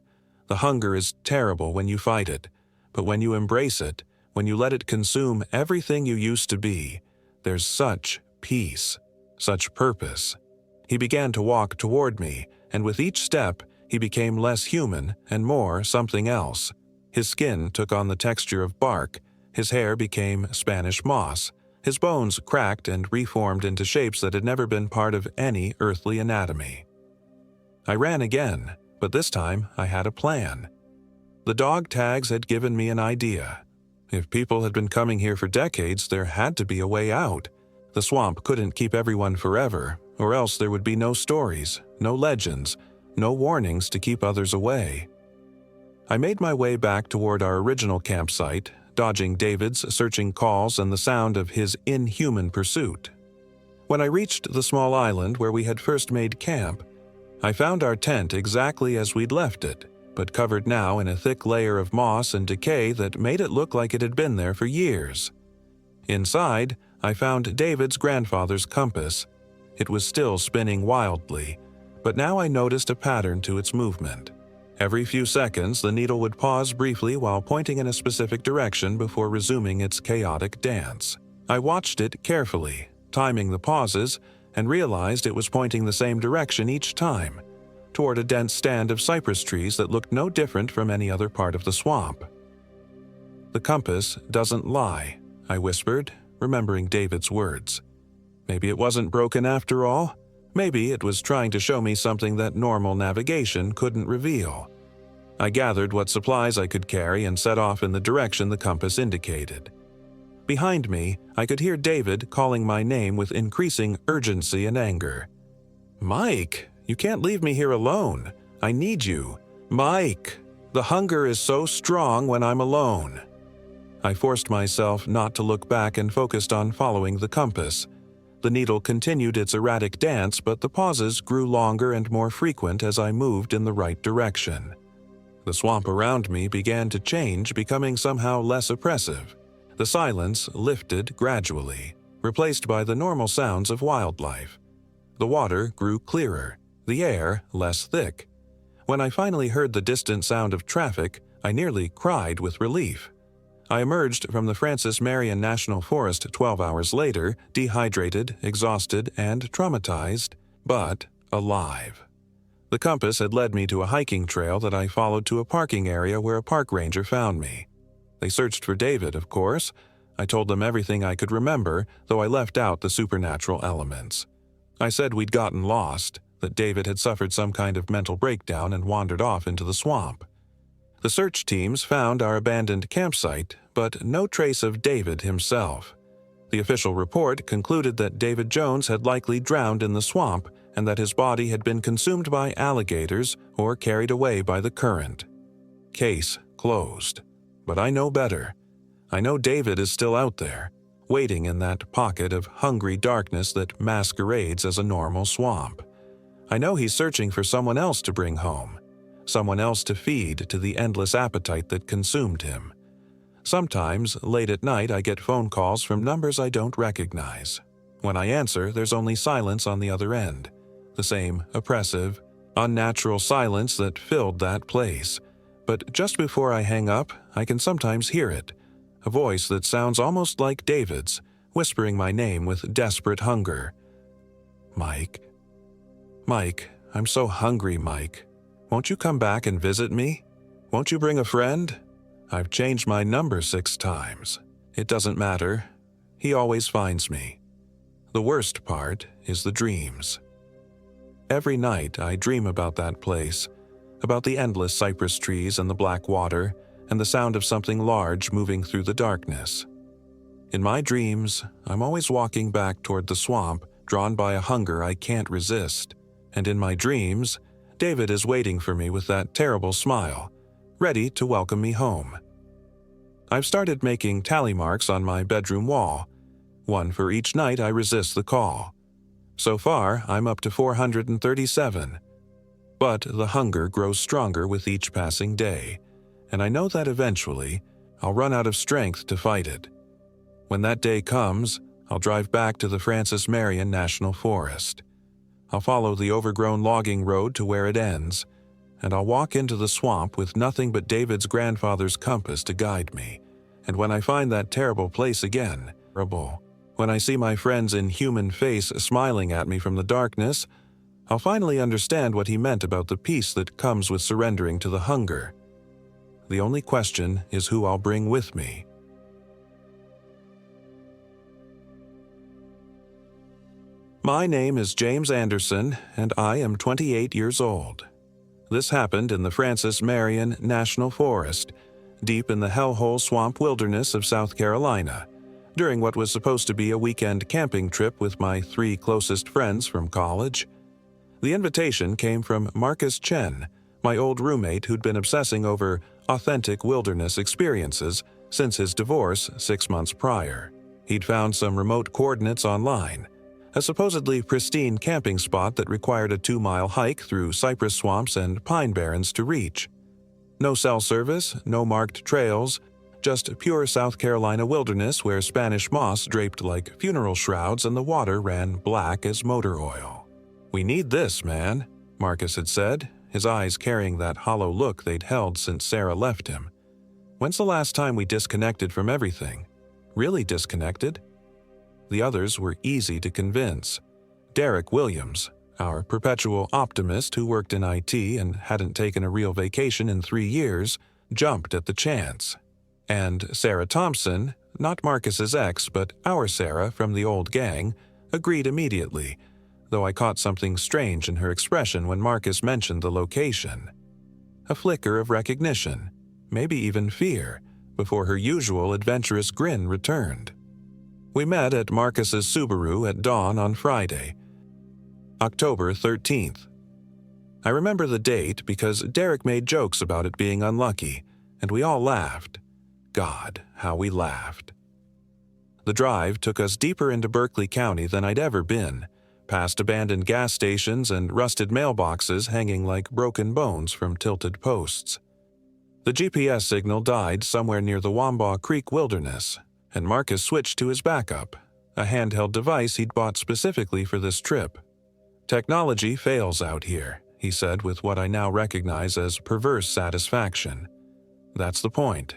The hunger is terrible when you fight it, but when you embrace it, when you let it consume everything you used to be, there's such peace, such purpose." He began to walk toward me, and with each step, he became less human and more something else. His skin took on the texture of bark, his hair became Spanish moss, his bones cracked and reformed into shapes that had never been part of any earthly anatomy. I ran again, but this time I had a plan. The dog tags had given me an idea. If people had been coming here for decades, there had to be a way out. The swamp couldn't keep everyone forever, or else there would be no stories, no legends, no warnings to keep others away. I made my way back toward our original campsite, dodging David's searching calls and the sound of his inhuman pursuit. When I reached the small island where we had first made camp, I found our tent exactly as we'd left it, but covered now in a thick layer of moss and decay that made it look like it had been there for years. Inside, I found David's grandfather's compass. It was still spinning wildly, but now I noticed a pattern to its movement. Every few seconds, the needle would pause briefly while pointing in a specific direction before resuming its chaotic dance. I watched it carefully, timing the pauses, and realized it was pointing the same direction each time, toward a dense stand of cypress trees that looked no different from any other part of the swamp. "The compass doesn't lie," I whispered, remembering David's words. Maybe it wasn't broken after all. Maybe it was trying to show me something that normal navigation couldn't reveal. I gathered what supplies I could carry and set off in the direction the compass indicated. Behind me, I could hear David calling my name with increasing urgency and anger. "Mike, you can't leave me here alone. I need you. Mike, the hunger is so strong when I'm alone." I forced myself not to look back and focused on following the compass. The needle continued its erratic dance, but the pauses grew longer and more frequent as I moved in the right direction. The swamp around me began to change, becoming somehow less oppressive. The silence lifted gradually, replaced by the normal sounds of wildlife. The water grew clearer, the air less thick. When I finally heard the distant sound of traffic, I nearly cried with relief. I emerged from the Francis Marion National Forest 12 hours later, dehydrated, exhausted, and traumatized, but alive. The compass had led me to a hiking trail that I followed to a parking area where a park ranger found me. They searched for David, of course. I told them everything I could remember, though I left out the supernatural elements. I said we'd gotten lost, that David had suffered some kind of mental breakdown and wandered off into the swamp. The search teams found our abandoned campsite, but no trace of David himself. The official report concluded that David Jones had likely drowned in the swamp and that his body had been consumed by alligators or carried away by the current. Case closed. But I know better. I know David is still out there, waiting in that pocket of hungry darkness that masquerades as a normal swamp. I know he's searching for someone else to bring home, someone else to feed to the endless appetite that consumed him. Sometimes, late at night, I get phone calls from numbers I don't recognize. When I answer, there's only silence on the other end, the same oppressive, unnatural silence that filled that place. But just before I hang up, I can sometimes hear it, a voice that sounds almost like David's, whispering my name with desperate hunger. "Mike. Mike, I'm so hungry, Mike. Won't you come back and visit me? Won't you bring a friend? I've changed my number 6 times. It doesn't matter. He always finds me." The worst part is the dreams. Every night I dream about that place, about the endless cypress trees and the black water, and the sound of something large moving through the darkness. In my dreams, I'm always walking back toward the swamp, drawn by a hunger I can't resist. And in my dreams, David is waiting for me with that terrible smile, ready to welcome me home. I've started making tally marks on my bedroom wall, one for each night I resist the call. So far, I'm up to 437. But the hunger grows stronger with each passing day, and I know that eventually, I'll run out of strength to fight it. When that day comes, I'll drive back to the Francis Marion National Forest. I'll follow the overgrown logging road to where it ends, and I'll walk into the swamp with nothing but David's grandfather's compass to guide me. And when I find that terrible place again, when I see my friend's inhuman face smiling at me from the darkness, I'll finally understand what he meant about the peace that comes with surrendering to the hunger. The only question is who I'll bring with me. My name is James Anderson, and I am 28 years old. This happened in the Francis Marion National Forest, deep in the hellhole swamp wilderness of South Carolina, during what was supposed to be a weekend camping trip with my 3 closest friends from college. The invitation came from Marcus Chen, my old roommate who'd been obsessing over authentic wilderness experiences since his divorce 6 months prior. He'd found some remote coordinates online, a supposedly pristine camping spot that required a 2-mile hike through cypress swamps and pine barrens to reach. No cell service, no marked trails, just pure South Carolina wilderness where Spanish moss draped like funeral shrouds and the water ran black as motor oil. "We need this, man," Marcus had said, his eyes carrying that hollow look they'd held since Sarah left him. When's the last time we disconnected from everything? Really disconnected? The others were easy to convince. Derek Williams, our perpetual optimist who worked in IT and hadn't taken a real vacation in 3 years, jumped at the chance. And Sarah Thompson, not Marcus's ex but our Sarah from the old gang, agreed immediately, though I caught something strange in her expression when Marcus mentioned the location. A flicker of recognition, maybe even fear, before her usual adventurous grin returned. We met at Marcus's Subaru at dawn on Friday, October 13th. I remember the date because Derek made jokes about it being unlucky, and we all laughed. God, how we laughed. The drive took us deeper into Berkeley County than I'd ever been, past abandoned gas stations and rusted mailboxes hanging like broken bones from tilted posts. The GPS signal died somewhere near the Wambaugh Creek Wilderness, and Marcus switched to his backup, a handheld device he'd bought specifically for this trip. Technology fails out here, he said with what I now recognize as perverse satisfaction. That's the point.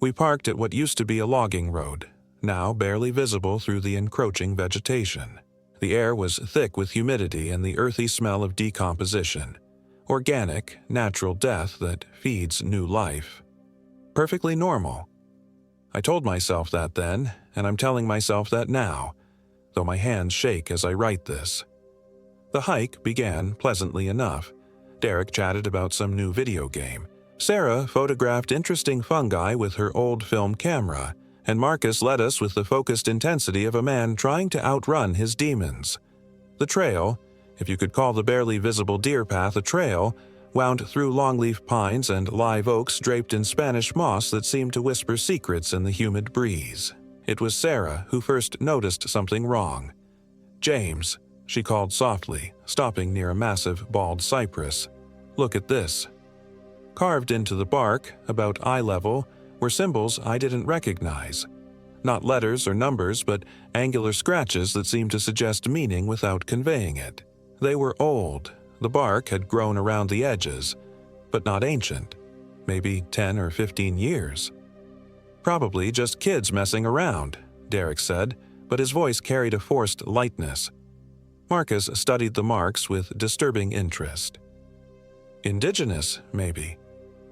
We parked at what used to be a logging road, now barely visible through the encroaching vegetation. The air was thick with humidity and the earthy smell of decomposition. Organic, natural death that feeds new life. Perfectly normal. I told myself that then, and I'm telling myself that now, though my hands shake as I write this. The hike began pleasantly enough. Derek chatted about some new video game. Sarah photographed interesting fungi with her old film camera, and Marcus led us with the focused intensity of a man trying to outrun his demons. The trail, if you could call the barely visible deer path a trail, wound through longleaf pines and live oaks draped in Spanish moss that seemed to whisper secrets in the humid breeze. It was Sarah who first noticed something wrong. "James," she called softly, stopping near a massive bald cypress. "Look at this." Carved into the bark, about eye level, were symbols I didn't recognize. Not letters or numbers, but angular scratches that seemed to suggest meaning without conveying it. They were old. The bark had grown around the edges, but not ancient. Maybe 10 or 15 years. "Probably just kids messing around," Derek said, but his voice carried a forced lightness. Marcus studied the marks with disturbing interest. "Indigenous, maybe.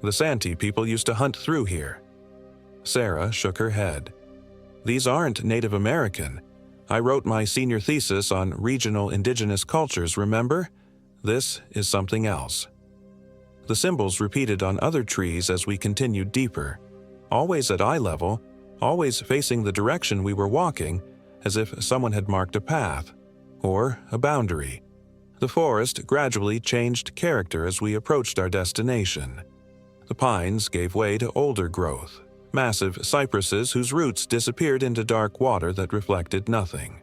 The Santee people used to hunt through here." Sarah shook her head. "These aren't Native American. I wrote my senior thesis on regional indigenous cultures, remember? This is something else." The symbols repeated on other trees as we continued deeper, always at eye level, always facing the direction we were walking, as if someone had marked a path. Or a boundary. The forest gradually changed character as we approached our destination. The pines gave way to older growth, massive cypresses whose roots disappeared into dark water that reflected nothing.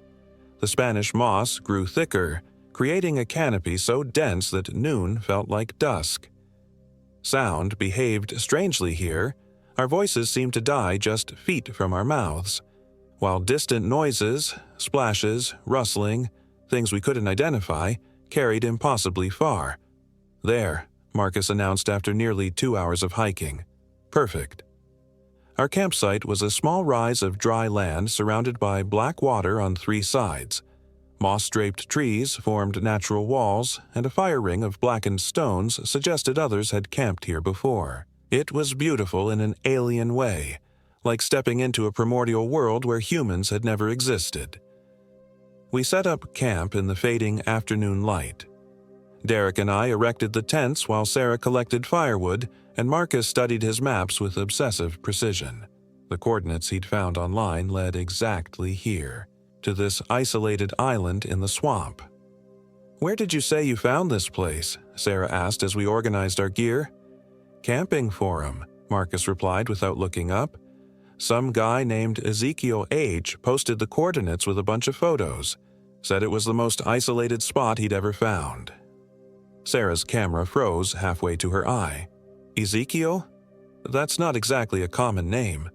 The Spanish moss grew thicker, creating a canopy so dense that noon felt like dusk. Sound behaved strangely here. Our voices seemed to die just feet from our mouths, while distant noises, splashes, rustling, things we couldn't identify, carried impossibly far. "There," Marcus announced after nearly 2 hours of hiking. "Perfect." Our campsite was a small rise of dry land surrounded by black water on 3 sides. Moss-draped trees formed natural walls, and a fire ring of blackened stones suggested others had camped here before. It was beautiful in an alien way, like stepping into a primordial world where humans had never existed. We set up camp in the fading afternoon light. Derek and I erected the tents while Sarah collected firewood, and Marcus studied his maps with obsessive precision. The coordinates he'd found online led exactly here, to this isolated island in the swamp. "Where did you say you found this place?" Sarah asked as we organized our gear. "Camping forum," Marcus replied without looking up. "Some guy named Ezekiel H. posted the coordinates with a bunch of photos. Said it was the most isolated spot he'd ever found." Sarah's camera froze halfway to her eye. "Ezekiel? That's not exactly a common name."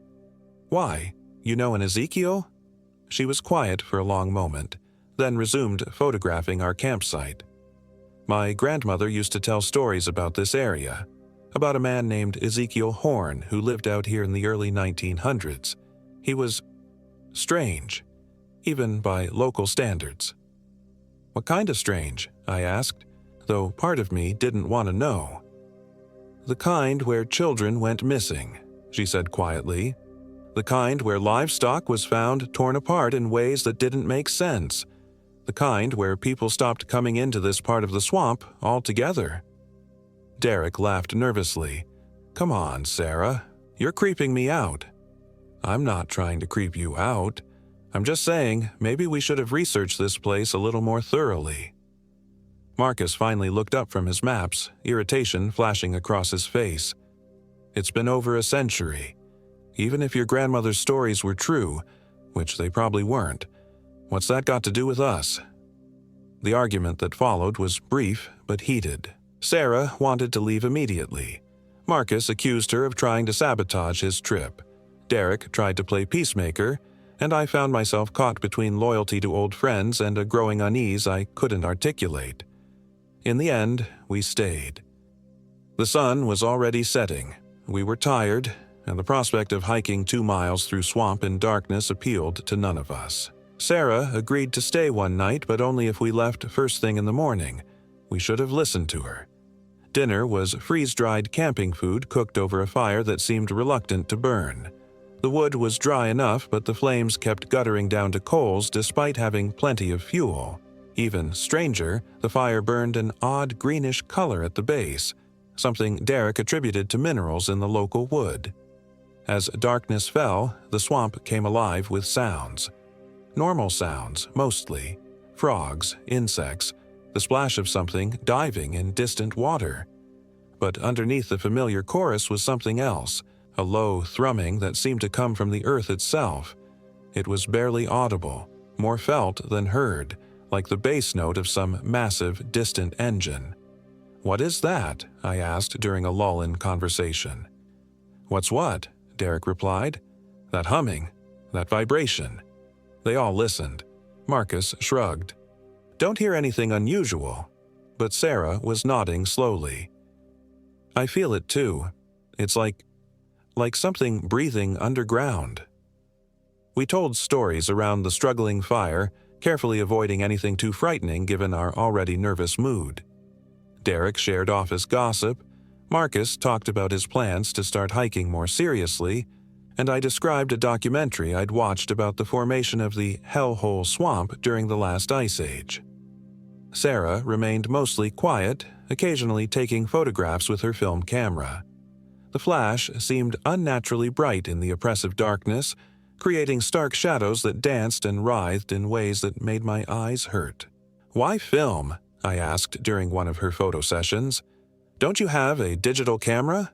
"Why? You know an Ezekiel?" She was quiet for a long moment, then resumed photographing our campsite. My grandmother used to tell stories about this area, about a man named Ezekiel Horn who lived out here in the early 1900s. He was strange, even by local standards. What kind of strange? I asked, though part of me didn't want to know. The kind where children went missing, she said quietly. The kind where livestock was found torn apart in ways that didn't make sense. The kind where people stopped coming into this part of the swamp altogether. Derek laughed nervously. Come on, Sarah. You're creeping me out. I'm not trying to creep you out. I'm just saying maybe we should have researched this place a little more thoroughly. Marcus finally looked up from his maps, irritation flashing across his face. It's been over a century. Even if your grandmother's stories were true, which they probably weren't, what's that got to do with us? The argument that followed was brief but heated. Sarah wanted to leave immediately. Marcus accused her of trying to sabotage his trip. Derek tried to play peacemaker, and I found myself caught between loyalty to old friends and a growing unease I couldn't articulate. In the end, we stayed. The sun was already setting. We were tired, and the prospect of hiking 2 miles through swamp in darkness appealed to none of us. Sarah agreed to stay one night, but only if we left first thing in the morning. We should have listened to her. Dinner was freeze-dried camping food cooked over a fire that seemed reluctant to burn. The wood was dry enough, but the flames kept guttering down to coals despite having plenty of fuel. Even stranger, the fire burned an odd greenish color at the base, something Derek attributed to minerals in the local wood. As darkness fell, the swamp came alive with sounds. Normal sounds, mostly. Frogs, insects, the splash of something diving in distant water. But underneath the familiar chorus was something else, a low thrumming that seemed to come from the earth itself. It was barely audible, more felt than heard, like the bass note of some massive, distant engine. "What is that?" I asked during a lull in conversation. "What's what?" Derek replied. "That humming, that vibration." They all listened. Marcus shrugged. "Don't hear anything unusual." But Sarah was nodding slowly. "I feel it too. It's like something breathing underground." We told stories around the struggling fire, carefully avoiding anything too frightening given our already nervous mood. Derek shared office gossip, Marcus talked about his plans to start hiking more seriously, and I described a documentary I'd watched about the formation of the Hellhole Swamp during the last ice age. Sarah remained mostly quiet, occasionally taking photographs with her film camera. The flash seemed unnaturally bright in the oppressive darkness, creating stark shadows that danced and writhed in ways that made my eyes hurt. "Why film?" I asked during one of her photo sessions. "Don't you have a digital camera?"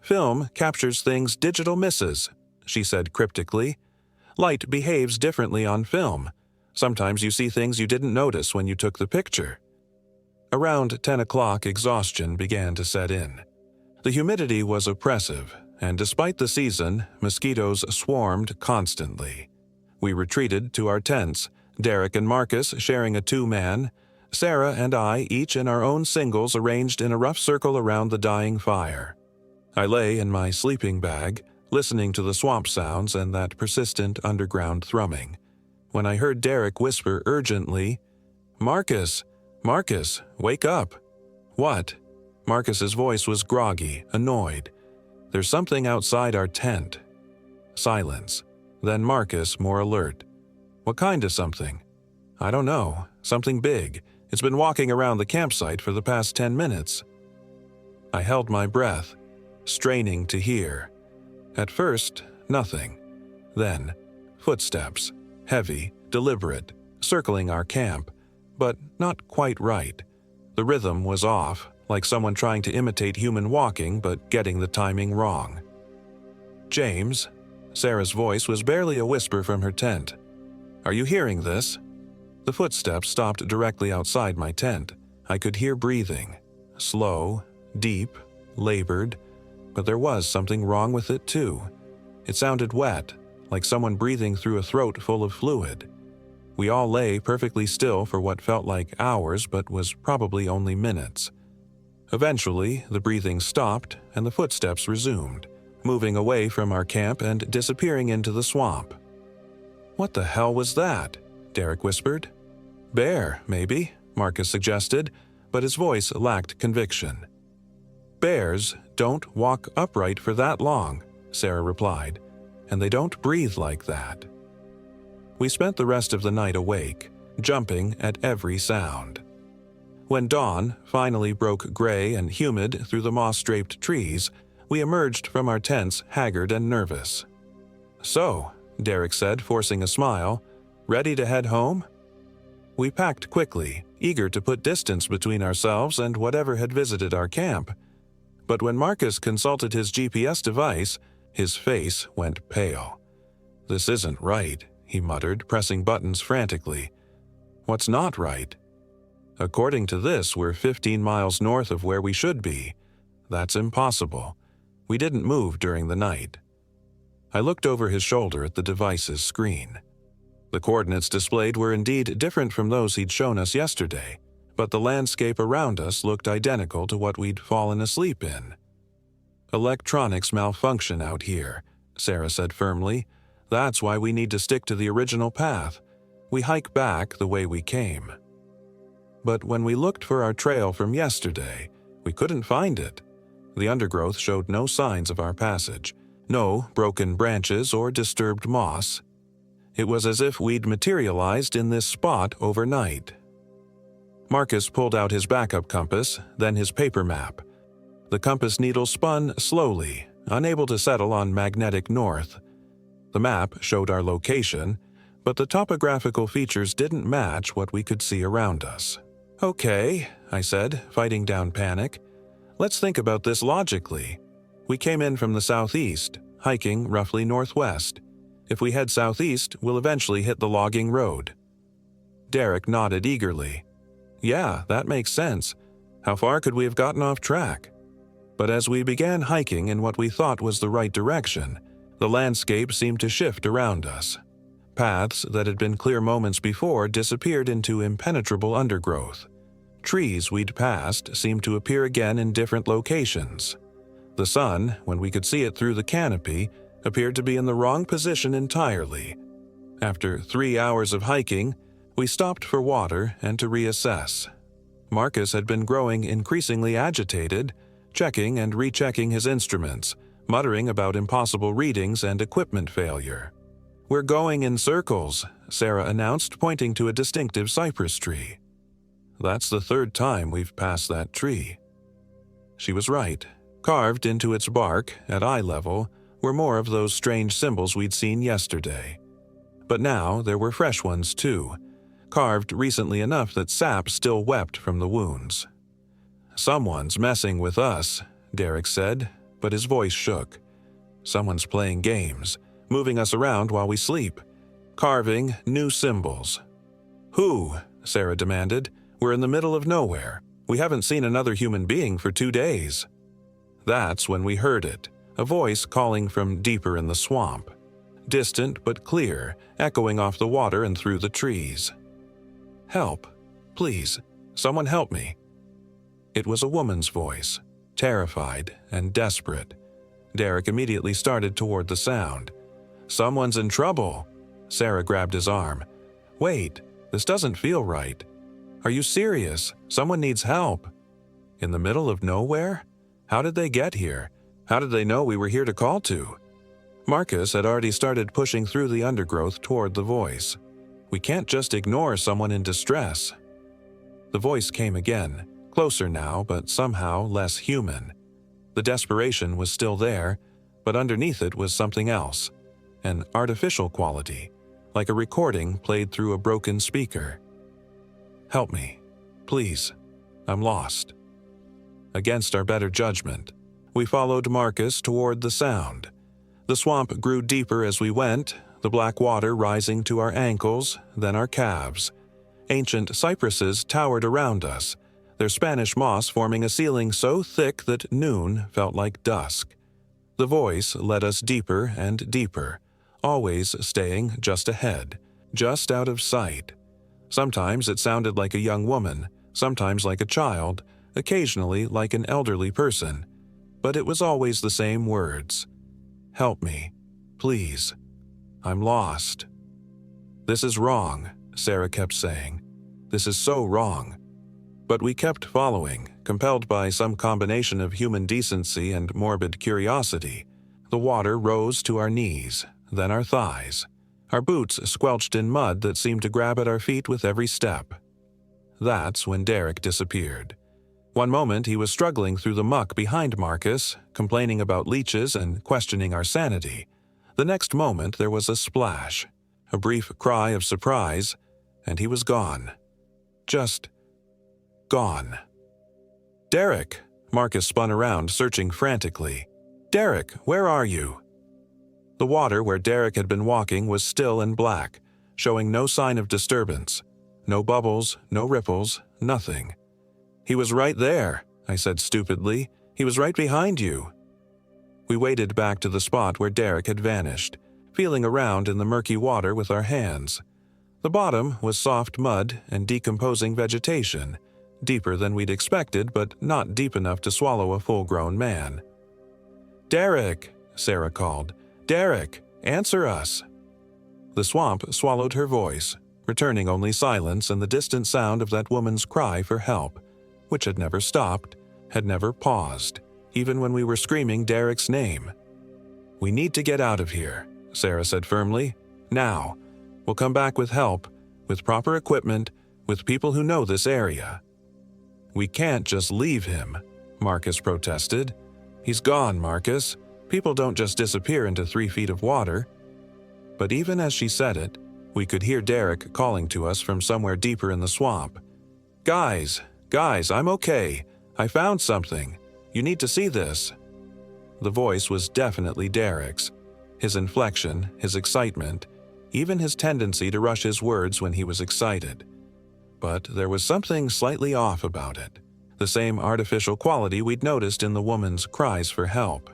"Film captures things digital misses," she said cryptically. "Light behaves differently on film. Sometimes you see things you didn't notice when you took the picture." Around 10 o'clock, exhaustion began to set in. The humidity was oppressive, and despite the season, mosquitoes swarmed constantly. We retreated to our tents, Derek and Marcus sharing a 2-man, Sarah and I each in our own singles arranged in a rough circle around the dying fire. I lay in my sleeping bag, listening to the swamp sounds and that persistent underground thrumming, when I heard Derek whisper urgently, "Marcus, Marcus, wake up." "What?" Marcus's voice was groggy, annoyed. "There's something outside our tent." Silence. Then Marcus, more alert. "What kind of something?" "I don't know. Something big. It's been walking around the campsite for the past 10 minutes. I held my breath, straining to hear. At first, nothing. Then, footsteps, heavy, deliberate, circling our camp, but not quite right. The rhythm was off, like someone trying to imitate human walking but getting the timing wrong. "James," Sarah's voice was barely a whisper from her tent. "Are you hearing this?" The footsteps stopped directly outside my tent. I could hear breathing, slow, deep, labored, but there was something wrong with it too. It sounded wet, like someone breathing through a throat full of fluid. We all lay perfectly still for what felt like hours but was probably only minutes. Eventually, the breathing stopped and the footsteps resumed, moving away from our camp and disappearing into the swamp. "What the hell was that?" Derek whispered. "Bear, maybe," Marcus suggested, but his voice lacked conviction. "Bears don't walk upright for that long," Sarah replied, "and they don't breathe like that." We spent the rest of the night awake, jumping at every sound. When dawn finally broke gray and humid through the moss-draped trees, we emerged from our tents haggard and nervous. "So," Derek said, forcing a smile, "ready to head home?" We packed quickly, eager to put distance between ourselves and whatever had visited our camp. But when Marcus consulted his GPS device, his face went pale. "This isn't right," he muttered, pressing buttons frantically. "What's not right?" "According to this, we're 15 miles north of where we should be. That's impossible. We didn't move during the night." I looked over his shoulder at the device's screen. The coordinates displayed were indeed different from those he'd shown us yesterday, but the landscape around us looked identical to what we'd fallen asleep in. "Electronics malfunction out here," Sarah said firmly. "That's why we need to stick to the original path. We hike back the way we came." But when we looked for our trail from yesterday, we couldn't find it. The undergrowth showed no signs of our passage, no broken branches or disturbed moss. It was as if we'd materialized in this spot overnight. Marcus pulled out his backup compass, then his paper map. The compass needle spun slowly, unable to settle on magnetic north. The map showed our location, but the topographical features didn't match what we could see around us. "Okay," I said, fighting down panic. "Let's think about this logically. We came in from the southeast, hiking roughly northwest. If we head southeast, we'll eventually hit the logging road." Derek nodded eagerly. "Yeah, that makes sense. How far could we have gotten off track?" But as we began hiking in what we thought was the right direction, the landscape seemed to shift around us. Paths that had been clear moments before disappeared into impenetrable undergrowth. Trees we'd passed seemed to appear again in different locations. The sun, when we could see it through the canopy, appeared to be in the wrong position entirely. After 3 hours of hiking, we stopped for water and to reassess. Marcus had been growing increasingly agitated, checking and rechecking his instruments, muttering about impossible readings and equipment failure. "We're going in circles," Sarah announced, pointing to a distinctive cypress tree. "That's the 3rd time we've passed that tree." She was right. Carved into its bark, at eye level, were more of those strange symbols we'd seen yesterday. But now there were fresh ones too, carved recently enough that sap still wept from the wounds. "Someone's messing with us," Derek said, but his voice shook. "Someone's playing games, moving us around while we sleep, carving new symbols." "Who?" Sarah demanded. "We're in the middle of nowhere. We haven't seen another human being for 2 days." That's when we heard it, a voice calling from deeper in the swamp. Distant but clear, echoing off the water and through the trees. "Help. Please. Someone help me." It was a woman's voice, terrified and desperate. Derek immediately started toward the sound. "Someone's in trouble." Sarah grabbed his arm. "Wait, this doesn't feel right. Are you serious? Someone needs help." "In the middle of nowhere? How did they get here? How did they know we were here to call to?" Marcus had already started pushing through the undergrowth toward the voice. "We can't just ignore someone in distress." The voice came again, closer now, but somehow less human. The desperation was still there, but underneath it was something else, an artificial quality, like a recording played through a broken speaker. "Help me. Please. I'm lost." Against our better judgment, we followed Marcus toward the sound. The swamp grew deeper as we went, the black water rising to our ankles, then our calves. Ancient cypresses towered around us, their Spanish moss forming a ceiling so thick that noon felt like dusk. The voice led us deeper and deeper, always staying just ahead, just out of sight. Sometimes it sounded like a young woman, sometimes like a child, occasionally like an elderly person, but it was always the same words. "Help me, please. I'm lost." "This is wrong," Sarah kept saying. "This is so wrong." But we kept following, compelled by some combination of human decency and morbid curiosity. The water rose to our knees, then our thighs. Our boots squelched in mud that seemed to grab at our feet with every step. That's when Derek disappeared. One moment he was struggling through the muck behind Marcus, complaining about leeches and questioning our sanity. The next moment there was a splash, a brief cry of surprise, and he was gone. Just gone. "Derek!" Marcus spun around, searching frantically. "Derek, where are you?" The water where Derek had been walking was still and black, showing no sign of disturbance. No bubbles, no ripples, nothing. "He was right there," I said stupidly. "He was right behind you." We waded back to the spot where Derek had vanished, feeling around in the murky water with our hands. The bottom was soft mud and decomposing vegetation, deeper than we'd expected, but not deep enough to swallow a full-grown man. "Derek!" Sarah called. "Derek, answer us!" The swamp swallowed her voice, returning only silence and the distant sound of that woman's cry for help, which had never stopped, had never paused, even when we were screaming Derek's name. "We need to get out of here," Sarah said firmly. "Now. We'll come back with help, with proper equipment, with people who know this area." "We can't just leave him," Marcus protested. "He's gone, Marcus. People don't just disappear into 3 feet of water." But even as she said it, we could hear Derek calling to us from somewhere deeper in the swamp. Guys, I'm okay. I found something. You need to see this." The voice was definitely Derek's. His inflection, his excitement, even his tendency to rush his words when he was excited. But there was something slightly off about it, the same artificial quality we'd noticed in the woman's cries for help.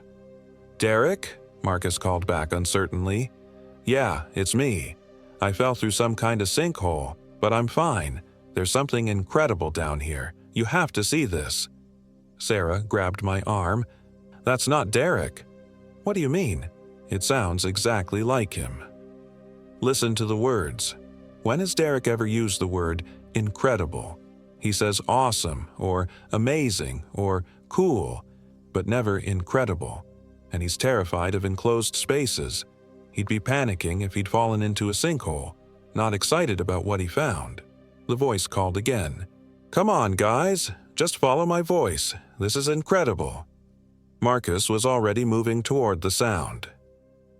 "Derek?" Marcus called back uncertainly. "Yeah, it's me. I fell through some kind of sinkhole, but I'm fine. There's something incredible down here. You have to see this." Sarah grabbed my arm. "That's not Derek." "What do you mean?" "It sounds exactly like him." Listen to the words. When has Derek ever used the word incredible? He says awesome, or amazing, or cool, but never incredible. And he's terrified of enclosed spaces. He'd be panicking if he'd fallen into a sinkhole, not excited about what he found. The voice called again. "Come on, guys. Just follow my voice. This is incredible." Marcus was already moving toward the sound.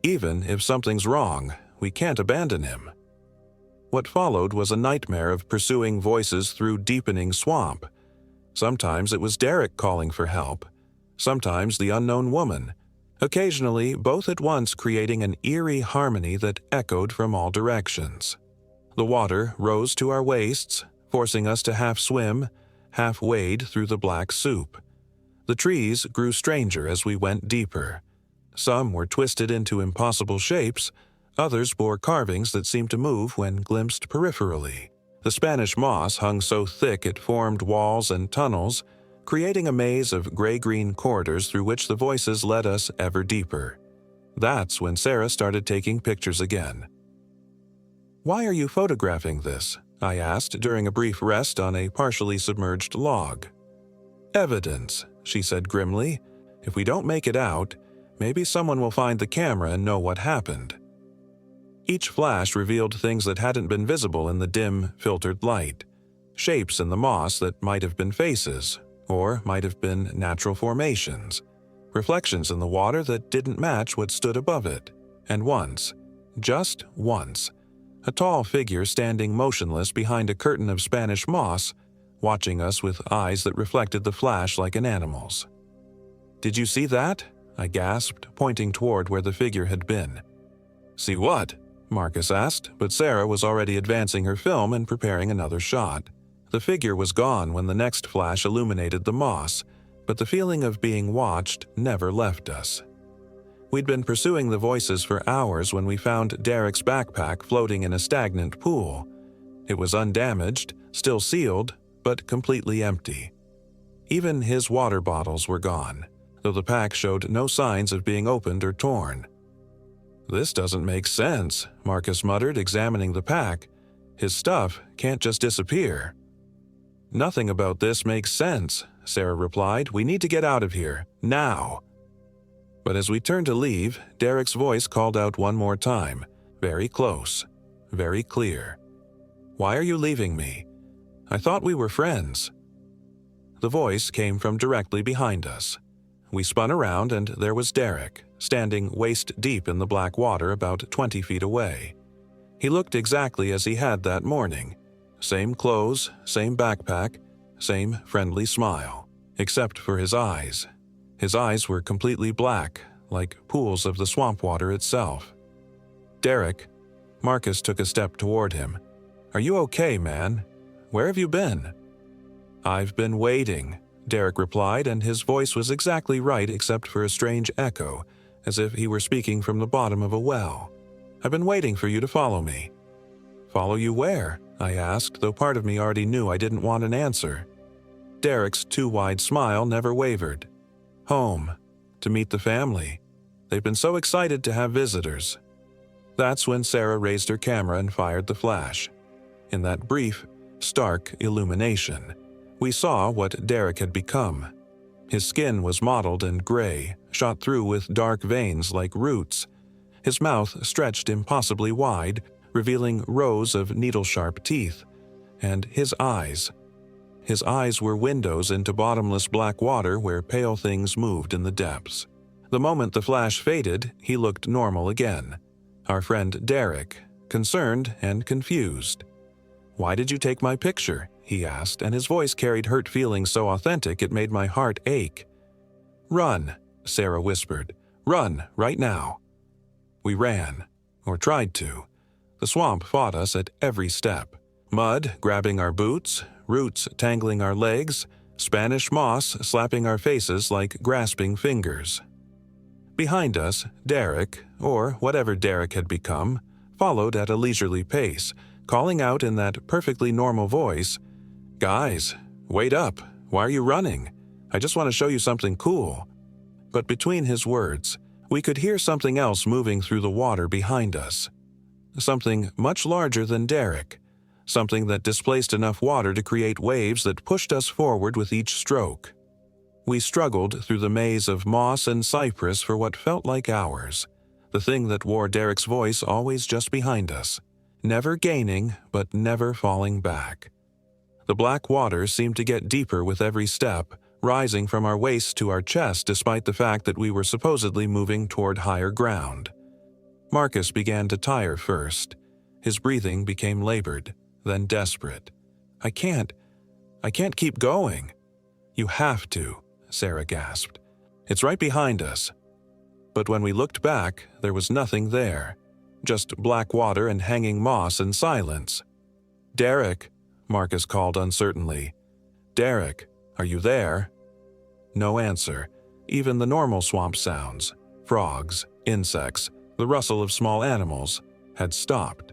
Even if something's wrong, we can't abandon him. What followed was a nightmare of pursuing voices through deepening swamp. Sometimes it was Derek calling for help, sometimes the unknown woman, occasionally both at once creating an eerie harmony that echoed from all directions. The water rose to our waists, forcing us to half swim, half wade through the black soup. The trees grew stranger as we went deeper. Some were twisted into impossible shapes, others bore carvings that seemed to move when glimpsed peripherally. The Spanish moss hung so thick it formed walls and tunnels, creating a maze of gray-green corridors through which the voices led us ever deeper. That's when Sarah started taking pictures again. "Why are you photographing this?" I asked during a brief rest on a partially submerged log. "Evidence," she said grimly. "If we don't make it out, maybe someone will find the camera and know what happened." Each flash revealed things that hadn't been visible in the dim, filtered light. Shapes in the moss that might have been faces, or might have been natural formations. Reflections in the water that didn't match what stood above it. And once, just once, a tall figure standing motionless behind a curtain of Spanish moss, watching us with eyes that reflected the flash like an animal's. "Did you see that?" I gasped, pointing toward where the figure had been. "See what?" Marcus asked, but Sarah was already advancing her film and preparing another shot. The figure was gone when the next flash illuminated the moss, but the feeling of being watched never left us. We'd been pursuing the voices for hours when we found Derek's backpack floating in a stagnant pool. It was undamaged, still sealed, but completely empty. Even his water bottles were gone, though the pack showed no signs of being opened or torn. "This doesn't make sense," Marcus muttered, examining the pack. "His stuff can't just disappear." "Nothing about this makes sense," Sarah replied. "We need to get out of here, now." But as we turned to leave, Derek's voice called out one more time, very close, very clear. "Why are you leaving me? I thought we were friends." The voice came from directly behind us. We spun around and there was Derek, standing waist-deep in the black water about 20 feet away. He looked exactly as he had that morning. Same clothes, same backpack, same friendly smile, except for his eyes. His eyes were completely black, like pools of the swamp water itself. "Derek," Marcus took a step toward him. "Are you okay, man? Where have you been?" "I've been waiting," Derek replied, and his voice was exactly right except for a strange echo, as if he were speaking from the bottom of a well. "I've been waiting for you to follow me." "Follow you where?" I asked, though part of me already knew I didn't want an answer. Derek's too wide smile never wavered. "Home, to meet the family. They've been so excited to have visitors." That's when Sarah raised her camera and fired the flash. In that brief, stark illumination, we saw what Derek had become. His skin was mottled and gray, shot through with dark veins like roots. His mouth stretched impossibly wide, revealing rows of needle-sharp teeth. And his eyes. His eyes were windows into bottomless black water where pale things moved in the depths. The moment the flash faded, he looked normal again. Our friend Derek, concerned and confused. "Why did you take my picture?" he asked, and his voice carried hurt feelings so authentic it made my heart ache. "Run," Sarah whispered. "Run, right now." We ran, or tried to. The swamp fought us at every step. Mud grabbing our boots, roots tangling our legs, Spanish moss slapping our faces like grasping fingers. Behind us, Derek, or whatever Derek had become, followed at a leisurely pace, calling out in that perfectly normal voice, "Guys, wait up. Why are you running? I just want to show you something cool." But between his words, we could hear something else moving through the water behind us. Something much larger than Derek. Something that displaced enough water to create waves that pushed us forward with each stroke. We struggled through the maze of moss and cypress for what felt like hours. The thing that wore Derek's voice always just behind us. Never gaining, but never falling back. The black water seemed to get deeper with every step, rising from our waist to our chest despite the fact that we were supposedly moving toward higher ground. Marcus began to tire first. His breathing became labored, then desperate. I can't keep going." "You have to," Sarah gasped. "It's right behind us." But when we looked back, there was nothing there. Just black water and hanging moss and silence. "Derek," Marcus called uncertainly. "Derek, are you there?" No answer. Even the normal swamp sounds, frogs, insects, the rustle of small animals, had stopped.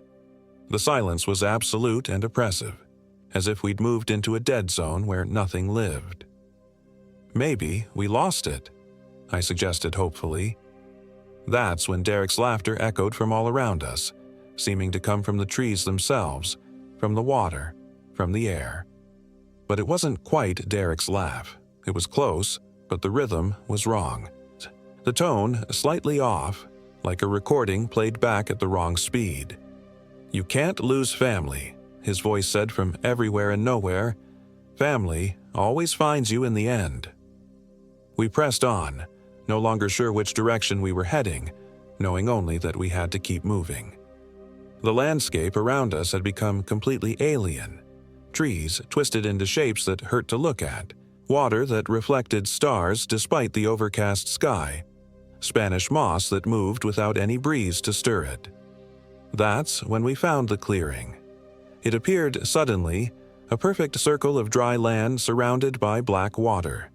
The silence was absolute and oppressive, as if we'd moved into a dead zone where nothing lived. "Maybe we lost it," I suggested hopefully. That's when Derek's laughter echoed from all around us, seeming to come from the trees themselves, from the water, from the air. But it wasn't quite Derek's laugh. It was close, but the rhythm was wrong. The tone slightly off, like a recording played back at the wrong speed. "You can't lose family," his voice said from everywhere and nowhere. "Family always finds you in the end." We pressed on, no longer sure which direction we were heading, knowing only that we had to keep moving. The landscape around us had become completely alien. Trees twisted into shapes that hurt to look at, water that reflected stars despite the overcast sky, Spanish moss that moved without any breeze to stir it. That's when we found the clearing. It appeared suddenly, a perfect circle of dry land surrounded by black water.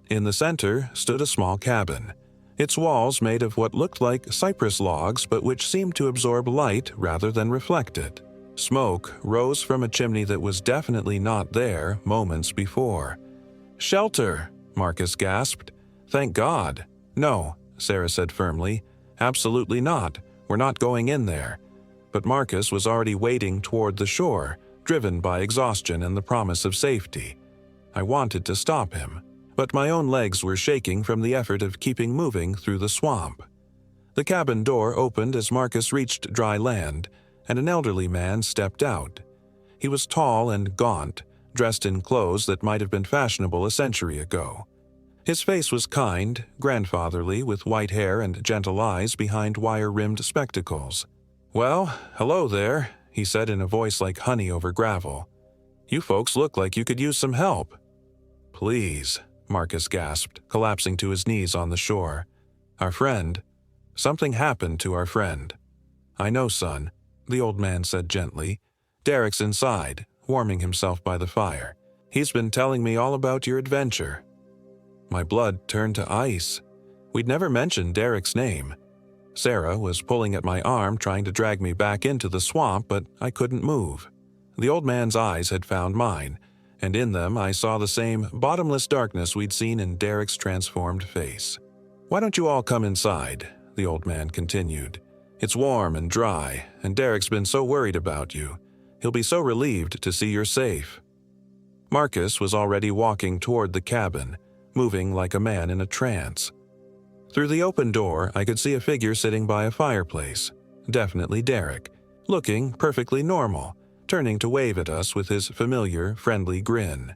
In the center stood a small cabin, its walls made of what looked like cypress logs but which seemed to absorb light rather than reflect it. Smoke rose from a chimney that was definitely not there moments before. "Shelter!" Marcus gasped. "Thank God." "No," Sarah said firmly. "Absolutely not. We're not going in there." But Marcus was already wading toward the shore, driven by exhaustion and the promise of safety. I wanted to stop him, but my own legs were shaking from the effort of keeping moving through the swamp. The cabin door opened as Marcus reached dry land, and an elderly man stepped out. He was tall and gaunt, dressed in clothes that might have been fashionable a century ago. His face was kind, grandfatherly, with white hair and gentle eyes behind wire-rimmed spectacles. "Well, hello there," he said in a voice like honey over gravel. "You folks look like you could use some help." "Please," Marcus gasped, collapsing to his knees on the shore. "Our friend. Something happened to our friend." "I know, son," the old man said gently. "Derek's inside, warming himself by the fire. He's been telling me all about your adventure." My blood turned to ice. We'd never mentioned Derek's name. Sarah was pulling at my arm, trying to drag me back into the swamp, but I couldn't move. The old man's eyes had found mine, and in them I saw the same bottomless darkness we'd seen in Derek's transformed face. "Why don't you all come inside?" the old man continued. "It's warm and dry, and Derek's been so worried about you. He'll be so relieved to see you're safe." Marcus was already walking toward the cabin, moving like a man in a trance. Through the open door, I could see a figure sitting by a fireplace, definitely Derek, looking perfectly normal, turning to wave at us with his familiar, friendly grin.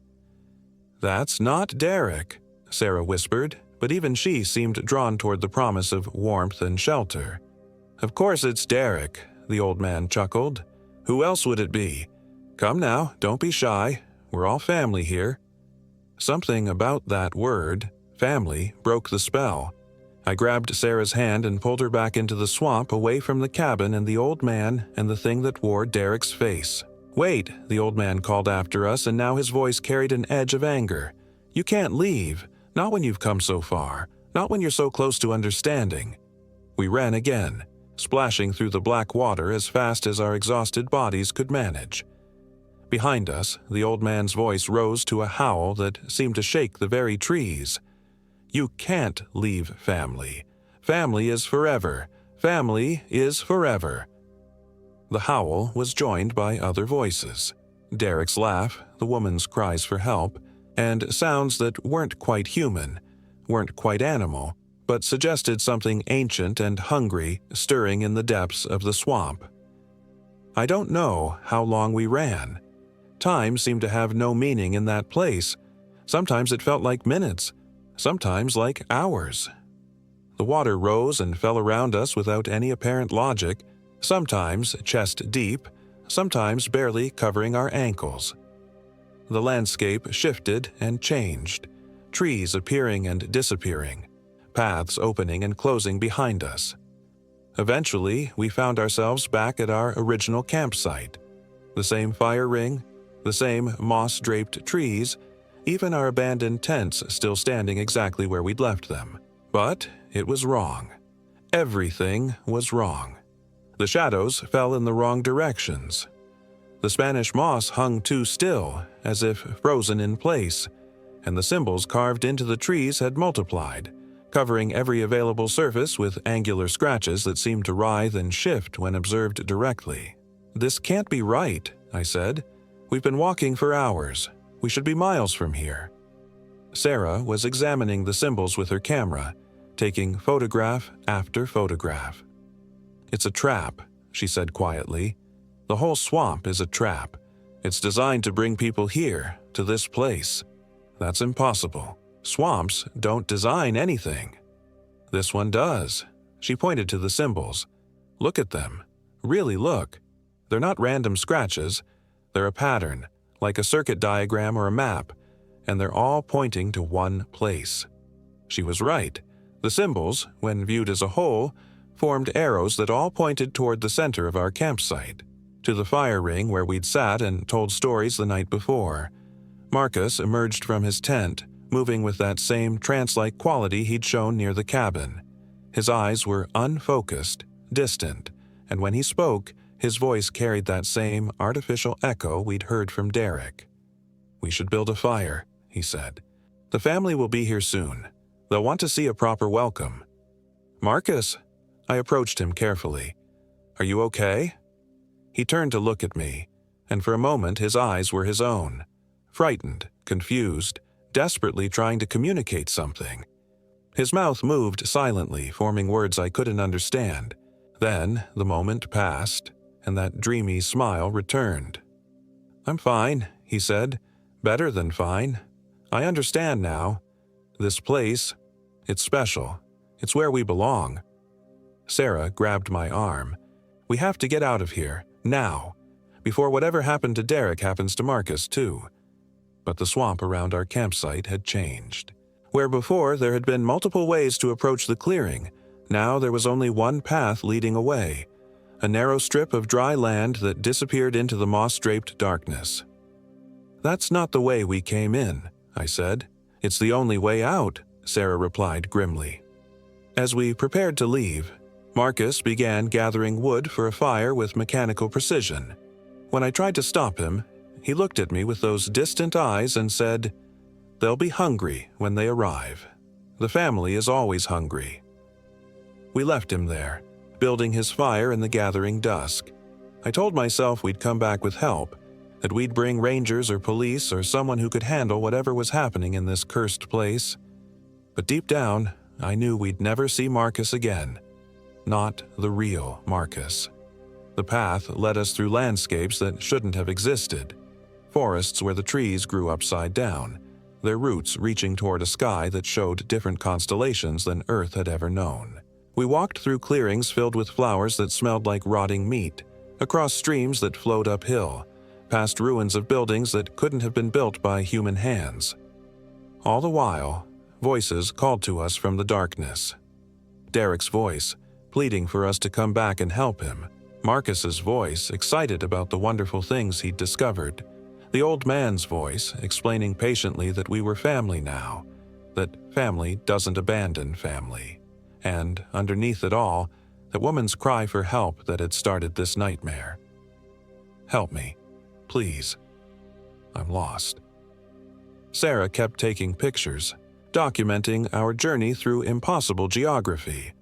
"That's not Derek," Sarah whispered, but even she seemed drawn toward the promise of warmth and shelter. "Of course it's Derek," the old man chuckled. "Who else would it be? Come now, don't be shy. We're all family here." Something about that word, family, broke the spell. I grabbed Sarah's hand and pulled her back into the swamp, away from the cabin and the old man and the thing that wore Derek's face. "Wait," the old man called after us, and now his voice carried an edge of anger. "You can't leave. Not when you've come so far. Not when you're so close to understanding." We ran again, splashing through the black water as fast as our exhausted bodies could manage. Behind us, the old man's voice rose to a howl that seemed to shake the very trees. "You can't leave family. Family is forever. Family is forever." The howl was joined by other voices. Derek's laugh, the woman's cries for help, and sounds that weren't quite human, weren't quite animal, but suggested something ancient and hungry stirring in the depths of the swamp. I don't know how long we ran. Time seemed to have no meaning in that place. Sometimes it felt like minutes, sometimes like hours. The water rose and fell around us without any apparent logic, sometimes chest deep, sometimes barely covering our ankles. The landscape shifted and changed, trees appearing and disappearing, paths opening and closing behind us. Eventually, we found ourselves back at our original campsite. The same fire ring, the same moss-draped trees, even our abandoned tents still standing exactly where we'd left them. But it was wrong. Everything was wrong. The shadows fell in the wrong directions. The Spanish moss hung too still, as if frozen in place, and the symbols carved into the trees had multiplied, covering every available surface with angular scratches that seemed to writhe and shift when observed directly. "This can't be right," I said. "We've been walking for hours. We should be miles from here." Sarah was examining the symbols with her camera, taking photograph after photograph. "It's a trap," she said quietly. "The whole swamp is a trap. It's designed to bring people here, to this place. That's impossible. Swamps don't design anything. This one does." She pointed to the symbols. "Look at them. Really look. They're not random scratches. They're a pattern, like a circuit diagram or a map, and they're all pointing to one place." She was right. The symbols, when viewed as a whole, formed arrows that all pointed toward the center of our campsite, to the fire ring where we'd sat and told stories the night before. Marcus emerged from his tent, moving with that same trance-like quality he'd shown near the cabin. His eyes were unfocused, distant, and when he spoke, his voice carried that same artificial echo we'd heard from Derek. "We should build a fire," he said. "The family will be here soon. They'll want to see a proper welcome." "Marcus," I approached him carefully. "Are you okay?" He turned to look at me, and for a moment his eyes were his own, frightened, confused, desperately trying to communicate something. His mouth moved silently, forming words I couldn't understand. Then the moment passed, and that dreamy smile returned. "I'm fine," he said. "Better than fine. I understand now. This place, it's special. It's where we belong." Sarah grabbed my arm. "We have to get out of here, now, before whatever happened to Derek happens to Marcus, too." But the swamp around our campsite had changed. Where before there had been multiple ways to approach the clearing, now there was only one path leading away, a narrow strip of dry land that disappeared into the moss-draped darkness. "That's not the way we came in," I said. "It's the only way out," Sarah replied grimly. As we prepared to leave, Marcus began gathering wood for a fire with mechanical precision. When I tried to stop him, he looked at me with those distant eyes and said, "They'll be hungry when they arrive. The family is always hungry." We left him there, building his fire in the gathering dusk. I told myself we'd come back with help, that we'd bring rangers or police or someone who could handle whatever was happening in this cursed place. But deep down, I knew we'd never see Marcus again. Not the real Marcus. The path led us through landscapes that shouldn't have existed. Forests where the trees grew upside down, their roots reaching toward a sky that showed different constellations than Earth had ever known. We walked through clearings filled with flowers that smelled like rotting meat, across streams that flowed uphill, past ruins of buildings that couldn't have been built by human hands. All the while, voices called to us from the darkness. Derek's voice, pleading for us to come back and help him. Marcus's voice, excited about the wonderful things he'd discovered. The old man's voice, explaining patiently that we were family now, that family doesn't abandon family. And, underneath it all, the woman's cry for help that had started this nightmare. "Help me, please. I'm lost." Sarah kept taking pictures, documenting our journey through impossible geography.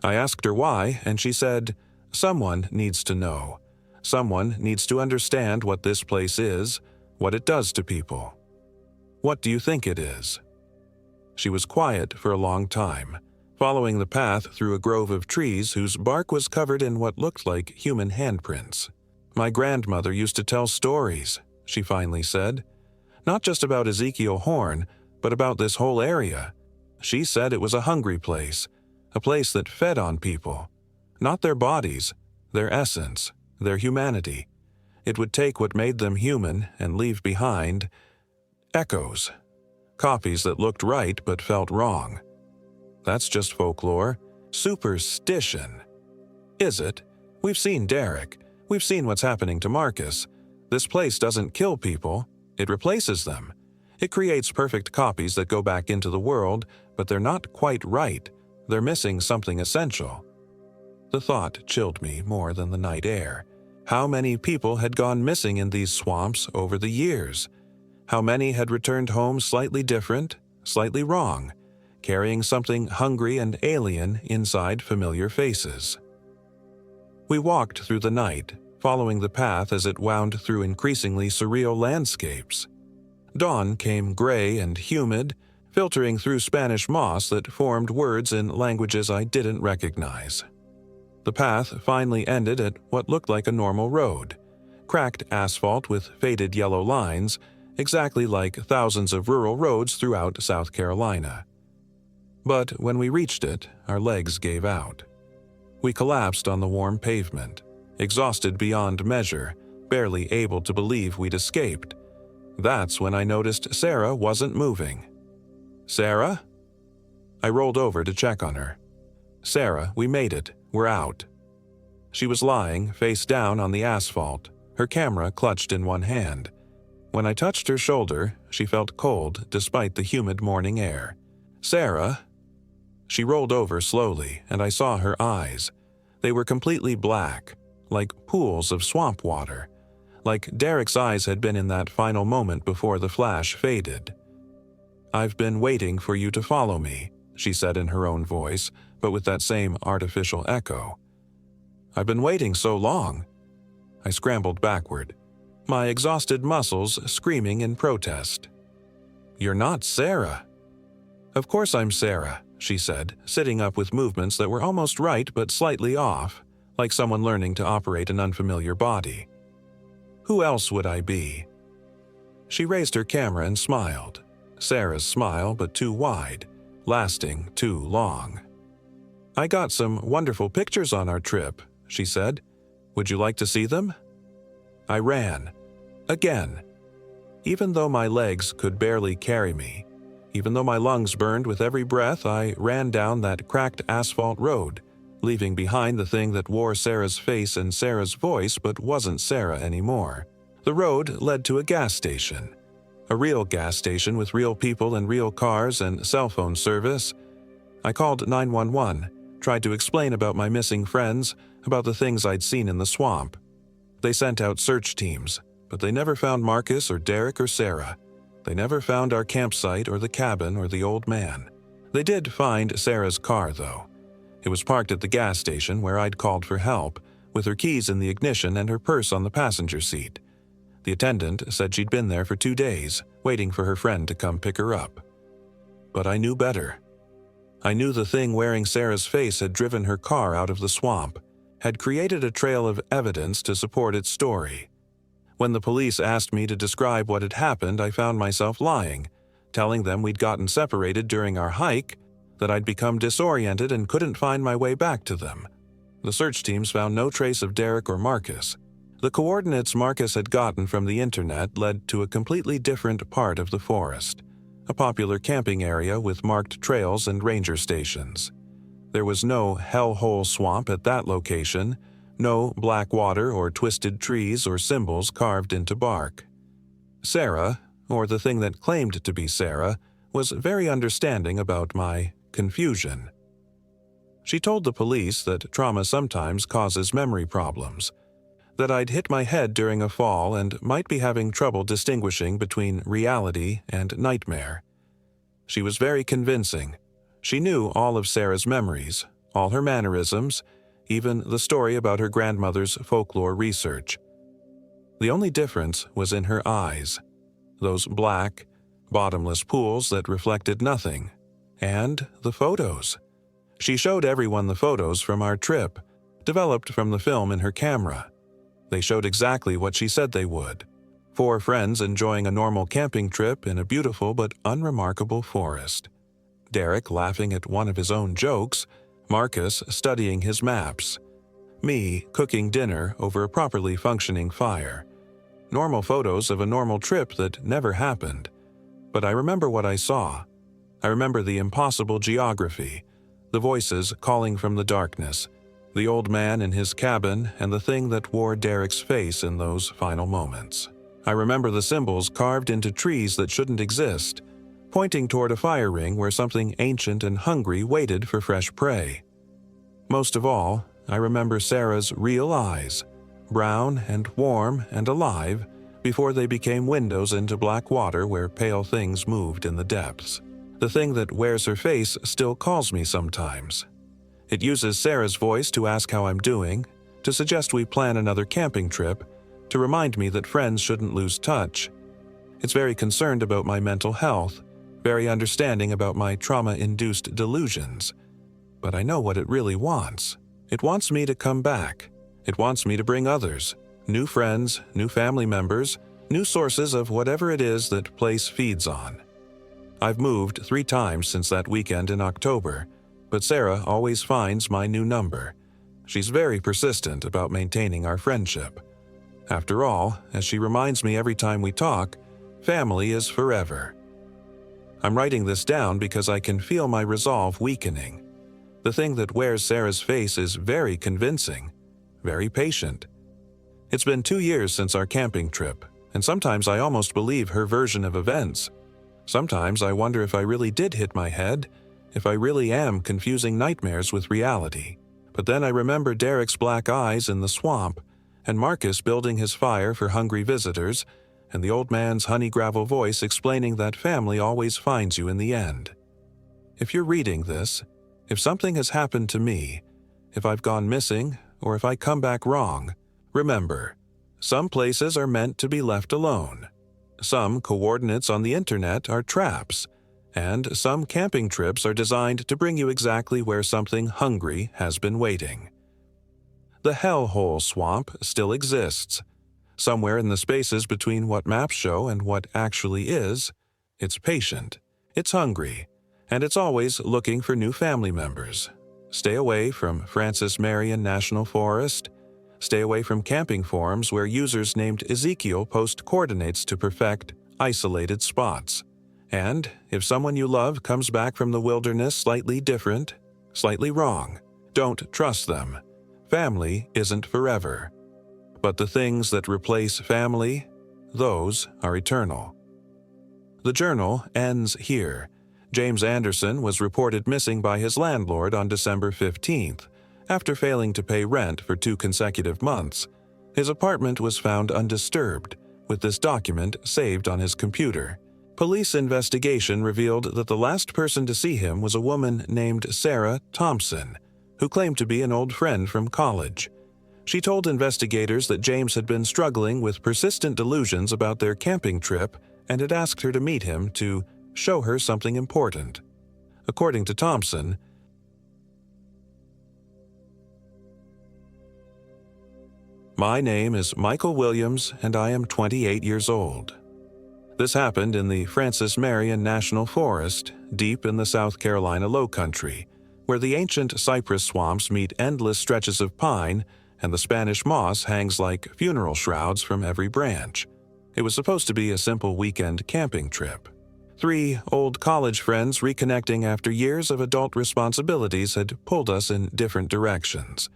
I asked her why, and she said, "Someone needs to know. Someone needs to understand what this place is, what it does to people." "What do you think it is?" She was quiet for a long time, following the path through a grove of trees whose bark was covered in what looked like human handprints. "My grandmother used to tell stories," she finally said. "Not just about Ezekiel Horn, but about this whole area. She said it was a hungry place, a place that fed on people. Not their bodies, their essence, their humanity. It would take what made them human and leave behind echoes, copies that looked right but felt wrong. That's just folklore, superstition." "Is it? We've seen Derek. We've seen what's happening to Marcus. This place doesn't kill people, it replaces them. It creates perfect copies that go back into the world, but they're not quite right. They're missing something essential." The thought chilled me more than the night air. How many people had gone missing in these swamps over the years? How many had returned home slightly different, slightly wrong, carrying something hungry and alien inside familiar faces? We walked through the night, following the path as it wound through increasingly surreal landscapes. Dawn came gray and humid, filtering through Spanish moss that formed words in languages I didn't recognize. The path finally ended at what looked like a normal road, cracked asphalt with faded yellow lines, exactly like thousands of rural roads throughout South Carolina. But when we reached it, our legs gave out. We collapsed on the warm pavement, exhausted beyond measure, barely able to believe we'd escaped. That's when I noticed Sarah wasn't moving. "Sarah?" I rolled over to check on her. "Sarah, we made it. We're out." She was lying, face down on the asphalt, her camera clutched in one hand. When I touched her shoulder, she felt cold despite the humid morning air. "Sarah?" She rolled over slowly, and I saw her eyes. They were completely black, like pools of swamp water, like Derek's eyes had been in that final moment before the flash faded. "I've been waiting for you to follow me," she said in her own voice, but with that same artificial echo. "I've been waiting so long." I scrambled backward, my exhausted muscles screaming in protest. "You're not Sarah." "Of course I'm Sarah," she said, sitting up with movements that were almost right but slightly off, like someone learning to operate an unfamiliar body. "Who else would I be?" She raised her camera and smiled. Sarah's smile, but too wide, lasting too long. "I got some wonderful pictures on our trip," she said. "Would you like to see them?" I ran. Again. Even though my legs could barely carry me, even though my lungs burned with every breath, I ran down that cracked asphalt road, leaving behind the thing that wore Sarah's face and Sarah's voice but wasn't Sarah anymore. The road led to a gas station. A real gas station with real people and real cars and cell phone service. I called 911, tried to explain about my missing friends, about the things I'd seen in the swamp. They sent out search teams, but they never found Marcus or Derek or Sarah. They never found our campsite or the cabin or the old man. They did find Sarah's car, though. It was parked at the gas station where I'd called for help, with her keys in the ignition and her purse on the passenger seat. The attendant said she'd been there for 2 days, waiting for her friend to come pick her up. But I knew better. I knew the thing wearing Sarah's face had driven her car out of the swamp, had created a trail of evidence to support its story. When the police asked me to describe what had happened, I found myself lying, telling them we'd gotten separated during our hike, that I'd become disoriented and couldn't find my way back to them. The search teams found no trace of Derek or Marcus. The coordinates Marcus had gotten from the internet led to a completely different part of the forest, a popular camping area with marked trails and ranger stations. There was no hellhole swamp at that location, no black water or twisted trees or symbols carved into bark. Sarah, or the thing that claimed to be Sarah, was very understanding about my confusion. She told the police that trauma sometimes causes memory problems, that I'd hit my head during a fall and might be having trouble distinguishing between reality and nightmare. She was very convincing. She knew all of Sarah's memories, all her mannerisms, even the story about her grandmother's folklore research. The only difference was in her eyes, those black, bottomless pools that reflected nothing, and the photos. She showed everyone the photos from our trip, developed from the film in her camera. They showed exactly what she said they would. 4 friends enjoying a normal camping trip in a beautiful but unremarkable forest. Derek laughing at one of his own jokes, Marcus studying his maps, me cooking dinner over a properly functioning fire. Normal photos of a normal trip that never happened. But I remember what I saw. I remember the impossible geography, the voices calling from the darkness, the old man in his cabin, and the thing that wore Derek's face in those final moments. I remember the symbols carved into trees that shouldn't exist, pointing toward a fire ring where something ancient and hungry waited for fresh prey. Most of all, I remember Sarah's real eyes, brown and warm and alive, before they became windows into black water where pale things moved in the depths. The thing that wears her face still calls me sometimes. It uses Sarah's voice to ask how I'm doing, to suggest we plan another camping trip, to remind me that friends shouldn't lose touch. It's very concerned about my mental health, very understanding about my trauma-induced delusions. But I know what it really wants. It wants me to come back. It wants me to bring others, new friends, new family members, new sources of whatever it is that place feeds on. I've moved 3 times since that weekend in October, but Sarah always finds my new number. She's very persistent about maintaining our friendship. After all, as she reminds me every time we talk, family is forever. I'm writing this down because I can feel my resolve weakening. The thing that wears Sarah's face is very convincing, very patient. It's been 2 years since our camping trip, and sometimes I almost believe her version of events. Sometimes I wonder if I really did hit my head, if I really am confusing nightmares with reality. But then I remember Derek's black eyes in the swamp, and Marcus building his fire for hungry visitors, and the old man's honey gravel voice explaining that family always finds you in the end. If you're reading this, if something has happened to me, if I've gone missing, or if I come back wrong, remember, some places are meant to be left alone. Some coordinates on the internet are traps, and some camping trips are designed to bring you exactly where something hungry has been waiting. The Hellhole Swamp still exists. Somewhere in the spaces between what maps show and what actually is, it's patient, it's hungry, and it's always looking for new family members. Stay away from Francis Marion National Forest. Stay away from camping forums where users named Ezekiel post coordinates to perfect isolated spots. And if someone you love comes back from the wilderness slightly different, slightly wrong, don't trust them. Family isn't forever. But the things that replace family, those are eternal. The journal ends here. James Anderson was reported missing by his landlord on December 15th, after failing to pay rent for 2 consecutive months. His apartment was found undisturbed, with this document saved on his computer. Police investigation revealed that the last person to see him was a woman named Sarah Thompson, who claimed to be an old friend from college. She told investigators that James had been struggling with persistent delusions about their camping trip and had asked her to meet him to show her something important. According to Thompson, "My name is Michael Williams and I am 28 years old. This happened in the Francis Marion National Forest, deep in the South Carolina Lowcountry, where the ancient cypress swamps meet endless stretches of pine and the Spanish moss hangs like funeral shrouds from every branch. It was supposed to be a simple weekend camping trip. 3 old college friends reconnecting after years of adult responsibilities had pulled us in different directions.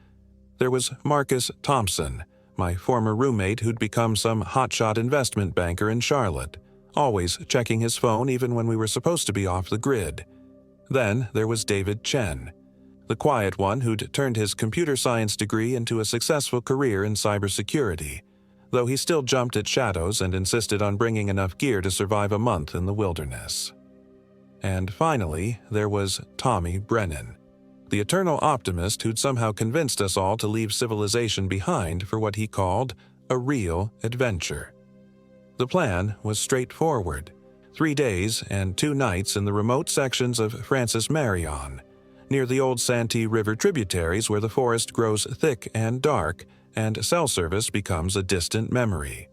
There was Marcus Thompson, my former roommate who'd become some hotshot investment banker in Charlotte, always checking his phone even when we were supposed to be off the grid. Then there was David Chen, the quiet one who'd turned his computer science degree into a successful career in cybersecurity, though he still jumped at shadows and insisted on bringing enough gear to survive a month in the wilderness. And finally, there was Tommy Brennan, the eternal optimist who'd somehow convinced us all to leave civilization behind for what he called a real adventure. The plan was straightforward: 3 days and 2 nights in the remote sections of Francis Marion, near the old Santee River tributaries where the forest grows thick and dark and cell service becomes a distant memory.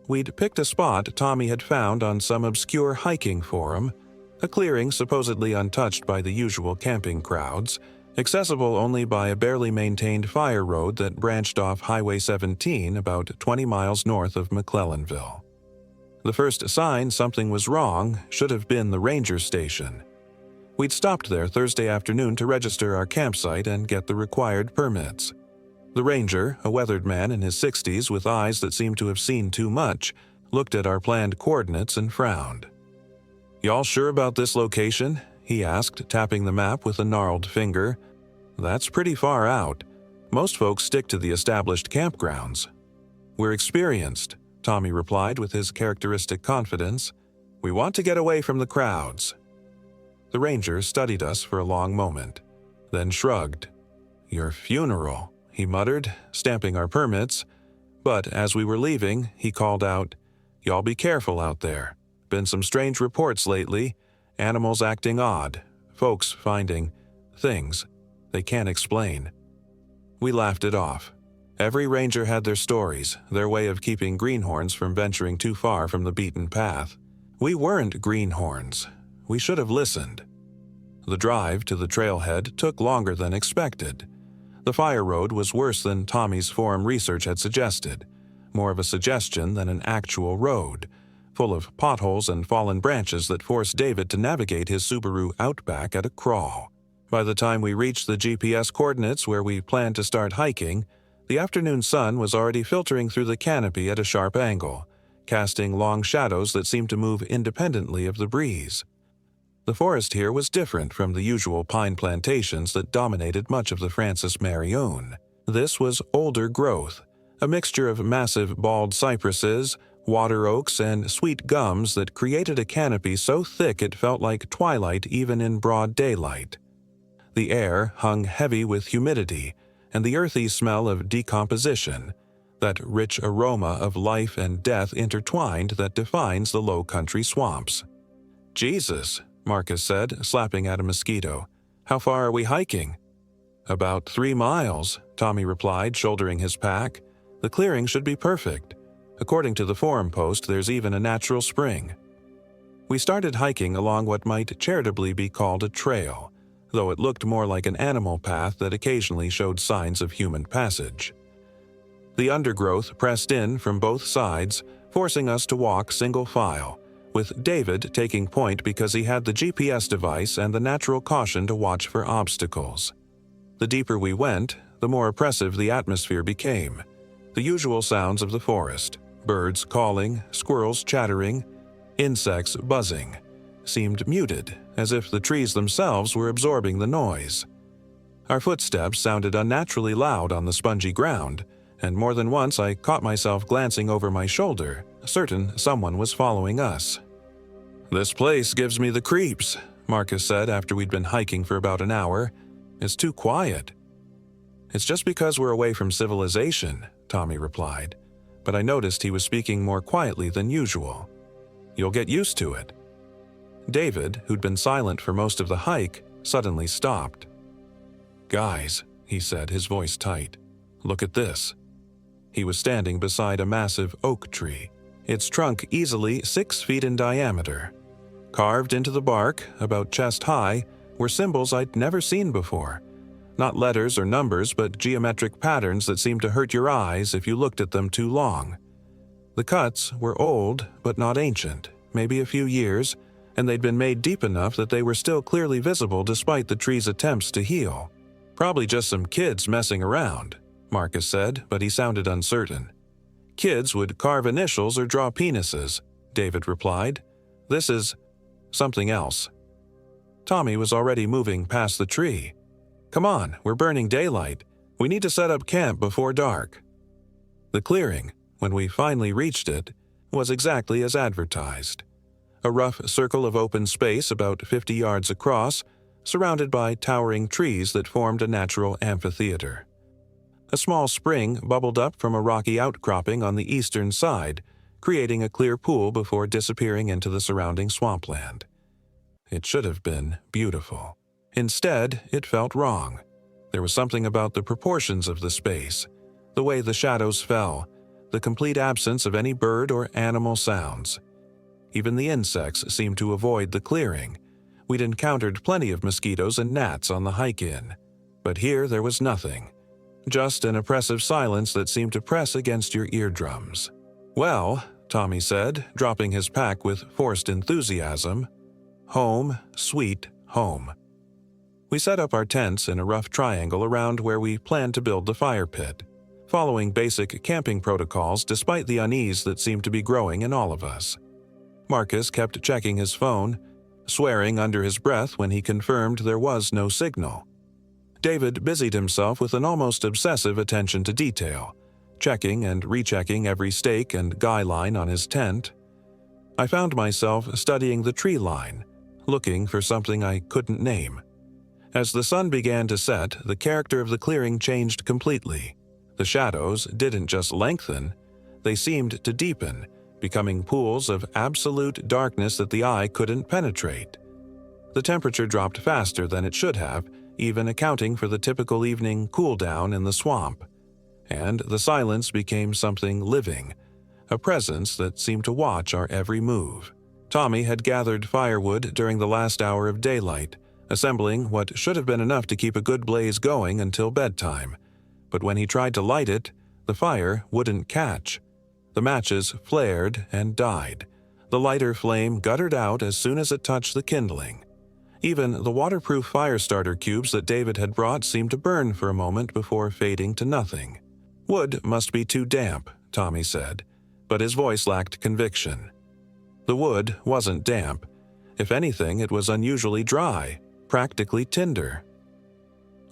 We'd picked a spot Tommy had found on some obscure hiking forum, a clearing supposedly untouched by the usual camping crowds, accessible only by a barely maintained fire road that branched off Highway 17 about 20 miles north of McClellanville. The first sign something was wrong should have been the ranger station. We'd stopped there Thursday afternoon to register our campsite and get the required permits. The ranger, a weathered man in his 60s with eyes that seemed to have seen too much, looked at our planned coordinates and frowned. "Y'all sure about this location?" he asked, tapping the map with a gnarled finger. "That's pretty far out. Most folks stick to the established campgrounds." "We're experienced," Tommy replied with his characteristic confidence. "We want to get away from the crowds." The ranger studied us for a long moment, then shrugged. "Your funeral," he muttered, stamping our permits. But as we were leaving, he called out, "Y'all be careful out there. Been some strange reports lately. Animals acting odd. Folks finding things they can't explain." We laughed it off. Every ranger had their stories, their way of keeping greenhorns from venturing too far from the beaten path. We weren't greenhorns. We should have listened. The drive to the trailhead took longer than expected. The fire road was worse than Tommy's forum research had suggested, more of a suggestion than an actual road, full of potholes and fallen branches that forced David to navigate his Subaru Outback at a crawl. By the time we reached the GPS coordinates where we planned to start hiking, the afternoon sun was already filtering through the canopy at a sharp angle, casting long shadows that seemed to move independently of the breeze. The forest here was different from the usual pine plantations that dominated much of the Francis Marion. This was older growth, a mixture of massive bald cypresses, water oaks, and sweet gums that created a canopy so thick it felt like twilight even in broad daylight. The air hung heavy with humidity and the earthy smell of decomposition, that rich aroma of life and death intertwined that defines the low-country swamps. "Jesus," Marcus said, slapping at a mosquito. "How far are we hiking?" "About 3 miles," Tommy replied, shouldering his pack. "The clearing should be perfect. According to the forum post, there's even a natural spring." We started hiking along what might charitably be called a trail, though it looked more like an animal path that occasionally showed signs of human passage. The undergrowth pressed in from both sides, forcing us to walk single file, with David taking point because he had the GPS device and the natural caution to watch for obstacles. The deeper we went, the more oppressive the atmosphere became. The usual sounds of the forest, birds calling, squirrels chattering, insects buzzing, seemed muted, as if the trees themselves were absorbing the noise. Our footsteps sounded unnaturally loud on the spongy ground, and more than once I caught myself glancing over my shoulder, certain someone was following us. "This place gives me the creeps," Marcus said after we'd been hiking for about an hour. "It's too quiet." "It's just because we're away from civilization," Tommy replied, but I noticed he was speaking more quietly than usual. "You'll get used to it." David, who'd been silent for most of the hike, suddenly stopped. "Guys," he said, his voice tight, "look at this." He was standing beside a massive oak tree, its trunk easily 6 feet in diameter. Carved into the bark, about chest high, were symbols I'd never seen before. Not letters or numbers, but geometric patterns that seemed to hurt your eyes if you looked at them too long. The cuts were old, but not ancient, maybe a few years, and they'd been made deep enough that they were still clearly visible despite the tree's attempts to heal. "Probably just some kids messing around," Marcus said, but he sounded uncertain. "Kids would carve initials or draw penises," David replied. "This is something else." Tommy was already moving past the tree. "Come on, we're burning daylight. We need to set up camp before dark." The clearing, when we finally reached it, was exactly as advertised. A rough circle of open space about 50 yards across, surrounded by towering trees that formed a natural amphitheater. A small spring bubbled up from a rocky outcropping on the eastern side, creating a clear pool before disappearing into the surrounding swampland. It should have been beautiful. Instead, it felt wrong. There was something about the proportions of the space, the way the shadows fell, the complete absence of any bird or animal sounds. Even the insects seemed to avoid the clearing. We'd encountered plenty of mosquitoes and gnats on the hike-in, but here there was nothing. Just an oppressive silence that seemed to press against your eardrums. "Well," Tommy said, dropping his pack with forced enthusiasm, "home, sweet home." We set up our tents in a rough triangle around where we planned to build the fire pit, following basic camping protocols despite the unease that seemed to be growing in all of us. Marcus kept checking his phone, swearing under his breath when he confirmed there was no signal. David busied himself with an almost obsessive attention to detail, checking and rechecking every stake and guy line on his tent. I found myself studying the tree line, looking for something I couldn't name. As the sun began to set, the character of the clearing changed completely. The shadows didn't just lengthen, they seemed to deepen, becoming pools of absolute darkness that the eye couldn't penetrate. The temperature dropped faster than it should have, even accounting for the typical evening cool-down in the swamp. And the silence became something living, a presence that seemed to watch our every move. Tommy had gathered firewood during the last hour of daylight, assembling what should have been enough to keep a good blaze going until bedtime. But when he tried to light it, the fire wouldn't catch. The matches flared and died. The lighter flame guttered out as soon as it touched the kindling. Even the waterproof fire starter cubes that David had brought seemed to burn for a moment before fading to nothing. Wood must be too damp, Tommy said, but his voice lacked conviction. The wood wasn't damp. If anything, it was unusually dry, practically tinder.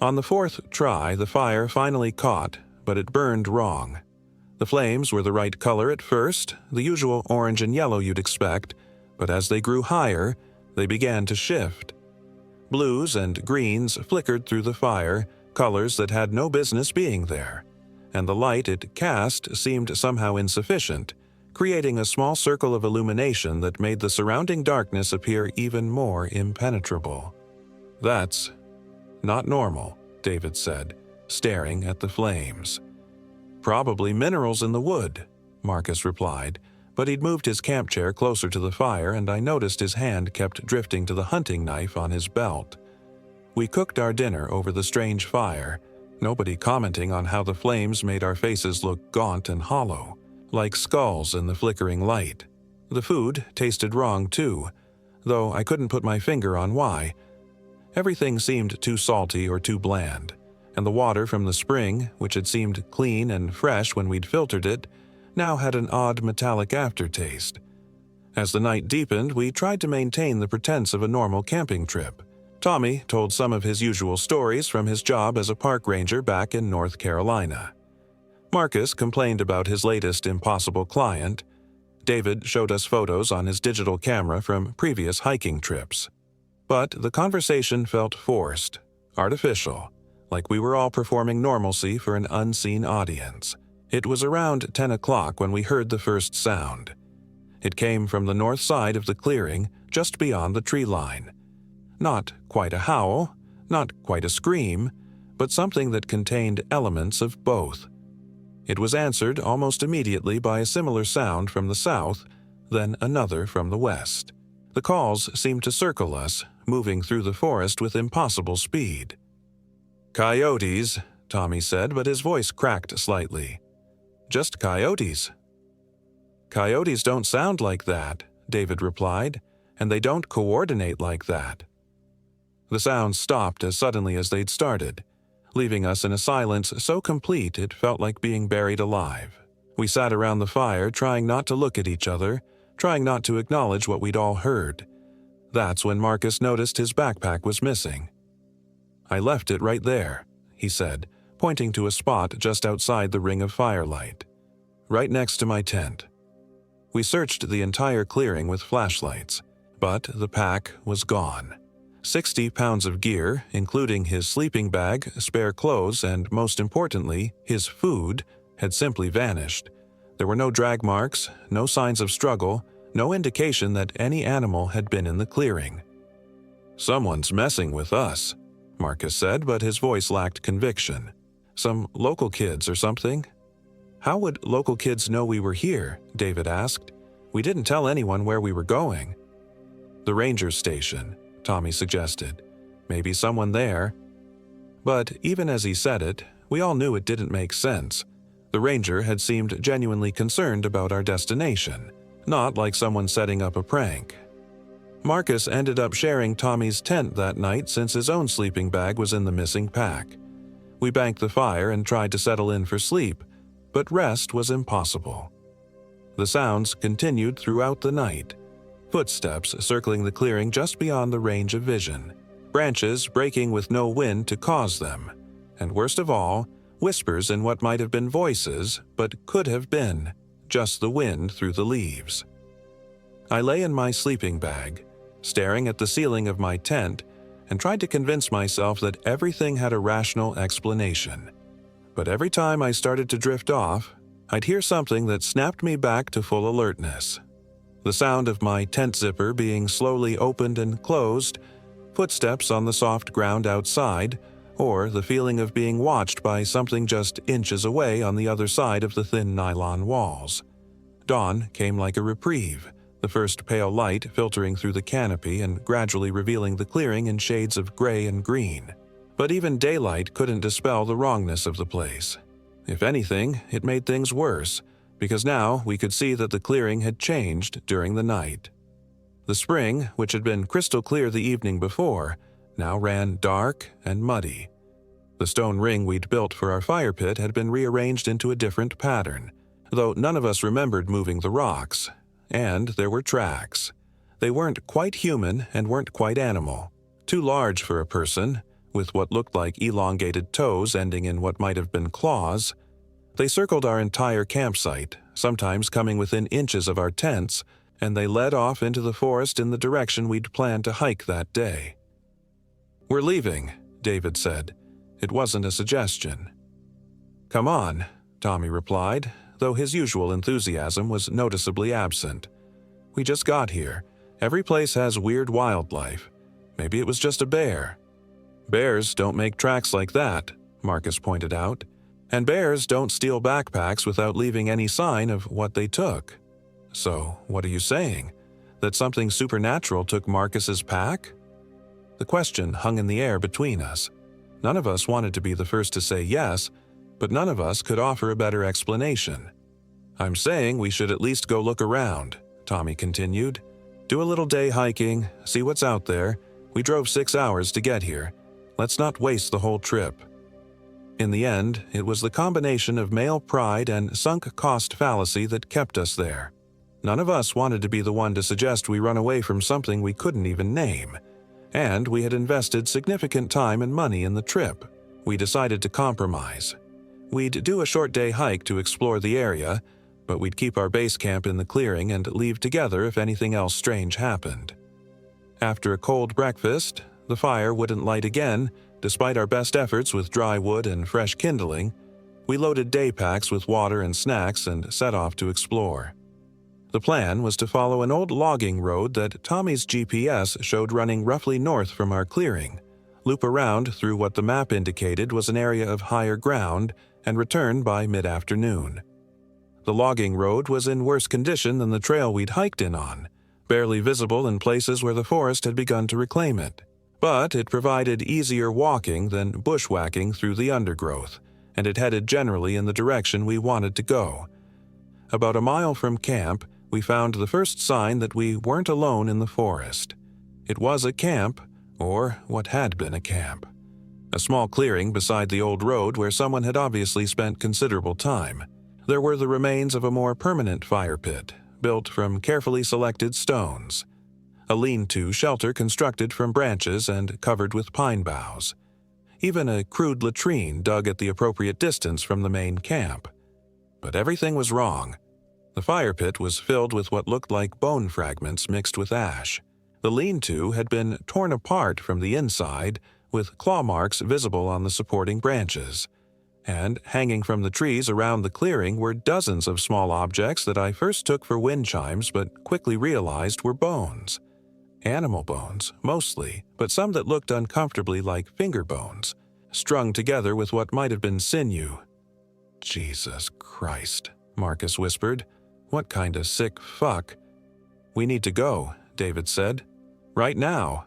On the fourth try, the fire finally caught, but it burned wrong. The flames were the right color at first, the usual orange and yellow you'd expect, but as they grew higher, they began to shift. Blues and greens flickered through the fire, colors that had no business being there, and the light it cast seemed somehow insufficient, creating a small circle of illumination that made the surrounding darkness appear even more impenetrable. "That's not normal," David said, staring at the flames. "Probably minerals in the wood," Marcus replied, but he'd moved his camp chair closer to the fire and I noticed his hand kept drifting to the hunting knife on his belt. We cooked our dinner over the strange fire, nobody commenting on how the flames made our faces look gaunt and hollow, like skulls in the flickering light. The food tasted wrong too, though I couldn't put my finger on why. Everything seemed too salty or too bland, and the water from the spring, which had seemed clean and fresh when we'd filtered it, now had an odd metallic aftertaste. As the night deepened, we tried to maintain the pretense of a normal camping trip. Tommy told some of his usual stories from his job as a park ranger back in North Carolina. Marcus complained about his latest impossible client. David showed us photos on his digital camera from previous hiking trips. But the conversation felt forced, artificial, like we were all performing normalcy for an unseen audience. It was around 10 o'clock when we heard the first sound. It came from the north side of the clearing, just beyond the tree line. Not quite a howl, not quite a scream, but something that contained elements of both. It was answered almost immediately by a similar sound from the south, then another from the west. The calls seemed to circle us, moving through the forest with impossible speed. "Coyotes," Tommy said, but his voice cracked slightly. "Just coyotes." "Coyotes don't sound like that," David replied, "and they don't coordinate like that." The sounds stopped as suddenly as they'd started, leaving us in a silence so complete it felt like being buried alive. We sat around the fire, trying not to look at each other, trying not to acknowledge what we'd all heard. That's when Marcus noticed his backpack was missing. "I left it right there," he said, pointing to a spot just outside the ring of firelight. "Right next to my tent." We searched the entire clearing with flashlights, but the pack was gone. 60 pounds of gear, including his sleeping bag, spare clothes, and most importantly, his food, had simply vanished. There were no drag marks, no signs of struggle, no indication that any animal had been in the clearing. "Someone's messing with us," Marcus said, but his voice lacked conviction. "Some local kids or something?" "How would local kids know we were here?" David asked. "We didn't tell anyone where we were going." "The ranger station," Tommy suggested. "Maybe someone there." But even as he said it, we all knew it didn't make sense. The ranger had seemed genuinely concerned about our destination, not like someone setting up a prank. Marcus ended up sharing Tommy's tent that night since his own sleeping bag was in the missing pack. We banked the fire and tried to settle in for sleep, but rest was impossible. The sounds continued throughout the night. Footsteps circling the clearing just beyond the range of vision, branches breaking with no wind to cause them, and worst of all, whispers in what might have been voices, but could have been just the wind through the leaves. I lay in my sleeping bag, staring at the ceiling of my tent, and tried to convince myself that everything had a rational explanation. But every time I started to drift off, I'd hear something that snapped me back to full alertness. The sound of my tent zipper being slowly opened and closed, footsteps on the soft ground outside, or the feeling of being watched by something just inches away on the other side of the thin nylon walls. Dawn came like a reprieve, the first pale light filtering through the canopy and gradually revealing the clearing in shades of gray and green. But even daylight couldn't dispel the wrongness of the place. If anything, it made things worse, because now we could see that the clearing had changed during the night. The spring, which had been crystal clear the evening before, now ran dark and muddy. The stone ring we'd built for our fire pit had been rearranged into a different pattern, though none of us remembered moving the rocks. And there were tracks. They weren't quite human and weren't quite animal. Too large for a person, with what looked like elongated toes ending in what might have been claws. They circled our entire campsite, sometimes coming within inches of our tents, and they led off into the forest in the direction we'd planned to hike that day. "We're leaving," David said. It wasn't a suggestion. "Come on," Tommy replied, though his usual enthusiasm was noticeably absent. "We just got here. Every place has weird wildlife. Maybe it was just a bear." "Bears don't make tracks like that," Marcus pointed out. "And bears don't steal backpacks without leaving any sign of what they took." "So, what are you saying? That something supernatural took Marcus's pack?" The question hung in the air between us. None of us wanted to be the first to say yes, but none of us could offer a better explanation. "I'm saying we should at least go look around," Tommy continued. "Do a little day hiking, see what's out there. We drove 6 hours to get here. Let's not waste the whole trip." In the end, it was the combination of male pride and sunk cost fallacy that kept us there. None of us wanted to be the one to suggest we run away from something we couldn't even name. And we had invested significant time and money in the trip. We decided to compromise. We'd do a short day hike to explore the area, but we'd keep our base camp in the clearing and leave together if anything else strange happened. After a cold breakfast, the fire wouldn't light again, despite our best efforts with dry wood and fresh kindling. We loaded day packs with water and snacks and set off to explore. The plan was to follow an old logging road that Tommy's GPS showed running roughly north from our clearing, loop around through what the map indicated was an area of higher ground, and return by mid-afternoon. The logging road was in worse condition than the trail we'd hiked in on, barely visible in places where the forest had begun to reclaim it. But it provided easier walking than bushwhacking through the undergrowth, and it headed generally in the direction we wanted to go. About a mile from camp, we found the first sign that we weren't alone in the forest. It was a camp, or what had been a camp. A small clearing beside the old road where someone had obviously spent considerable time. There were the remains of a more permanent fire pit, built from carefully selected stones. A lean-to shelter constructed from branches and covered with pine boughs. Even a crude latrine dug at the appropriate distance from the main camp. But everything was wrong. The fire pit was filled with what looked like bone fragments mixed with ash. The lean-to had been torn apart from the inside, with claw marks visible on the supporting branches. And hanging from the trees around the clearing were dozens of small objects that I first took for wind chimes but quickly realized were bones. Animal bones, mostly, but some that looked uncomfortably like finger bones, strung together with what might have been sinew. "Jesus Christ," Marcus whispered. "What kind of sick fuck?" "We need to go," David said. "Right now."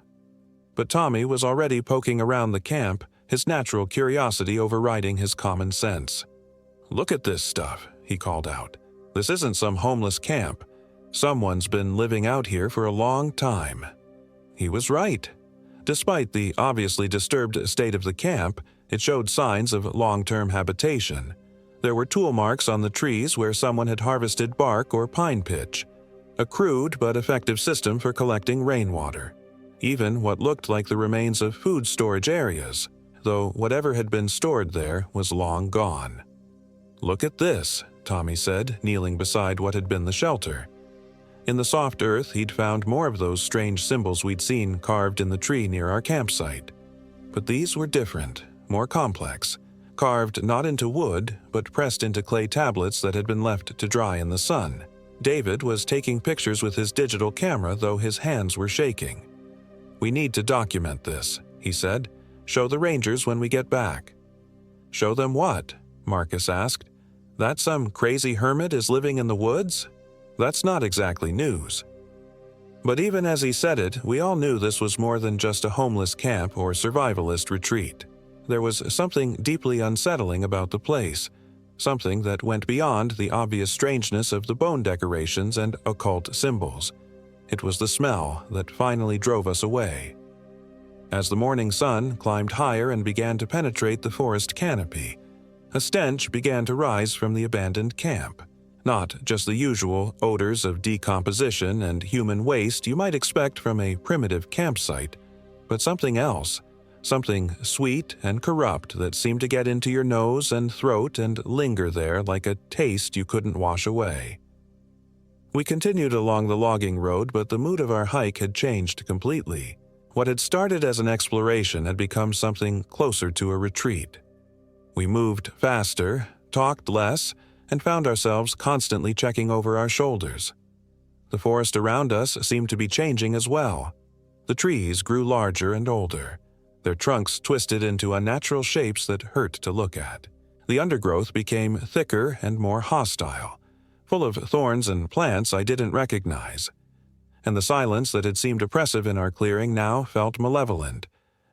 But Tommy was already poking around the camp, his natural curiosity overriding his common sense. "Look at this stuff," he called out. "This isn't some homeless camp. Someone's been living out here for a long time." He was right. Despite the obviously disturbed state of the camp, it showed signs of long-term habitation. There were tool marks on the trees where someone had harvested bark or pine pitch. A crude but effective system for collecting rainwater. Even what looked like the remains of food storage areas, though whatever had been stored there was long gone. "Look at this," Tommy said, kneeling beside what had been the shelter. In the soft earth, he'd found more of those strange symbols we'd seen carved in the tree near our campsite. But these were different, more complex, carved not into wood, but pressed into clay tablets that had been left to dry in the sun. David was taking pictures with his digital camera, though his hands were shaking. "We need to document this," he said. "Show the rangers when we get back." "Show them what?" Marcus asked. "That some crazy hermit is living in the woods? That's not exactly news." But even as he said it, we all knew this was more than just a homeless camp or survivalist retreat. There was something deeply unsettling about the place, something that went beyond the obvious strangeness of the bone decorations and occult symbols. It was the smell that finally drove us away. As the morning sun climbed higher and began to penetrate the forest canopy, a stench began to rise from the abandoned camp, Not just the usual odors of decomposition and human waste you might expect from a primitive campsite, but something else, something sweet and corrupt that seemed to get into your nose and throat and linger there like a taste you couldn't wash away. We continued along the logging road, but the mood of our hike had changed completely. What had started as an exploration had become something closer to a retreat. We moved faster, talked less, and found ourselves constantly checking over our shoulders. The forest around us seemed to be changing as well. The trees grew larger and older, their trunks twisted into unnatural shapes that hurt to look at. The undergrowth became thicker and more hostile, full of thorns and plants I didn't recognize. And the silence that had seemed oppressive in our clearing now felt malevolent,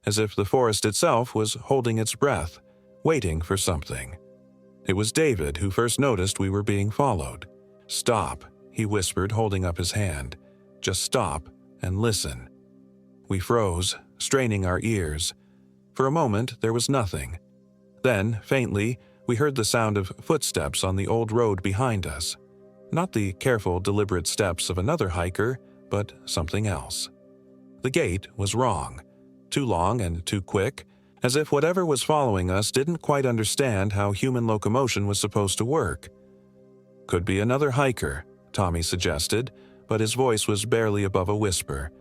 as if the forest itself was holding its breath, waiting for something. It was David who first noticed we were being followed. "Stop," he whispered, holding up his hand. "Just stop and listen." We froze, straining our ears. For a moment, there was nothing. Then, faintly, we heard the sound of footsteps on the old road behind us. Not the careful, deliberate steps of another hiker, but something else. The gait was wrong, too long and too quick, as if whatever was following us didn't quite understand how human locomotion was supposed to work. "Could be another hiker," Tommy suggested, but his voice was barely above a whisper.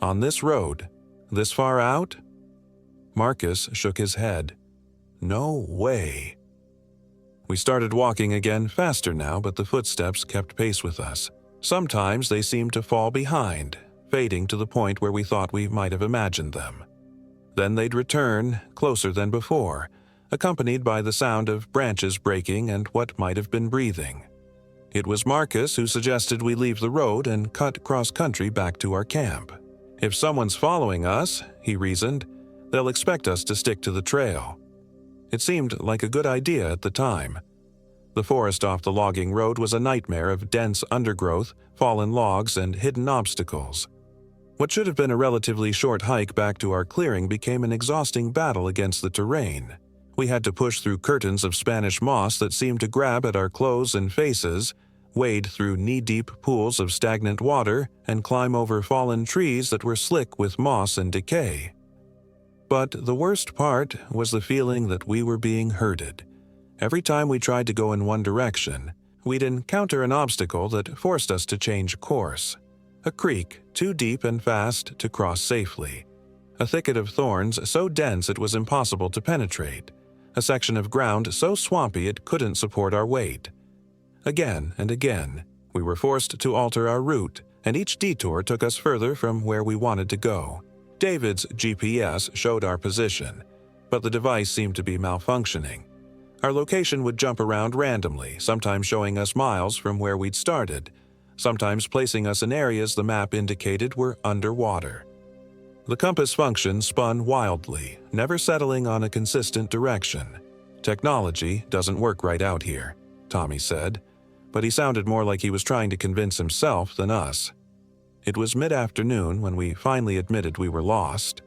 "On this road? This far out?" Marcus shook his head. "No way." We started walking again, faster now, but the footsteps kept pace with us. Sometimes they seemed to fall behind, fading to the point where we thought we might have imagined them. Then they'd return, closer than before, accompanied by the sound of branches breaking and what might have been breathing. It was Marcus who suggested we leave the road and cut cross-country back to our camp. "If someone's following us," he reasoned, "they'll expect us to stick to the trail." It seemed like a good idea at the time. The forest off the logging road was a nightmare of dense undergrowth, fallen logs, and hidden obstacles. What should have been a relatively short hike back to our clearing became an exhausting battle against the terrain. We had to push through curtains of Spanish moss that seemed to grab at our clothes and faces, wade through knee-deep pools of stagnant water, and climb over fallen trees that were slick with moss and decay. But the worst part was the feeling that we were being herded. Every time we tried to go in one direction, we'd encounter an obstacle that forced us to change course. A creek too deep and fast to cross safely. A thicket of thorns so dense it was impossible to penetrate. A section of ground so swampy it couldn't support our weight. Again and again, we were forced to alter our route, and each detour took us further from where we wanted to go. David's GPS showed our position, but the device seemed to be malfunctioning. Our location would jump around randomly, sometimes showing us miles from where we'd started, sometimes placing us in areas the map indicated were underwater. The compass function spun wildly, never settling on a consistent direction. "Technology doesn't work right out here," Tommy said, but he sounded more like he was trying to convince himself than us. It was mid-afternoon when we finally admitted we were lost.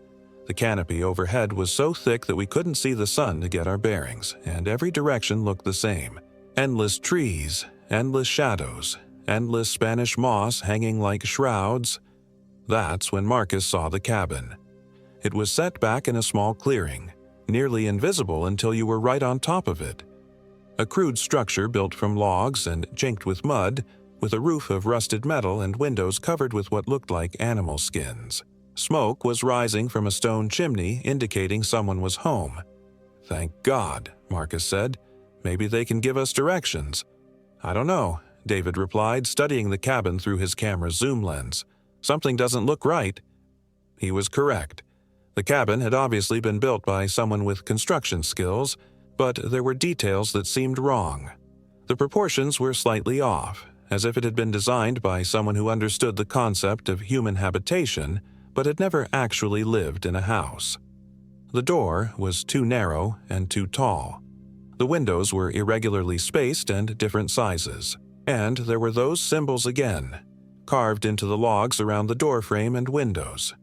The canopy overhead was so thick that we couldn't see the sun to get our bearings, and every direction looked the same. Endless trees, endless shadows, endless Spanish moss hanging like shrouds. That's when Marcus saw the cabin. It was set back in a small clearing, nearly invisible until you were right on top of it. A crude structure built from logs and chinked with mud, with a roof of rusted metal and windows covered with what looked like animal skins. Smoke was rising from a stone chimney, indicating someone was home. "Thank God," Marcus said. "Maybe they can give us directions." "I don't know," David replied, studying the cabin through his camera's zoom lens. "Something doesn't look right." He was correct. The cabin had obviously been built by someone with construction skills, but there were details that seemed wrong. The proportions were slightly off, as if it had been designed by someone who understood the concept of human habitation, but had never actually lived in a house. The door was too narrow and too tall. The windows were irregularly spaced and different sizes. And there were those symbols again, carved into the logs around the doorframe and windows.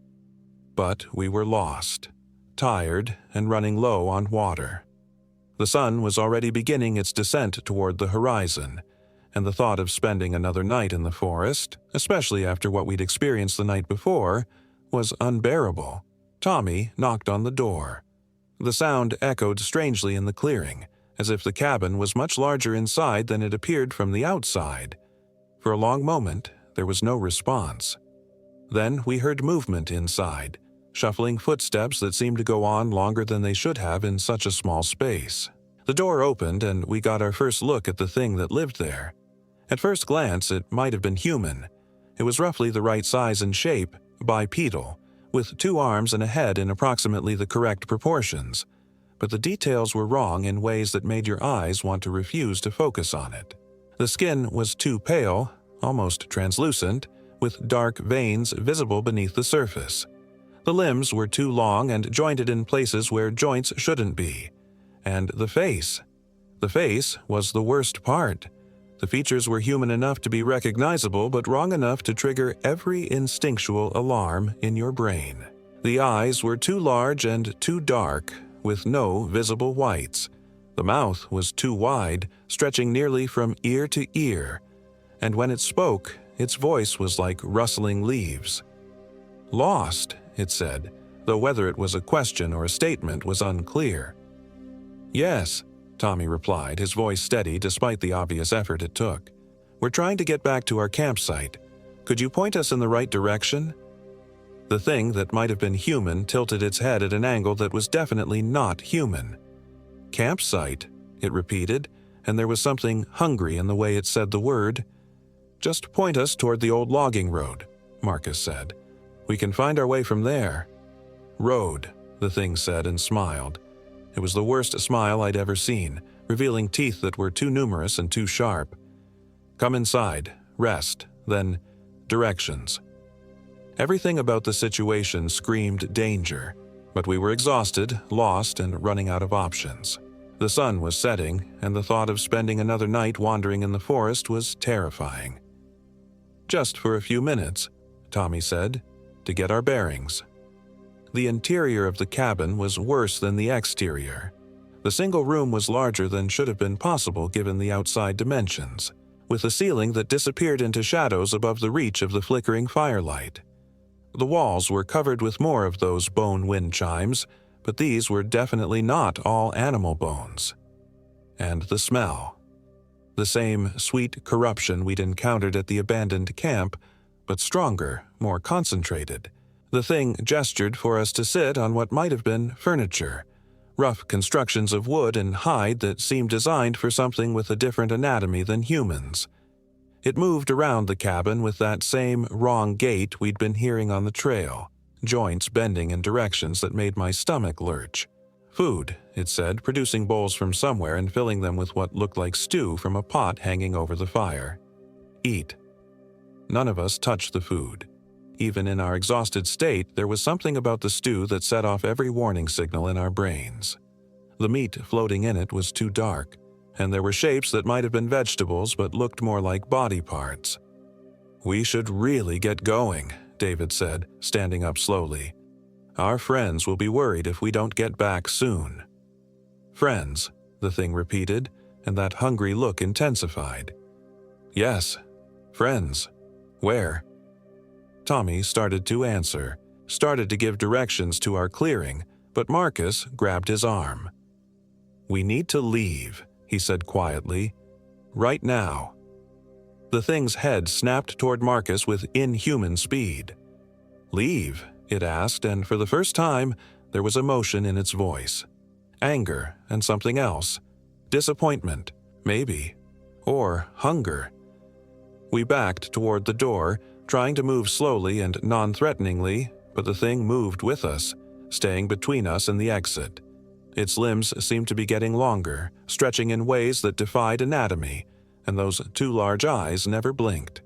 But we were lost, tired, and running low on water. The sun was already beginning its descent toward the horizon, and the thought of spending another night in the forest, especially after what we'd experienced the night before, was unbearable. Tommy knocked on the door. The sound echoed strangely in the clearing, as if the cabin was much larger inside than it appeared from the outside. For a long moment, there was no response. Then we heard movement inside, shuffling footsteps that seemed to go on longer than they should have in such a small space. The door opened and we got our first look at the thing that lived there. At first glance, it might have been human. It was roughly the right size and shape, bipedal, with 2 arms and a head in approximately the correct proportions. But the details were wrong in ways that made your eyes want to refuse to focus on it. The skin was too pale, almost translucent, with dark veins visible beneath the surface. The limbs were too long and jointed in places where joints shouldn't be. And the face. The face was the worst part. The features were human enough to be recognizable, but wrong enough to trigger every instinctual alarm in your brain. The eyes were too large and too dark, with no visible whites. The mouth was too wide, stretching nearly from ear to ear. And when it spoke, its voice was like rustling leaves. "Lost," it said, though whether it was a question or a statement was unclear. "Yes," Tommy replied, his voice steady despite the obvious effort it took. "We're trying to get back to our campsite. Could you point us in the right direction?" The thing that might have been human tilted its head at an angle that was definitely not human. "Campsite," it repeated, and there was something hungry in the way it said the word. "Just point us toward the old logging road," Marcus said. "We can find our way from there." "Road," the thing said and smiled. It was the worst smile I'd ever seen, revealing teeth that were too numerous and too sharp. "Come inside, rest, then directions." Everything about the situation screamed danger, but we were exhausted, lost, and running out of options. The sun was setting, and the thought of spending another night wandering in the forest was terrifying. "Just for a few minutes," Tommy said, "to get our bearings." The interior of the cabin was worse than the exterior. The single room was larger than should have been possible given the outside dimensions, with a ceiling that disappeared into shadows above the reach of the flickering firelight. The walls were covered with more of those bone wind chimes, but these were definitely not all animal bones. And the smell. The same sweet corruption we'd encountered at the abandoned camp, but stronger, more concentrated. The thing gestured for us to sit on what might have been furniture, rough constructions of wood and hide that seemed designed for something with a different anatomy than humans. It moved around the cabin with that same wrong gait we'd been hearing on the trail, joints bending in directions that made my stomach lurch. "Food," it said, producing bowls from somewhere and filling them with what looked like stew from a pot hanging over the fire. "Eat." None of us touched the food. Even in our exhausted state, there was something about the stew that set off every warning signal in our brains. The meat floating in it was too dark, and there were shapes that might have been vegetables but looked more like body parts. "We should really get going," David said, standing up slowly. "Our friends will be worried if we don't get back soon." "Friends," the thing repeated, and that hungry look intensified. "Yes, friends. Where?" Tommy started to answer, started to give directions to our clearing, but Marcus grabbed his arm. "We need to leave," he said quietly. "Right now." The thing's head snapped toward Marcus with inhuman speed. "Leave?" it asked, and for the first time, there was emotion in its voice. Anger and something else. Disappointment, maybe. Or hunger. We backed toward the door, trying to move slowly and non-threateningly, but the thing moved with us, staying between us and the exit. Its limbs seemed to be getting longer, stretching in ways that defied anatomy, and those 2 large eyes never blinked.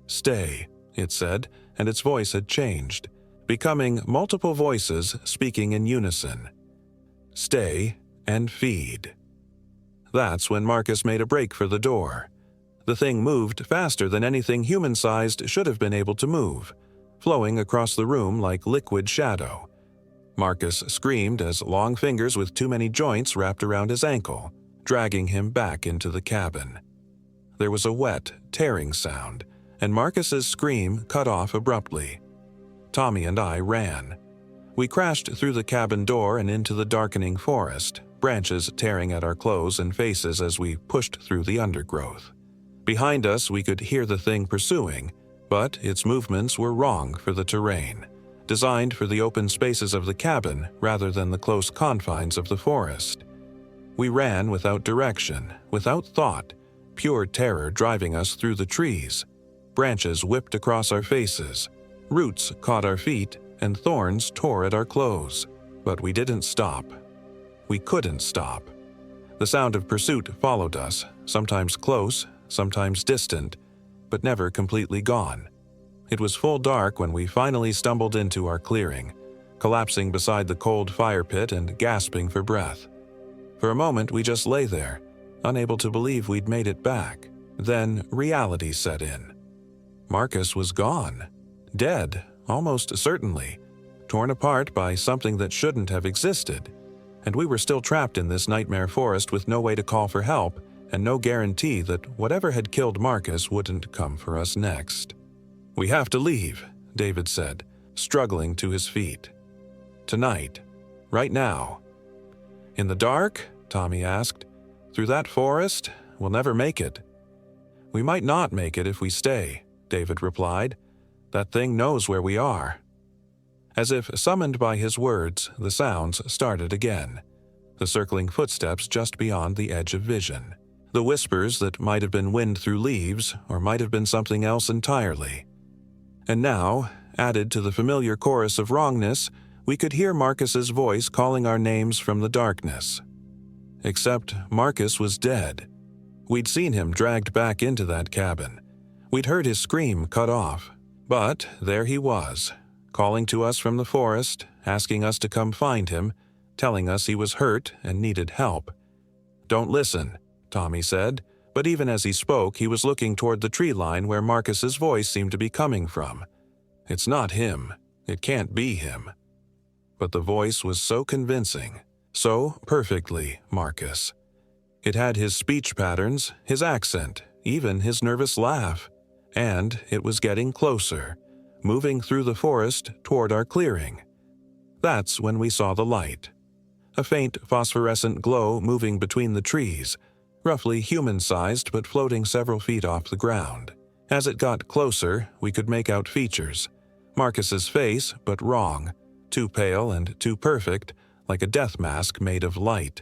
"Stay," it said, and its voice had changed, becoming multiple voices speaking in unison. "Stay and feed." That's when Marcus made a break for the door. The thing moved faster than anything human-sized should have been able to move, flowing across the room like liquid shadow. Marcus screamed as long fingers with too many joints wrapped around his ankle, dragging him back into the cabin. there was a wet, tearing sound, and Marcus's scream cut off abruptly. Tommy and I ran. We crashed through the cabin door and into the darkening forest, branches tearing at our clothes and faces as we pushed through the undergrowth. Behind us, we could hear the thing pursuing, but its movements were wrong for the terrain, designed for the open spaces of the cabin rather than the close confines of the forest. We ran without direction, without thought, pure terror driving us through the trees. Branches whipped across our faces, roots caught our feet, and thorns tore at our clothes. But we didn't stop. We couldn't stop. The sound of pursuit followed us, sometimes close, sometimes distant, but never completely gone. It was full dark when we finally stumbled into our clearing, collapsing beside the cold fire pit and gasping for breath. For a moment we just lay there, unable to believe we'd made it back. Then reality set in. Marcus was gone. Dead, almost certainly. Torn apart by something that shouldn't have existed. And we were still trapped in this nightmare forest with no way to call for help, and no guarantee that whatever had killed Marcus wouldn't come for us next. "We have to leave," David said, struggling to his feet. "Tonight. Right now." "In the dark?" Tommy asked. "Through that forest? We'll never make it." "We might not make it if we stay," David replied. "That thing knows where we are." As if summoned by his words, the sounds started again. The circling footsteps just beyond the edge of vision. The whispers that might have been wind through leaves, or might have been something else entirely. And now, added to the familiar chorus of wrongness, we could hear Marcus's voice calling our names from the darkness. Except Marcus was dead. We'd seen him dragged back into that cabin. We'd heard his scream cut off. But there he was, calling to us from the forest, asking us to come find him, telling us he was hurt and needed help. "Don't listen," Tommy said, but even as he spoke, he was looking toward the tree line where Marcus's voice seemed to be coming from. "It's not him. It can't be him." But the voice was so convincing, so perfectly Marcus. It had his speech patterns, his accent, even his nervous laugh. And it was getting closer, moving through the forest toward our clearing. That's when we saw the light. A faint phosphorescent glow moving between the trees, roughly human-sized but floating several feet off the ground. As it got closer, we could make out features. Marcus's face, but wrong, too pale and too perfect, like a death mask made of light.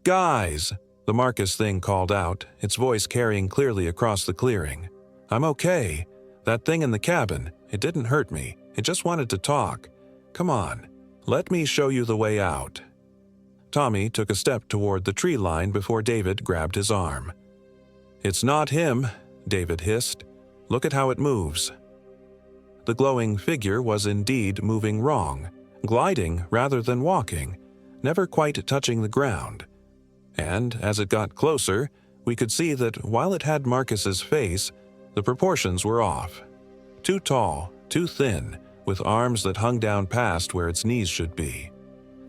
"Guys!" the Marcus thing called out, its voice carrying clearly across the clearing. "I'm okay. That thing in the cabin, it didn't hurt me. It just wanted to talk. Come on, let me show you the way out." Tommy took a step toward the tree line before David grabbed his arm. "It's not him," David hissed. "Look at how it moves." The glowing figure was indeed moving wrong, gliding rather than walking, never quite touching the ground. And as it got closer, we could see that while it had Marcus's face, the proportions were off. Too tall, too thin, with arms that hung down past where its knees should be.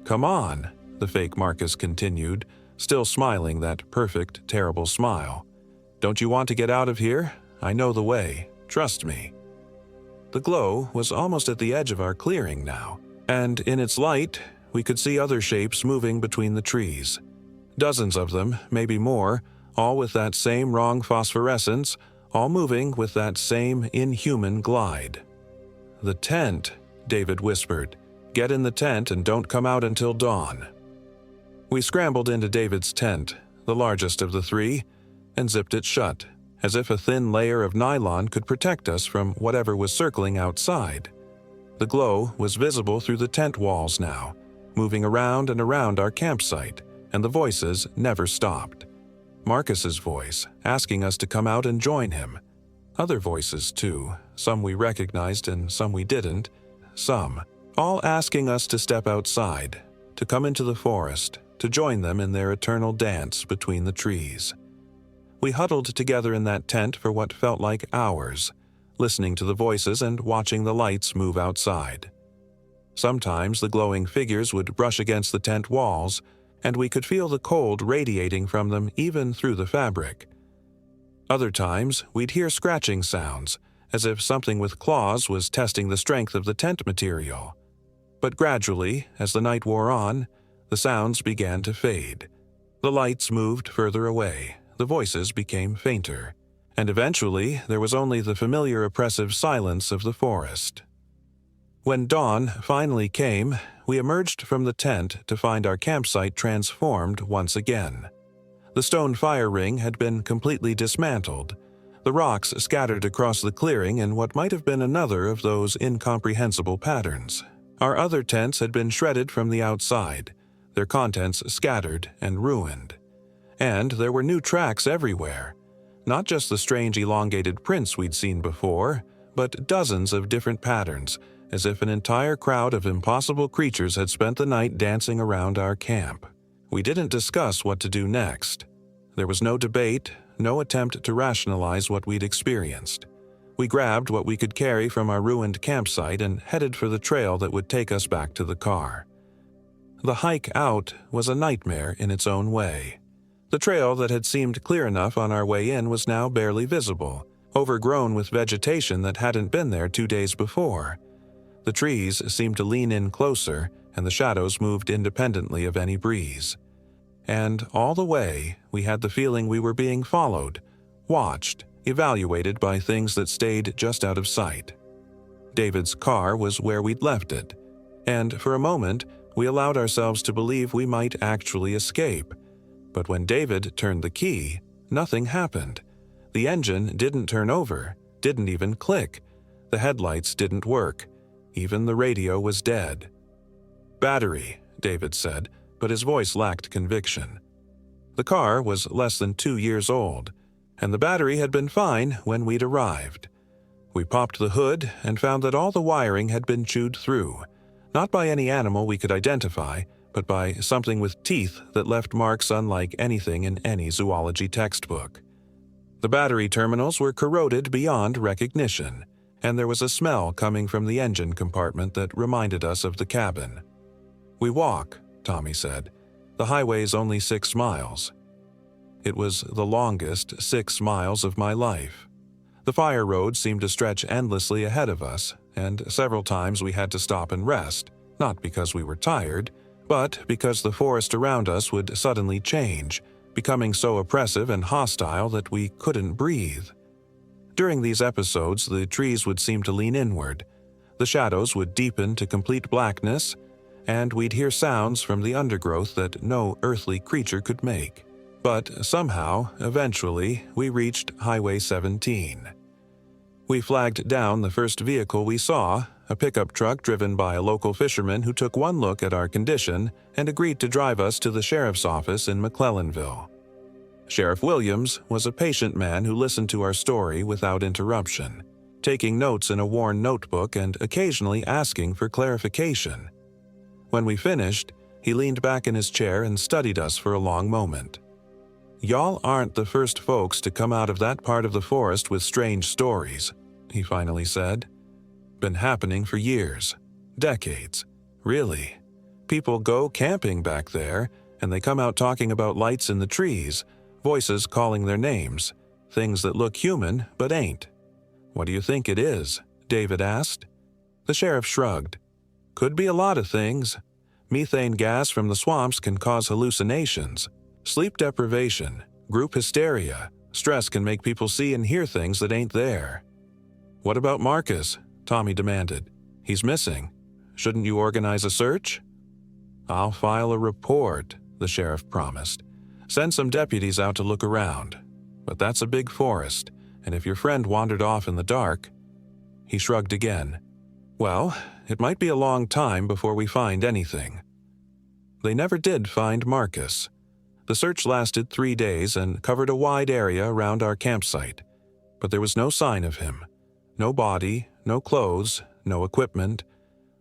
"Come on," the fake Marcus continued, still smiling that perfect, terrible smile. "Don't you want to get out of here? I know the way. Trust me." The glow was almost at the edge of our clearing now, and in its light, we could see other shapes moving between the trees. Dozens of them, maybe more, all with that same wrong phosphorescence, all moving with that same inhuman glide. "The tent," David whispered. "Get in the tent and don't come out until dawn." We scrambled into David's tent, the largest of the three, and zipped it shut, as if a thin layer of nylon could protect us from whatever was circling outside. The glow was visible through the tent walls now, moving around and around our campsite, and the voices never stopped. Marcus's voice, asking us to come out and join him. Other voices, too, some we recognized and some we didn't. Some, all asking us to step outside, to come into the forest, to join them in their eternal dance between the trees. We huddled together in that tent for what felt like hours, listening to the voices and watching the lights move outside. Sometimes the glowing figures would brush against the tent walls, and we could feel the cold radiating from them even through the fabric. Other times, we'd hear scratching sounds, as if something with claws was testing the strength of the tent material. But gradually, as the night wore on, the sounds began to fade. The lights moved further away, the voices became fainter, and eventually there was only the familiar oppressive silence of the forest. When dawn finally came, we emerged from the tent to find our campsite transformed once again. The stone fire ring had been completely dismantled, the rocks scattered across the clearing in what might have been another of those incomprehensible patterns. Our other tents had been shredded from the outside, their contents scattered and ruined. And there were new tracks everywhere, not just the strange elongated prints we'd seen before, but dozens of different patterns, as if an entire crowd of impossible creatures had spent the night dancing around our camp. We didn't discuss what to do next. There was no debate, no attempt to rationalize what we'd experienced. We grabbed what we could carry from our ruined campsite and headed for the trail that would take us back to the car. The hike out was a nightmare in its own way. The trail that had seemed clear enough on our way in was now barely visible, overgrown with vegetation that hadn't been there 2 days before. The trees seemed to lean in closer, and the shadows moved independently of any breeze. And all the way, we had the feeling we were being followed, watched, evaluated by things that stayed just out of sight. David's car was where we'd left it, and for a moment, we allowed ourselves to believe we might actually escape. But when David turned the key, nothing happened. The engine didn't turn over, didn't even click. The headlights didn't work. Even the radio was dead. "Battery," David said, but his voice lacked conviction. The car was less than 2 years old, and the battery had been fine when we'd arrived. We popped the hood and found that all the wiring had been chewed through, not by any animal we could identify, but by something with teeth that left marks unlike anything in any zoology textbook. The battery terminals were corroded beyond recognition, and there was a smell coming from the engine compartment that reminded us of the cabin. "We walk," Tommy said. "The highway's only 6 miles." It was the longest 6 miles of my life. The fire road seemed to stretch endlessly ahead of us, and several times we had to stop and rest, not because we were tired, but because the forest around us would suddenly change, becoming so oppressive and hostile that we couldn't breathe. During these episodes, the trees would seem to lean inward, the shadows would deepen to complete blackness, and we'd hear sounds from the undergrowth that no earthly creature could make. But somehow, eventually, we reached Highway 17. We flagged down the first vehicle we saw, a pickup truck driven by a local fisherman who took one look at our condition and agreed to drive us to the sheriff's office in McClellanville. Sheriff Williams was a patient man who listened to our story without interruption, taking notes in a worn notebook and occasionally asking for clarification. When we finished, he leaned back in his chair and studied us for a long moment. "Y'all aren't the first folks to come out of that part of the forest with strange stories," he finally said. "Been happening for years, decades, really. People go camping back there, and they come out talking about lights in the trees, voices calling their names, things that look human but ain't." "What do you think it is?" David asked. The sheriff shrugged. "Could be a lot of things. Methane gas from the swamps can cause hallucinations. Sleep deprivation, group hysteria, stress can make people see and hear things that ain't there." "What about Marcus?" Tommy demanded. "He's missing. Shouldn't you organize a search?" "I'll file a report," the sheriff promised. "Send some deputies out to look around. But that's a big forest, and if your friend wandered off in the dark..." He shrugged again. "Well, it might be a long time before we find anything." They never did find Marcus. The search lasted 3 days and covered a wide area around our campsite, but there was no sign of him. No body, no clothes, no equipment.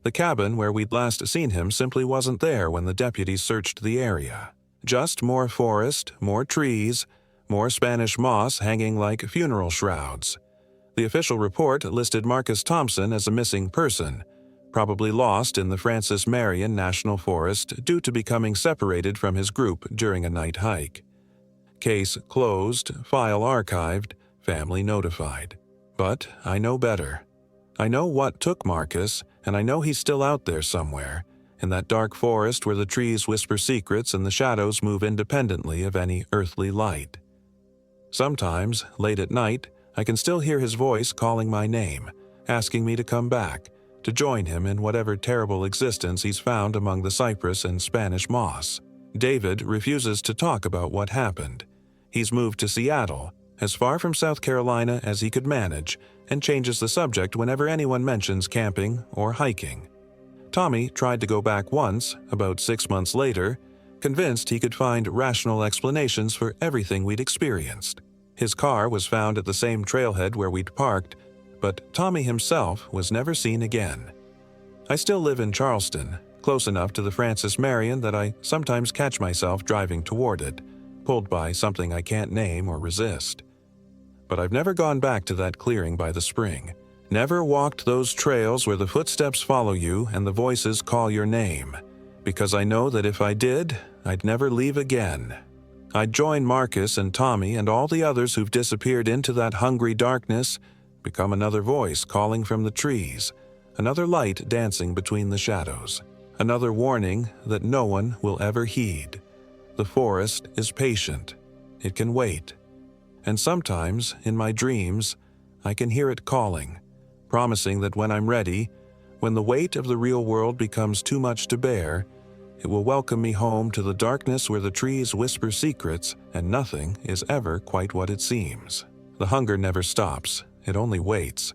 The cabin where we'd last seen him simply wasn't there when the deputies searched the area. Just more forest, more trees, more Spanish moss hanging like funeral shrouds. The official report listed Marcus Thompson as a missing person, probably lost in the Francis Marion National Forest due to becoming separated from his group during a night hike. Case closed, file archived, family notified. But I know better. I know what took Marcus, and I know he's still out there somewhere, in that dark forest where the trees whisper secrets and the shadows move independently of any earthly light. Sometimes, late at night, I can still hear his voice calling my name, asking me to come back, to join him in whatever terrible existence he's found among the cypress and Spanish moss. David refuses to talk about what happened. He's moved to Seattle, as far from South Carolina as he could manage, and changes the subject whenever anyone mentions camping or hiking. Tommy tried to go back once, about 6 months later, convinced he could find rational explanations for everything we'd experienced. His car was found at the same trailhead where we'd parked, but Tommy himself was never seen again. I still live in Charleston, close enough to the Francis Marion that I sometimes catch myself driving toward it, pulled by something I can't name or resist. But I've never gone back to that clearing by the spring, never walked those trails where the footsteps follow you and the voices call your name, because I know that if I did, I'd never leave again. I'd join Marcus and Tommy and all the others who've disappeared into that hungry darkness, become another voice calling from the trees, another light dancing between the shadows, another warning that no one will ever heed. The forest is patient. It can wait. And sometimes, in my dreams, I can hear it calling, promising that when I'm ready, when the weight of the real world becomes too much to bear, it will welcome me home to the darkness where the trees whisper secrets and nothing is ever quite what it seems. The hunger never stops, it only waits.